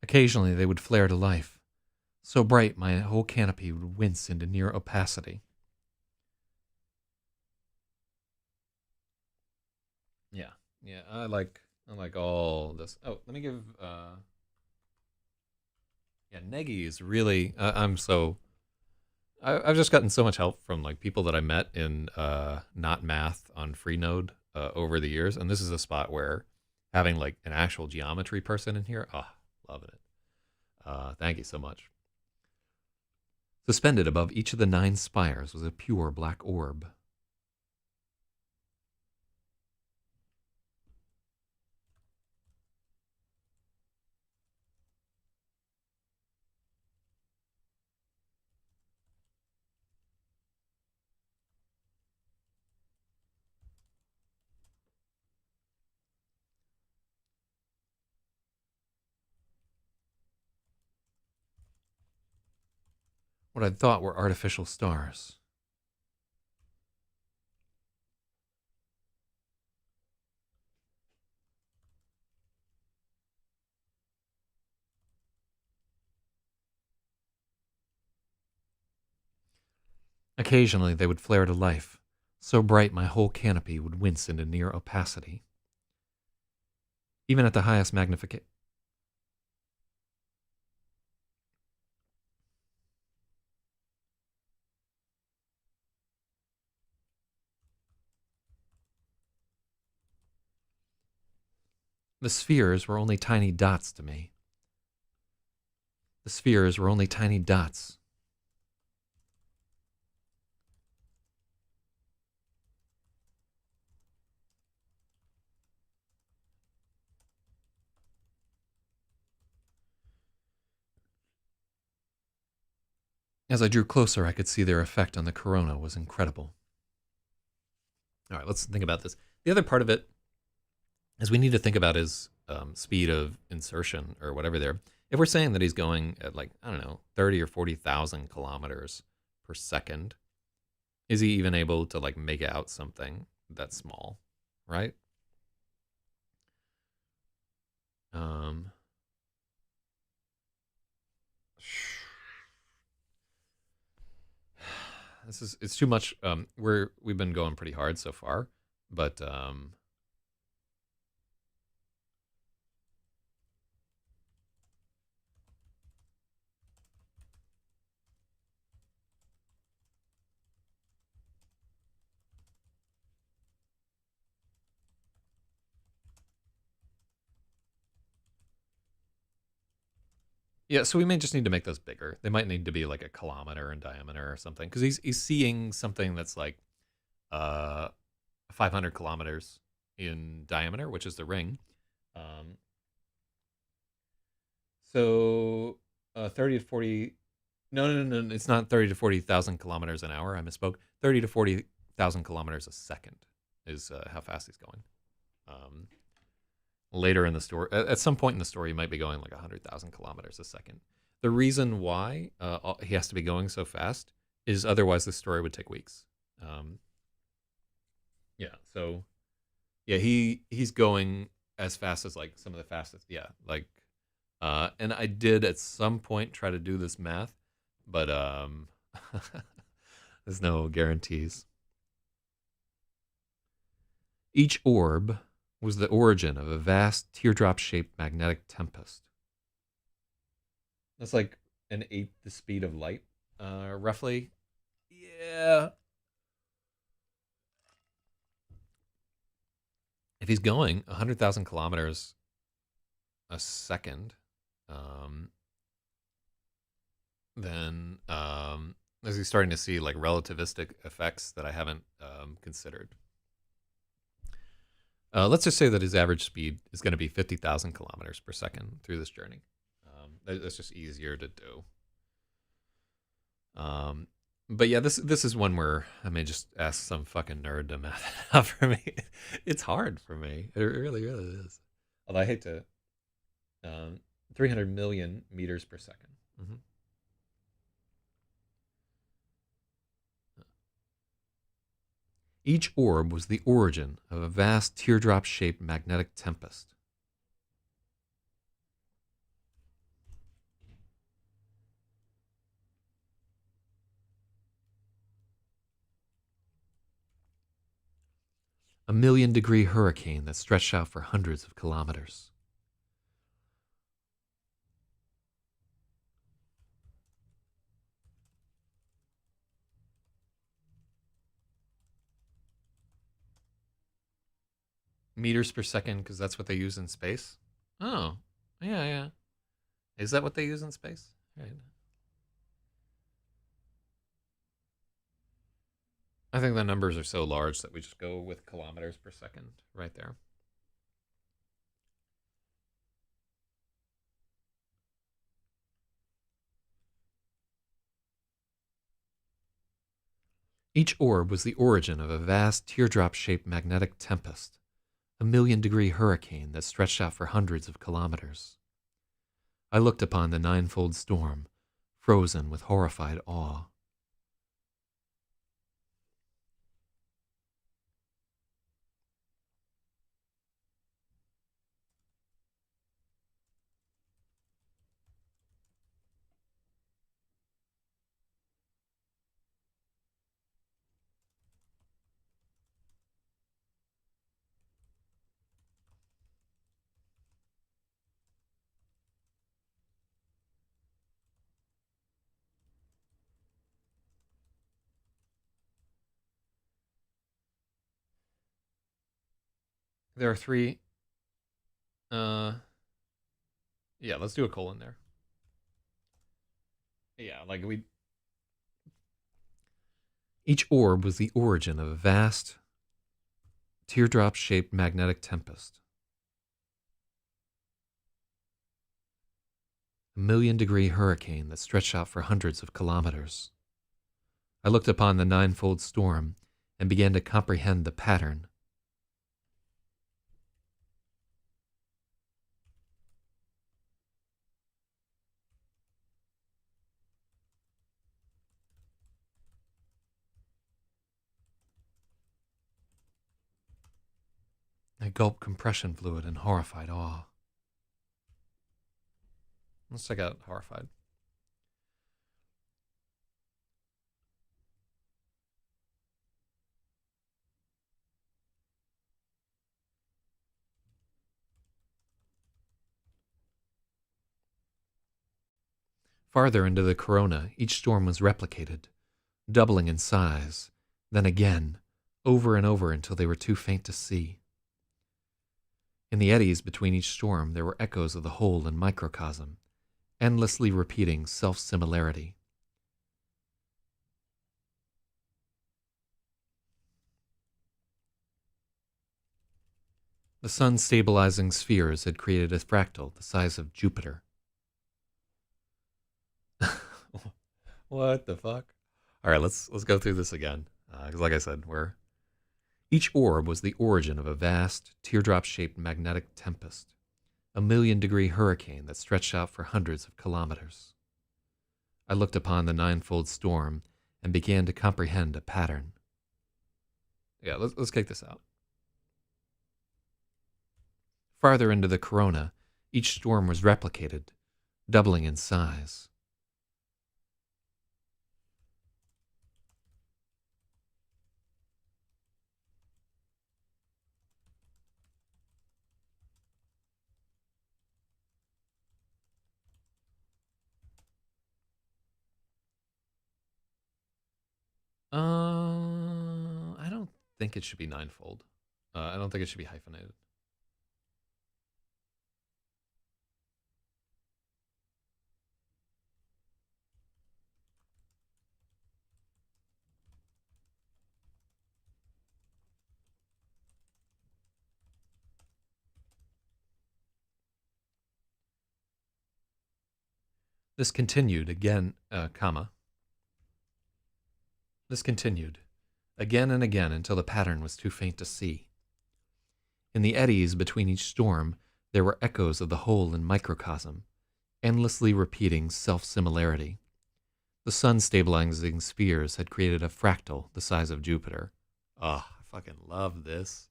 Occasionally they would flare to life, so bright my whole canopy would wince into near opacity. Yeah, yeah, I like all this. Oh, let me give. Yeah, Negi is really. I'm so. I've just gotten so much help from like people that I met in not math on Freenode over the years, and this is a spot where having like an actual geometry person in here, oh, loving it. Thank you so much. Suspended above each of the 9 spires was a pure black orb. What I'd thought were artificial stars. Occasionally they would flare to life, so bright my whole canopy would wince into near opacity. Even at the highest magnification. The spheres were only tiny dots to me. The spheres were only tiny dots. As I drew closer, I could see their effect on the corona was incredible. All right, let's think about this. The other part of it is we need to think about his speed of insertion or whatever there. If we're saying that he's going at like, I don't know, 30 or 40,000 kilometers per second, is he even able to like make out something that's small, right? Um, it's too much. We've been going pretty hard so far, but yeah. So we may just need to make those bigger. They might need to be like a kilometer in diameter or something, because he's seeing something that's like uh 500 kilometers in diameter, which is the ring. Um, so 30 to 40. No, no, no, no. It's not 30 to 40,000 kilometers an hour. I misspoke. 30 to 40,000 kilometers a second is how fast he's going. Um, Later in the story, at some point in the story, he might be going like 100,000 kilometers a second. The reason why he has to be going so fast is otherwise the story would take weeks. Um, yeah. So yeah, he's going as fast as like some of the fastest. Yeah, like and I did at some point try to do this math, but there's no guarantees. Each orb was the origin of a vast teardrop-shaped magnetic tempest. That's like an eighth the speed of light, roughly. Yeah. If he's going 100,000 kilometers a second, um, then as he's starting to see like relativistic effects that I haven't considered. Let's just say that his average speed is going to be 50,000 kilometers per second through this journey. That's just easier to do. But yeah, this is one where I may just ask some fucking nerd to math it out for me. It's hard for me. It really, really is. Although I hate to. 300 million meters per 2nd. Mm-hmm. Each orb was the origin of a vast teardrop-shaped magnetic tempest. A million-degree hurricane that stretched out for hundreds of kilometers. Meters per second, because that's what they use in space. Oh, yeah, yeah. Is that what they use in space? Right. I think the numbers are so large that we just go with kilometers per second right there. Each orb was the origin of a vast teardrop-shaped magnetic tempest, a million-degree hurricane that stretched out for hundreds of kilometers. I looked upon the ninefold storm, frozen with horrified awe. There are three. Uh, yeah, let's do a colon there. Yeah, like we. Each orb was the origin of a vast, teardrop-shaped magnetic tempest. A million-degree hurricane that stretched out for hundreds of kilometers. I looked upon the ninefold storm and began to comprehend the pattern. I gulped compression fluid in horrified awe. Let's check out horrified. Farther into the corona, each storm was replicated, doubling in size, then again, over and over until they were too faint to see. In the eddies between each storm, there were echoes of the whole and microcosm, endlessly repeating self-similarity. The sun's stabilizing spheres had created a fractal the size of Jupiter. What the fuck? All right, let's go through this again. Because, like I said, each orb was the origin of a vast, teardrop-shaped magnetic tempest, a million-degree hurricane that stretched out for hundreds of kilometers. I looked upon the ninefold storm and began to comprehend a pattern. Yeah, let's kick this out. Farther into the corona, each storm was replicated, doubling in size. I don't think it should be ninefold. I don't think it should be hyphenated. This continued again, comma. This continued again and again until the pattern was too faint to see. In the eddies between each storm, there were echoes of the whole in microcosm, endlessly repeating self-similarity. The sun stabilizing spheres had created a fractal the size of Jupiter. Oh, I fucking love this.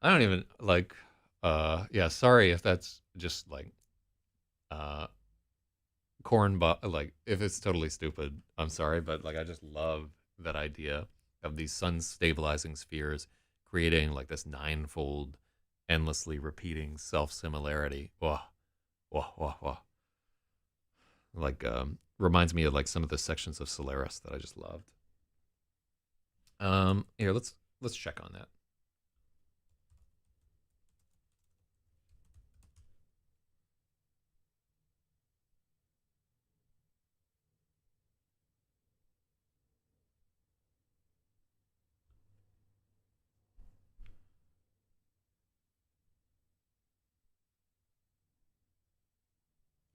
I don't even like yeah, sorry if that's just like uh like if it's totally stupid, I'm sorry, but like I just love that idea of these sun stabilizing spheres creating like this ninefold endlessly repeating self-similarity. Whoa, whoa, whoa, whoa. Like reminds me of like some of the sections of Solaris that I just loved. Here, let's check on that.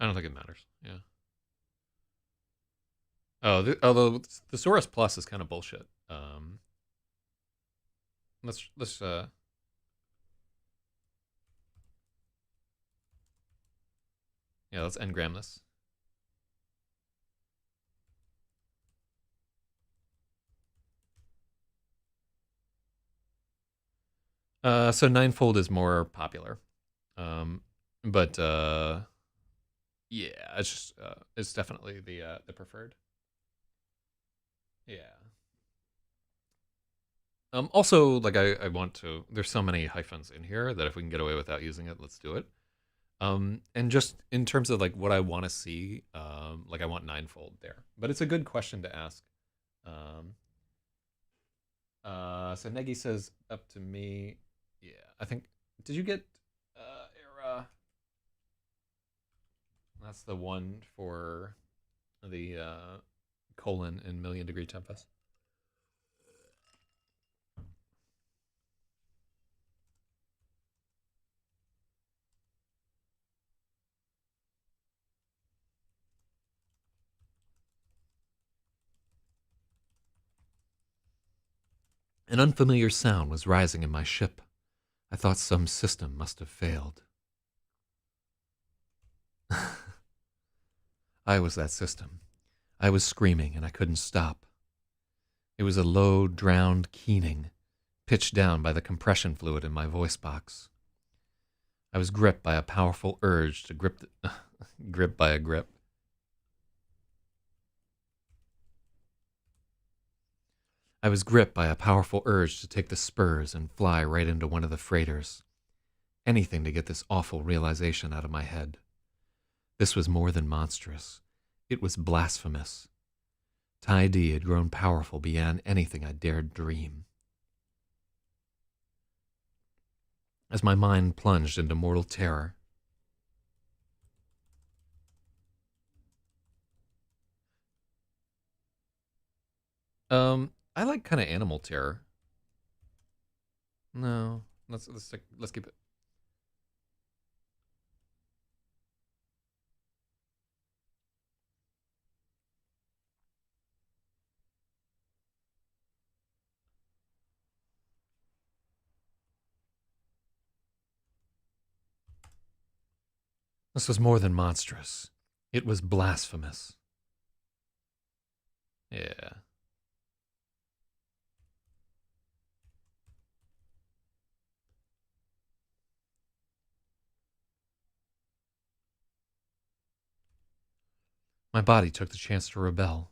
I don't think it matters. Yeah. Oh, although the Saurus Plus is kind of bullshit. Let's yeah, let's engram this. So ninefold is more popular. But yeah, it's just it's definitely the preferred. Yeah. Also, like I want to. There's so many hyphens in here that if we can get away without using it, let's do it. And just in terms of like what I want to see, like I want ninefold there. But it's a good question to ask. Um, so Negi says up to me. Yeah, I think. Did you get That's the one for the colon in Million Degree Tempest. An unfamiliar sound was rising in my ship. I thought some system must have failed. I was that system. I was screaming and I couldn't stop. It was a low, drowned keening, pitched down by the compression fluid in my voice box. I was gripped by a powerful urge to grip by a grip. I was gripped by a powerful urge to take the spurs and fly right into one of the freighters. Anything to get this awful realization out of my head. This was more than monstrous. It was blasphemous. Tai D had grown powerful beyond anything I dared dream. As my mind plunged into mortal terror, I like kind of animal terror. No, let's keep it. This was more than monstrous. It was blasphemous. Yeah. My body took the chance to rebel.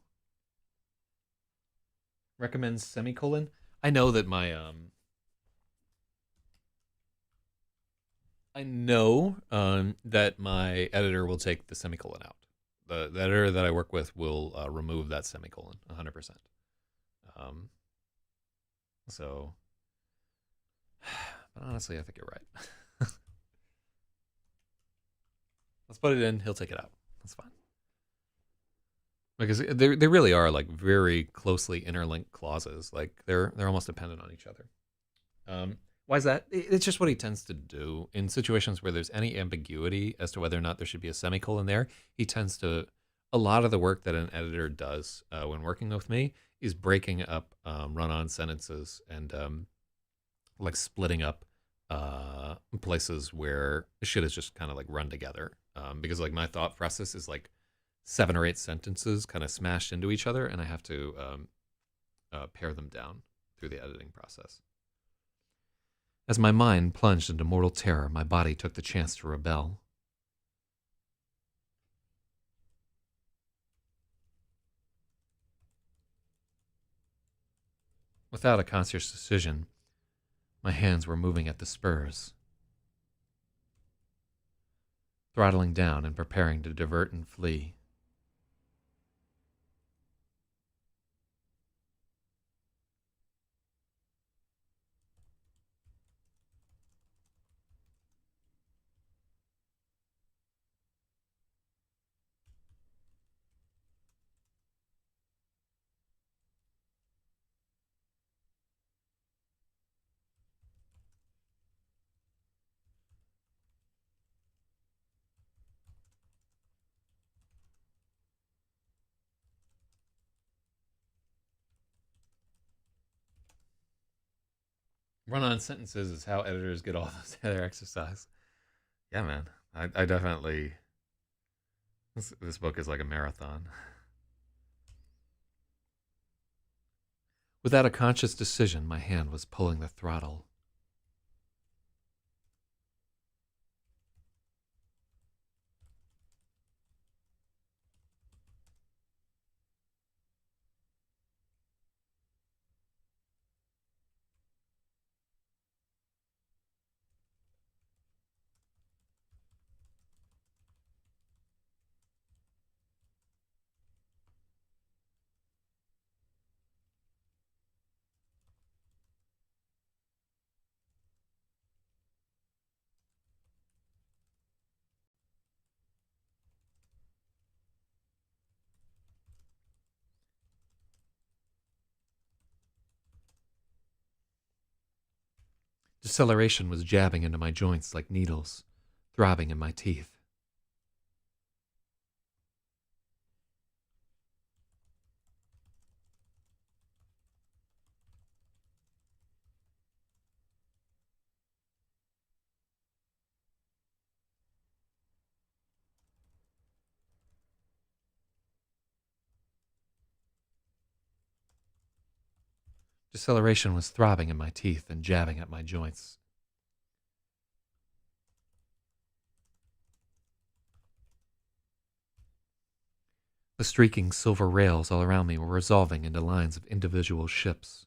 Recommends semicolon. I know that my editor will take the semicolon out. The editor that I work with will remove that semicolon 100%. Um, so, but honestly, I think you're right. Let's put it in. He'll take it out. That's fine. Because they really are like very closely interlinked clauses. Like they're almost dependent on each other. Why is that? It's just what he tends to do in situations where there's any ambiguity as to whether or not there should be a semicolon there. He tends to, a lot of the work that an editor does when working with me is breaking up run-on sentences and like splitting up places where shit is just kind of like run together. Because like my thought process is like 7 or 8 sentences kind of smashed into each other, and I have to pare them down through the editing process. As my mind plunged into mortal terror, my body took the chance to rebel. Without a conscious decision, my hands were moving at the spurs, throttling down and preparing to divert and flee. Run-on sentences is how editors get all their exercise. Yeah, man. I definitely. This book is like a marathon. Without a conscious decision, my hand was pulling the throttle. Deceleration was jabbing into my joints like needles, throbbing in my teeth. Deceleration was throbbing in my teeth and jabbing at my joints. The streaking silver rails all around me were resolving into lines of individual ships.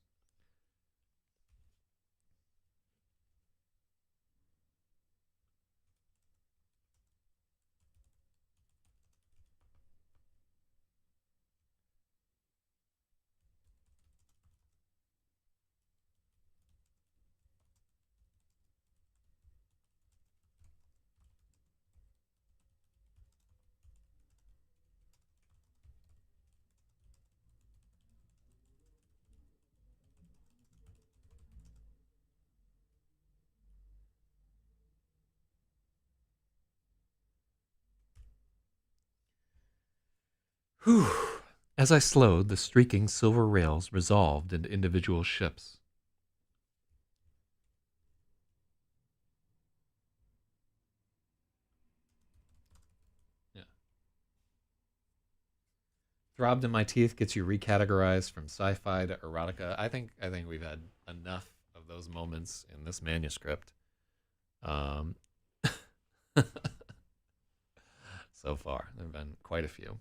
Whew. As I slowed, the streaking silver rails resolved into individual ships. Yeah. Throbbed in my teeth gets you recategorized from sci-fi to erotica. I think we've had enough of those moments in this manuscript. Um, so far, there have been quite a few.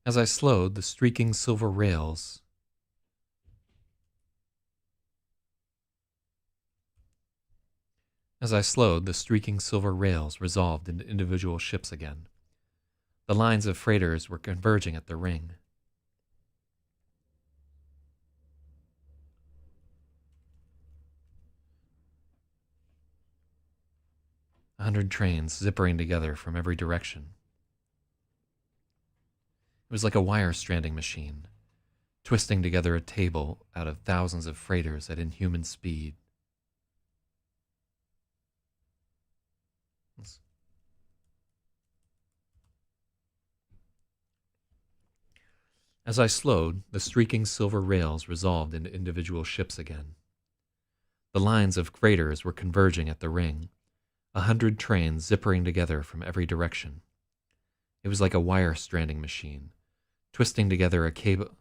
As I slowed, the streaking silver rails resolved into individual ships again. The lines of freighters were converging at the ring. 100 trains zippering together from every direction. It was like a wire stranding machine, twisting together a table out of thousands of freighters at inhuman speed. As I slowed, the streaking silver rails resolved into individual ships again. The lines of freighters were converging at the ring, 100 trains zippering together from every direction. It was like a wire stranding machine, twisting together a cable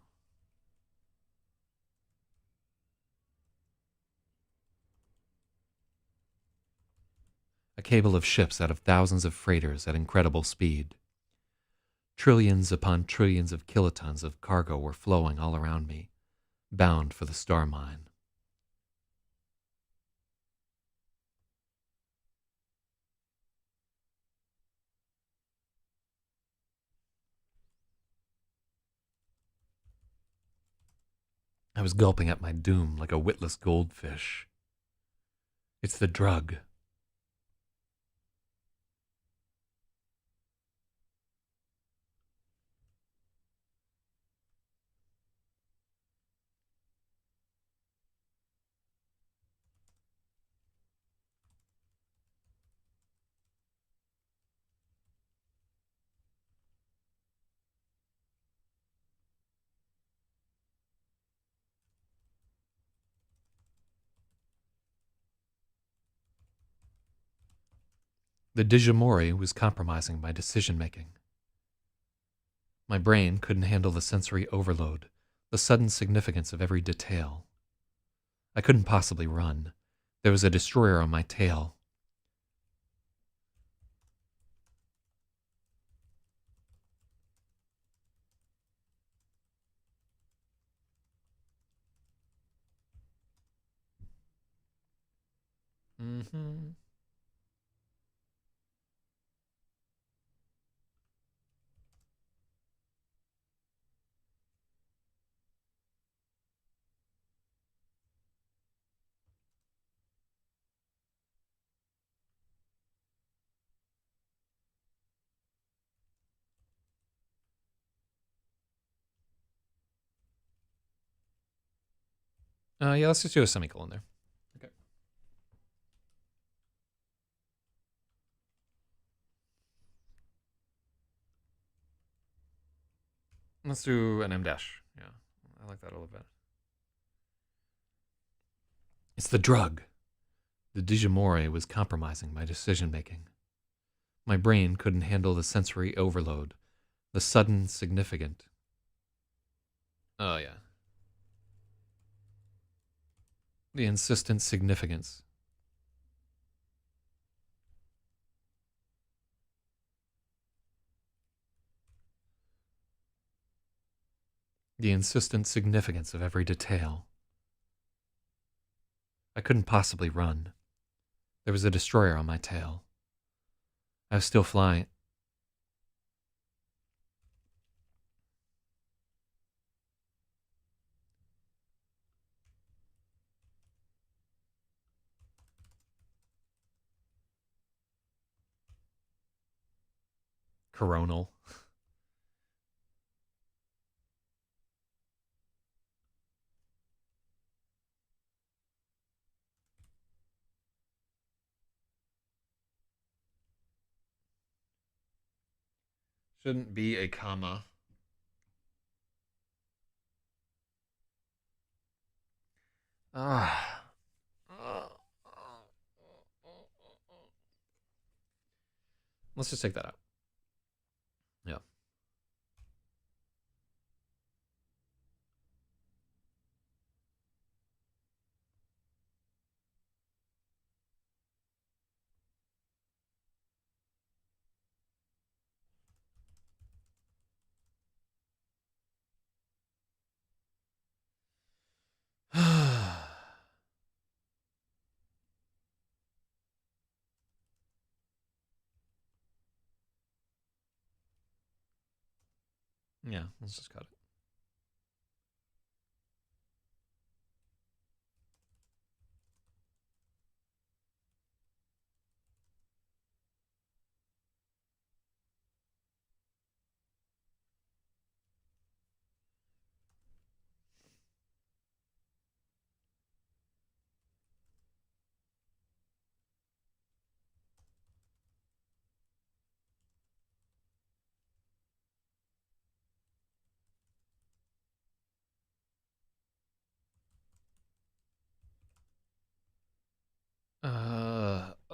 of ships out of thousands of freighters at incredible speed. Trillions upon trillions of kilotons of cargo were flowing all around me, bound for the star mine. I was gulping at my doom like a witless goldfish. It's the drug. The Digimori was compromising my decision-making. My brain couldn't handle the sensory overload, the sudden significance of every detail. I couldn't possibly run. There was a destroyer on my tail. Mm-hmm. Yeah, let's just do a semicolon there. Okay. Let's do an M dash. Yeah, I like that a little bit. It's the drug. The Digimore was compromising my decision making. My brain couldn't handle the sensory overload, the sudden significant. Oh, yeah. The insistent significance. The insistent significance of every detail. I couldn't possibly run. There was a destroyer on my tail. I was still flying. Coronal. Shouldn't be a comma. Ah. Let's just take that out. Yeah. Yeah, let's just cut it.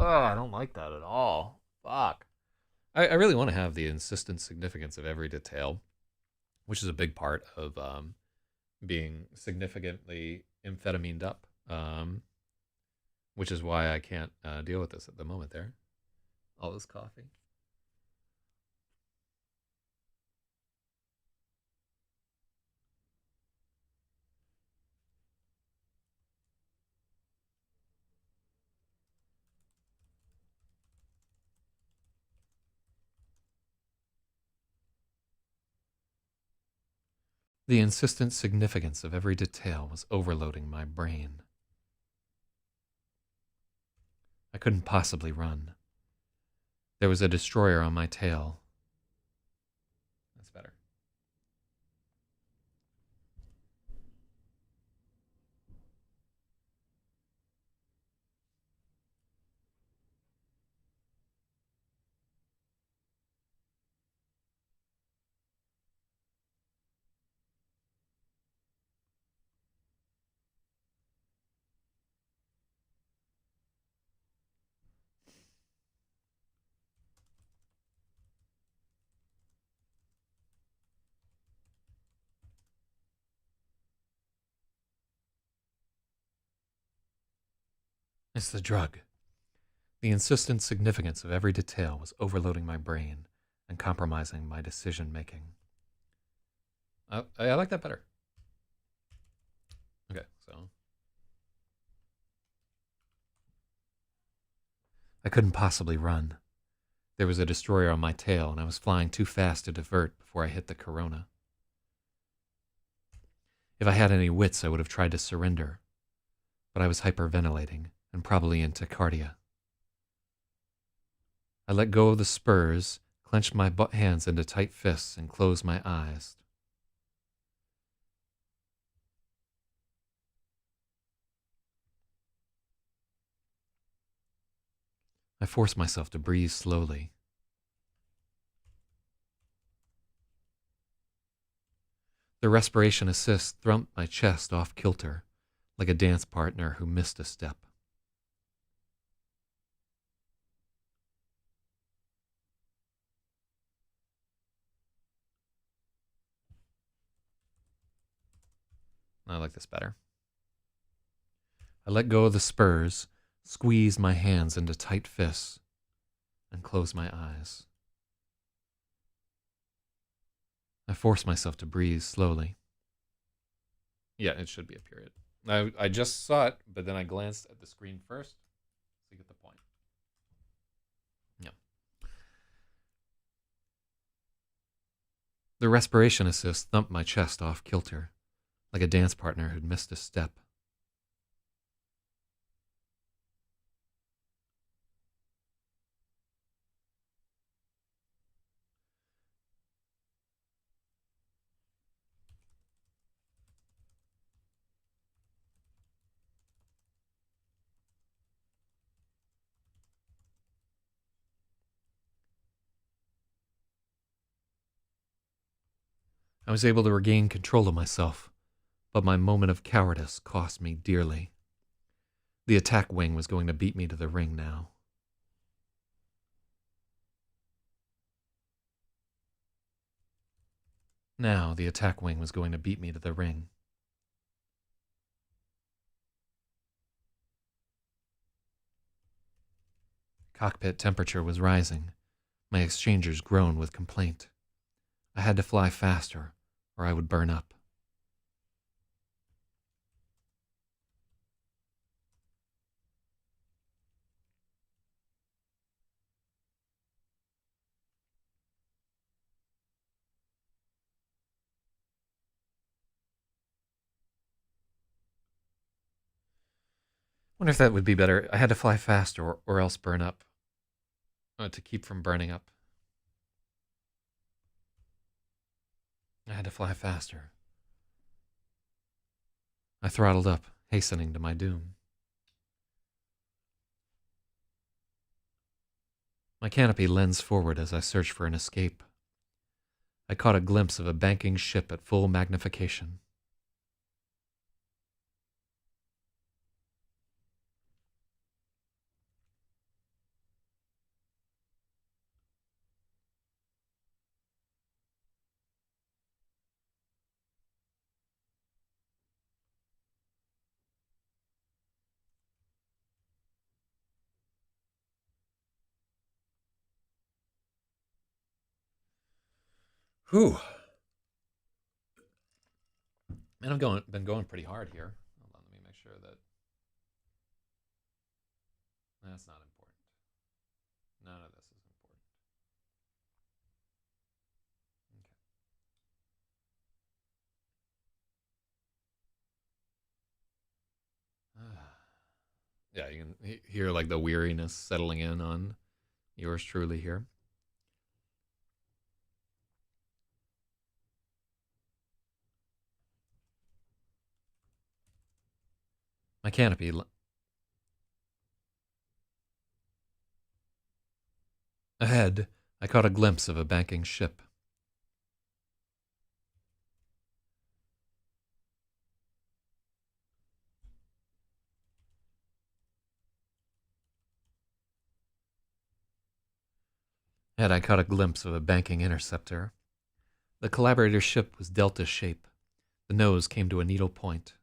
I don't like that at all. Fuck. I really want to have the insistent significance of every detail, which is a big part of being significantly amphetamine up, which is why I can't deal with this at the moment there. All this coffee. The insistent significance of every detail was overloading my brain. I couldn't possibly run. There was a destroyer on my tail. That's better. It's the drug. The insistent significance of every detail was overloading my brain and compromising my decision making. I like that better. Okay, so I couldn't possibly run. There was a destroyer on my tail, and I was flying too fast to divert before I hit the corona. If I had any wits, I would have tried to surrender, but I was hyperventilating and probably in tachycardia. I let go of the spurs, clenched my hands into tight fists, and closed my eyes. I forced myself to breathe slowly. The respiration assist thumped my chest off kilter, like a dance partner who missed a step. I like this better. I let go of the spurs, squeezed my hands into tight fists, and closed my eyes. I forced myself to breathe slowly. Yeah, it should be a period. I just saw it, but then I glanced at the screen first to get the point. Yeah. The respiration assist thumped my chest off kilter, like a dance partner who'd missed a step. I was able to regain control of myself, but my moment of cowardice cost me dearly. The attack wing was going to beat me to the ring now. Now the attack wing was going to beat me to the ring. Cockpit temperature was rising. My exchangers groaned with complaint. I had to fly faster, or I would burn up. Wonder if that would be better. I had to fly faster, or else burn up. To keep from burning up. I had to fly faster. I throttled up, hastening to my doom. My canopy lensed forward as I searched for an escape. I caught a glimpse of a banking ship at full magnification. Whew. Man, I've been going pretty hard here. Hold on, let me make sure that that's not important. None of this is important. Okay. Yeah, you can hear like the weariness settling in on yours truly here. My canopy. Ahead, I caught a glimpse of a banking ship. Ahead, I caught a glimpse of a banking interceptor. The collaborator ship was delta shape. The nose came to a needle point.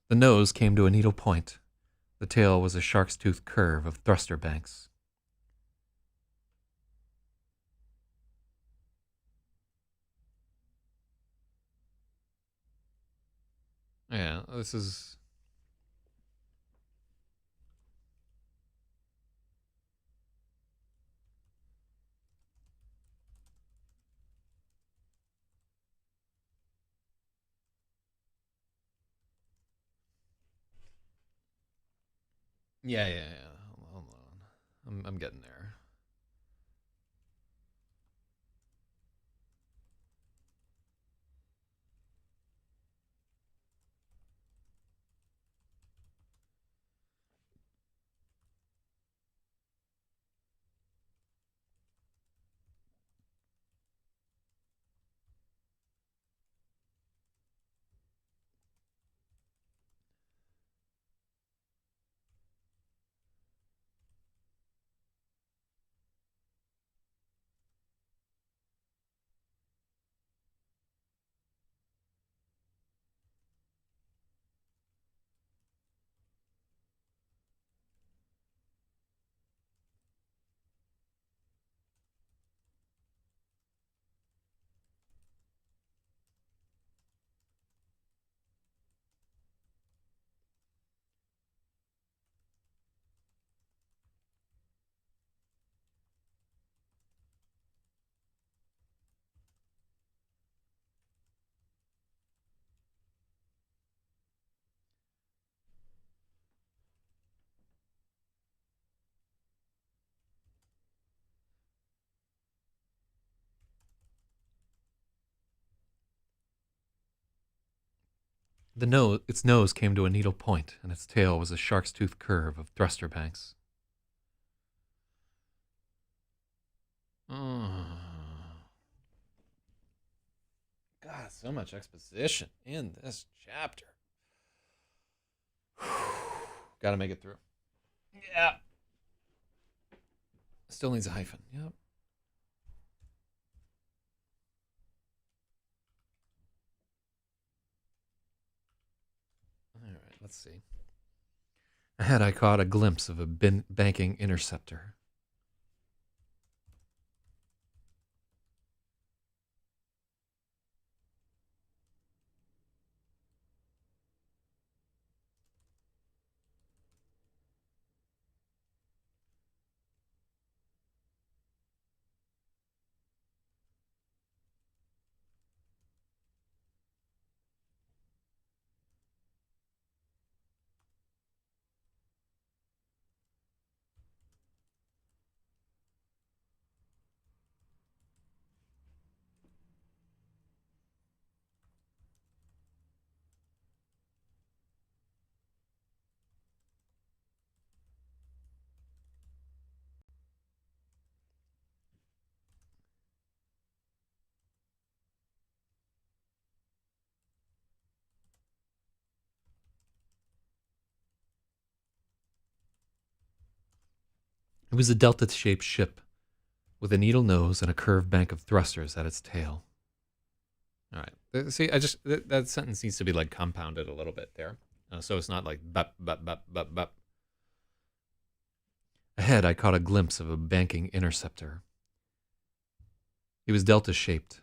The nose came to a needle point. The tail was a shark's tooth curve of thruster banks. Yeah, this is. Yeah, yeah, yeah. Hold on. I'm getting there. Its nose came to a needle point, and its tail was a shark's tooth curve of thruster banks. Oh. God, so much exposition in this chapter. Gotta make it through. Yeah. Still needs a hyphen. Yep. All right, let's see. Ahead, I caught a glimpse of a banking interceptor. It was a delta-shaped ship with a needle nose and a curved bank of thrusters at its tail. All right. See, that sentence needs to be like compounded a little bit there, so it's not like bap bap bap bap bap. Ahead, I caught a glimpse of a banking interceptor. It was delta-shaped.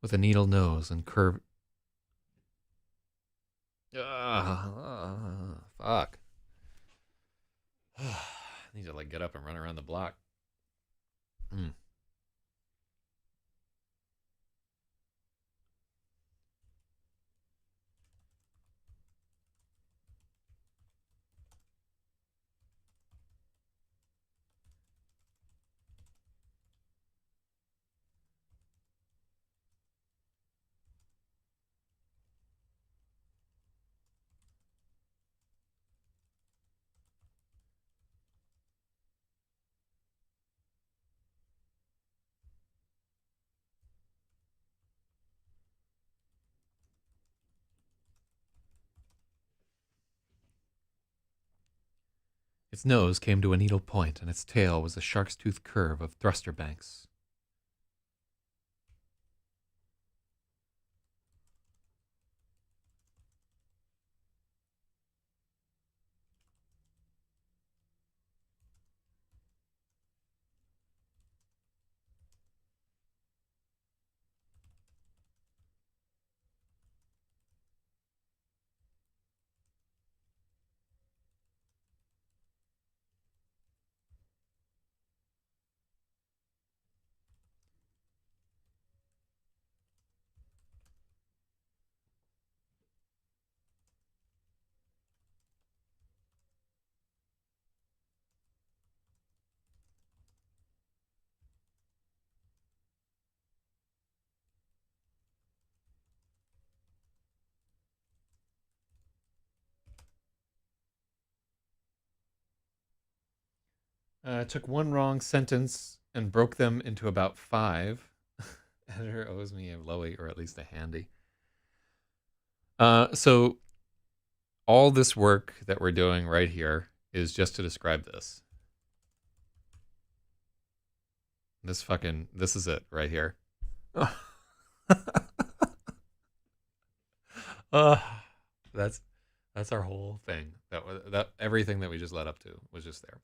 With a needle nose and curved. Fuck. I need to like get up and run around the block. Mm. Its nose came to a needle point, and its tail was a shark's tooth curve of thruster banks. I took one wrong sentence and broke them into about 5. Editor owes me a lowy or at least a handy. So all this work that we're doing right here is just to describe this. This is it right here. uh, that's our whole thing. That everything that we just led up to was just there.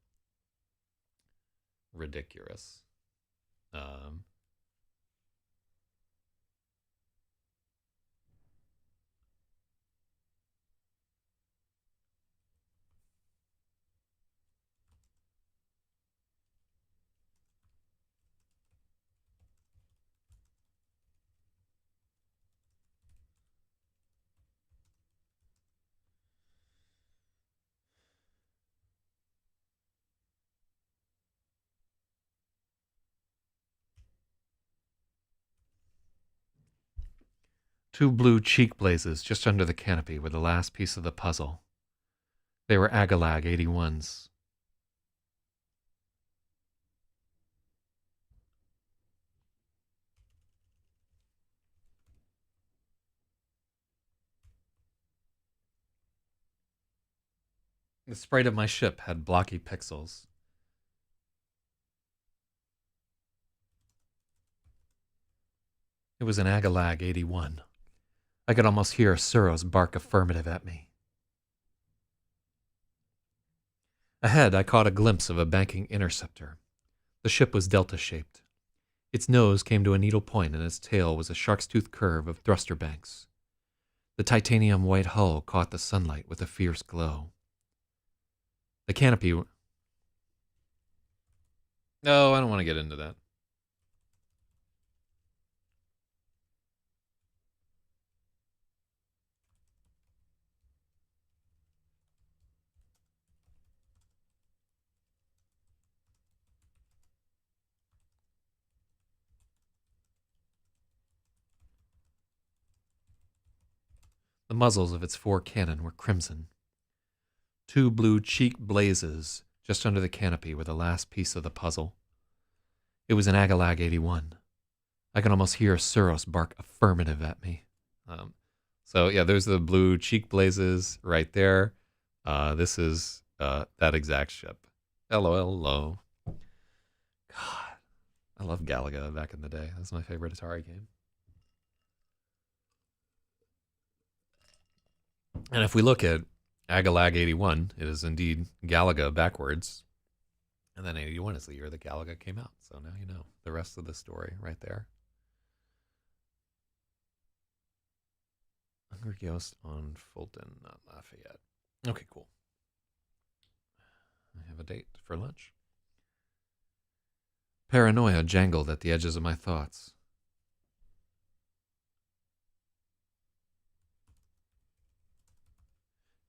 Ridiculous. Um, Two blue cheek blazes just under the canopy were the last piece of the puzzle. They were Agalag 81s. The sprite of my ship had blocky pixels. It was an Agalag 81. I could almost hear XEROS bark affirmative at me. Ahead, I caught a glimpse of a banking interceptor. The ship was delta-shaped. Its nose came to a needle point, and its tail was a shark's tooth curve of thruster banks. The titanium white hull caught the sunlight with a fierce glow. The canopy... No, I don't want to get into that. The muzzles of its 4 cannon were crimson. Two blue cheek blazes just under the canopy were the last piece of the puzzle. It was an Agalag 81. I could almost hear XEROS bark affirmative at me. So yeah, there's the blue cheek blazes right there. This is that exact ship. LOL. God, I love Galaga back in the day. That's my favorite Atari game. And if we look at Agalag 81, it is indeed Galaga backwards. And then 81 is the year that Galaga came out. So now you know the rest of the story right there. Hungry Ghost on Fulton, not Lafayette. Okay, cool. I have a date for lunch. Paranoia jangled at the edges of my thoughts.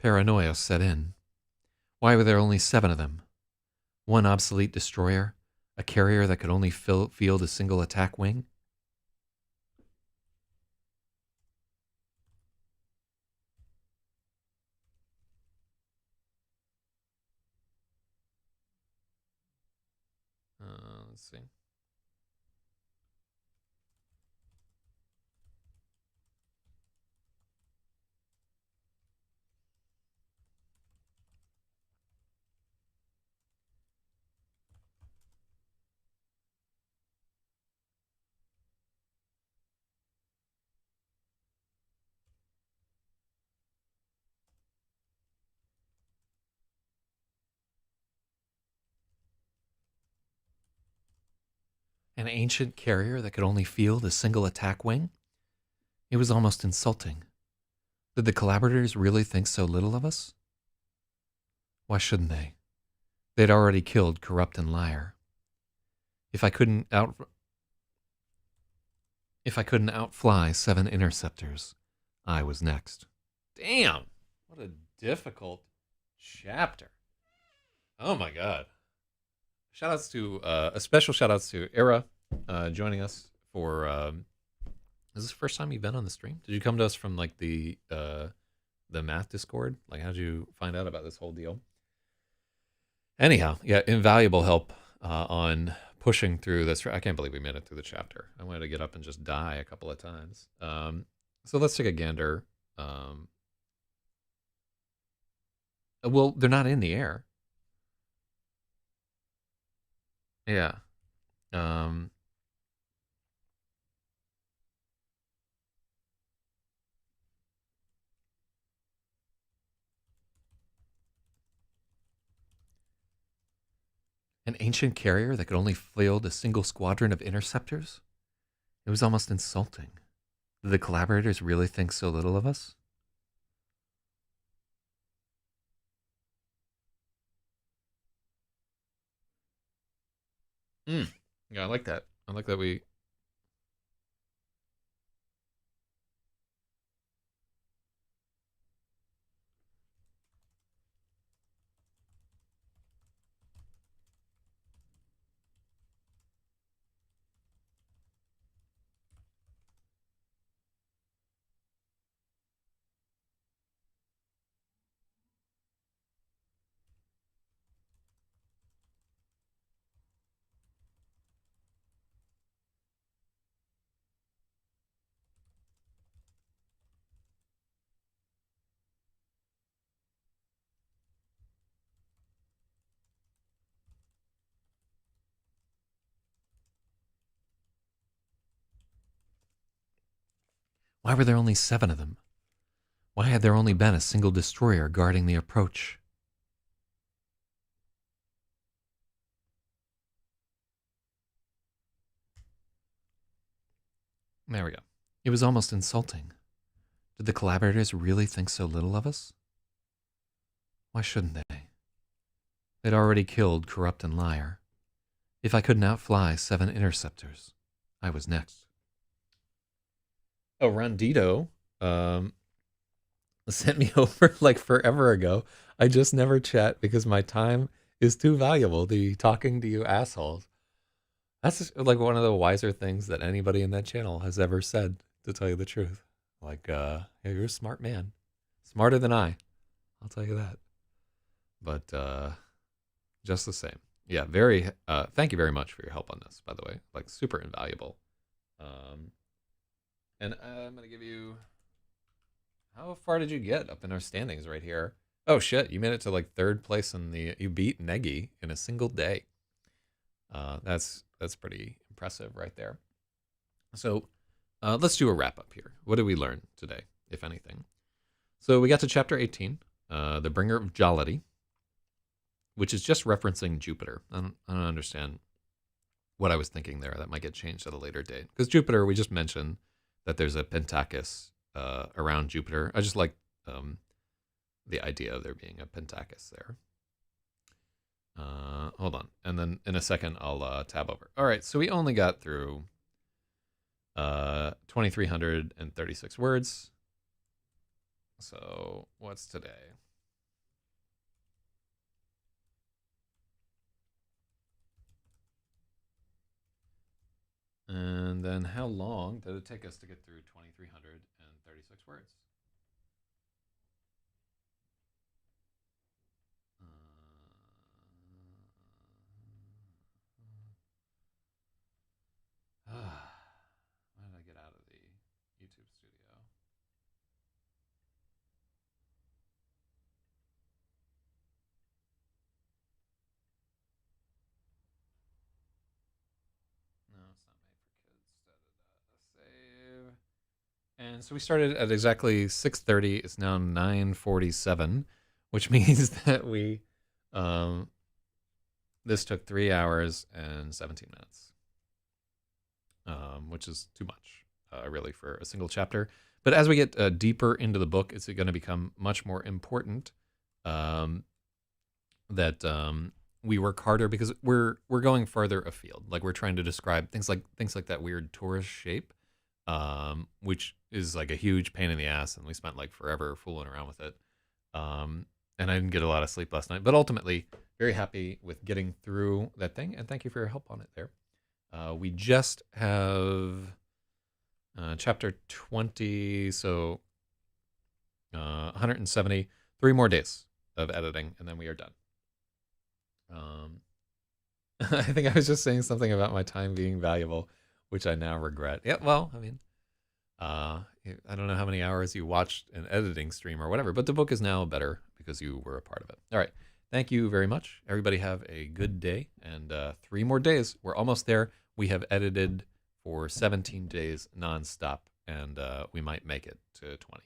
Paranoia set in. Why were there only 7 of them? One obsolete destroyer, a carrier that could only field a single attack wing? Let's see. An ancient carrier that could only field a single attack wing? It was almost insulting. Did the collaborators really think so little of us? Why shouldn't they? They'd already killed Corrupt and Liar. If I couldn't outfly 7 interceptors, I was next. Damn! What a difficult chapter. Oh my god. Shoutouts to a special shoutouts to Era joining us for is this the first time you've been on the stream? Did you come to us from like the math Discord? Like how'd you find out about this whole deal? Anyhow, yeah, invaluable help on pushing through this. I can't believe we made it through the chapter. I wanted to get up and just die a couple of times. So let's take a gander. Well, they're not in the air. Yeah. Um, an ancient carrier that could only field a single squadron of interceptors? It was almost insulting. Did the collaborators really think so little of us? Mm. Yeah, I like that. I like that we. Why were there only 7 of them? Why had there only been a single destroyer guarding the approach? There we go. It was almost insulting. Did the collaborators really think so little of us? Why shouldn't they? They'd already killed Corrupt and Liar. If I couldn't outfly 7 interceptors, I was next. Oh, Rondito sent me over like forever ago. I just never chat because my time is too valuable to be talking to you assholes. That's just, like one of the wiser things that anybody in that channel has ever said, to tell you the truth. Like, yeah, you're a smart man. Smarter than I. I'll tell you that. But just the same. Yeah, very thank you very much for your help on this, by the way. Like super invaluable. And I'm gonna give you, how far did you get up in our standings right here? Oh shit, you made it to like 3rd place in the, you beat Negi in a single day. That's pretty impressive right there. So let's do a wrap up here. What did we learn today, if anything? So we got to chapter 18, the Bringer of Jollity, which is just referencing Jupiter. I don't understand what I was thinking there. That might get changed at a later date. Because Jupiter, we just mentioned that there's a Pentakis around Jupiter. I just like the idea of there being a Pentakis there. Hold on. And then in a second, I'll tab over. All right, so we only got through 2,336 words. So what's today? And then how long did it take us to get through 2,336 words? Why did I get out of the YouTube studio? No, it's not made for kids. Save. And so we started at exactly 6:30. It's now 9:47, which means that we this took 3 hours and 17 minutes, which is too much, really, for a single chapter. But as we get deeper into the book, it's going to become much more important that we work harder because we're going further afield. Like we're trying to describe things like that weird torus shape, which is like a huge pain in the ass, and we spent like forever fooling around with it. And I didn't get a lot of sleep last night, but ultimately very happy with getting through that thing. And thank you for your help on it there. We just have chapter 20, so 170, 3 more days of editing, and then we are done. Um, I think I was just saying something about my time being valuable, which I now regret. Yeah, well, I mean, I don't know how many hours you watched an editing stream or whatever, but the book is now better because you were a part of it. All right. Thank you very much. Everybody have a good day, and 3 more days. We're almost there. We have edited for 17 days nonstop, and we might make it to 20.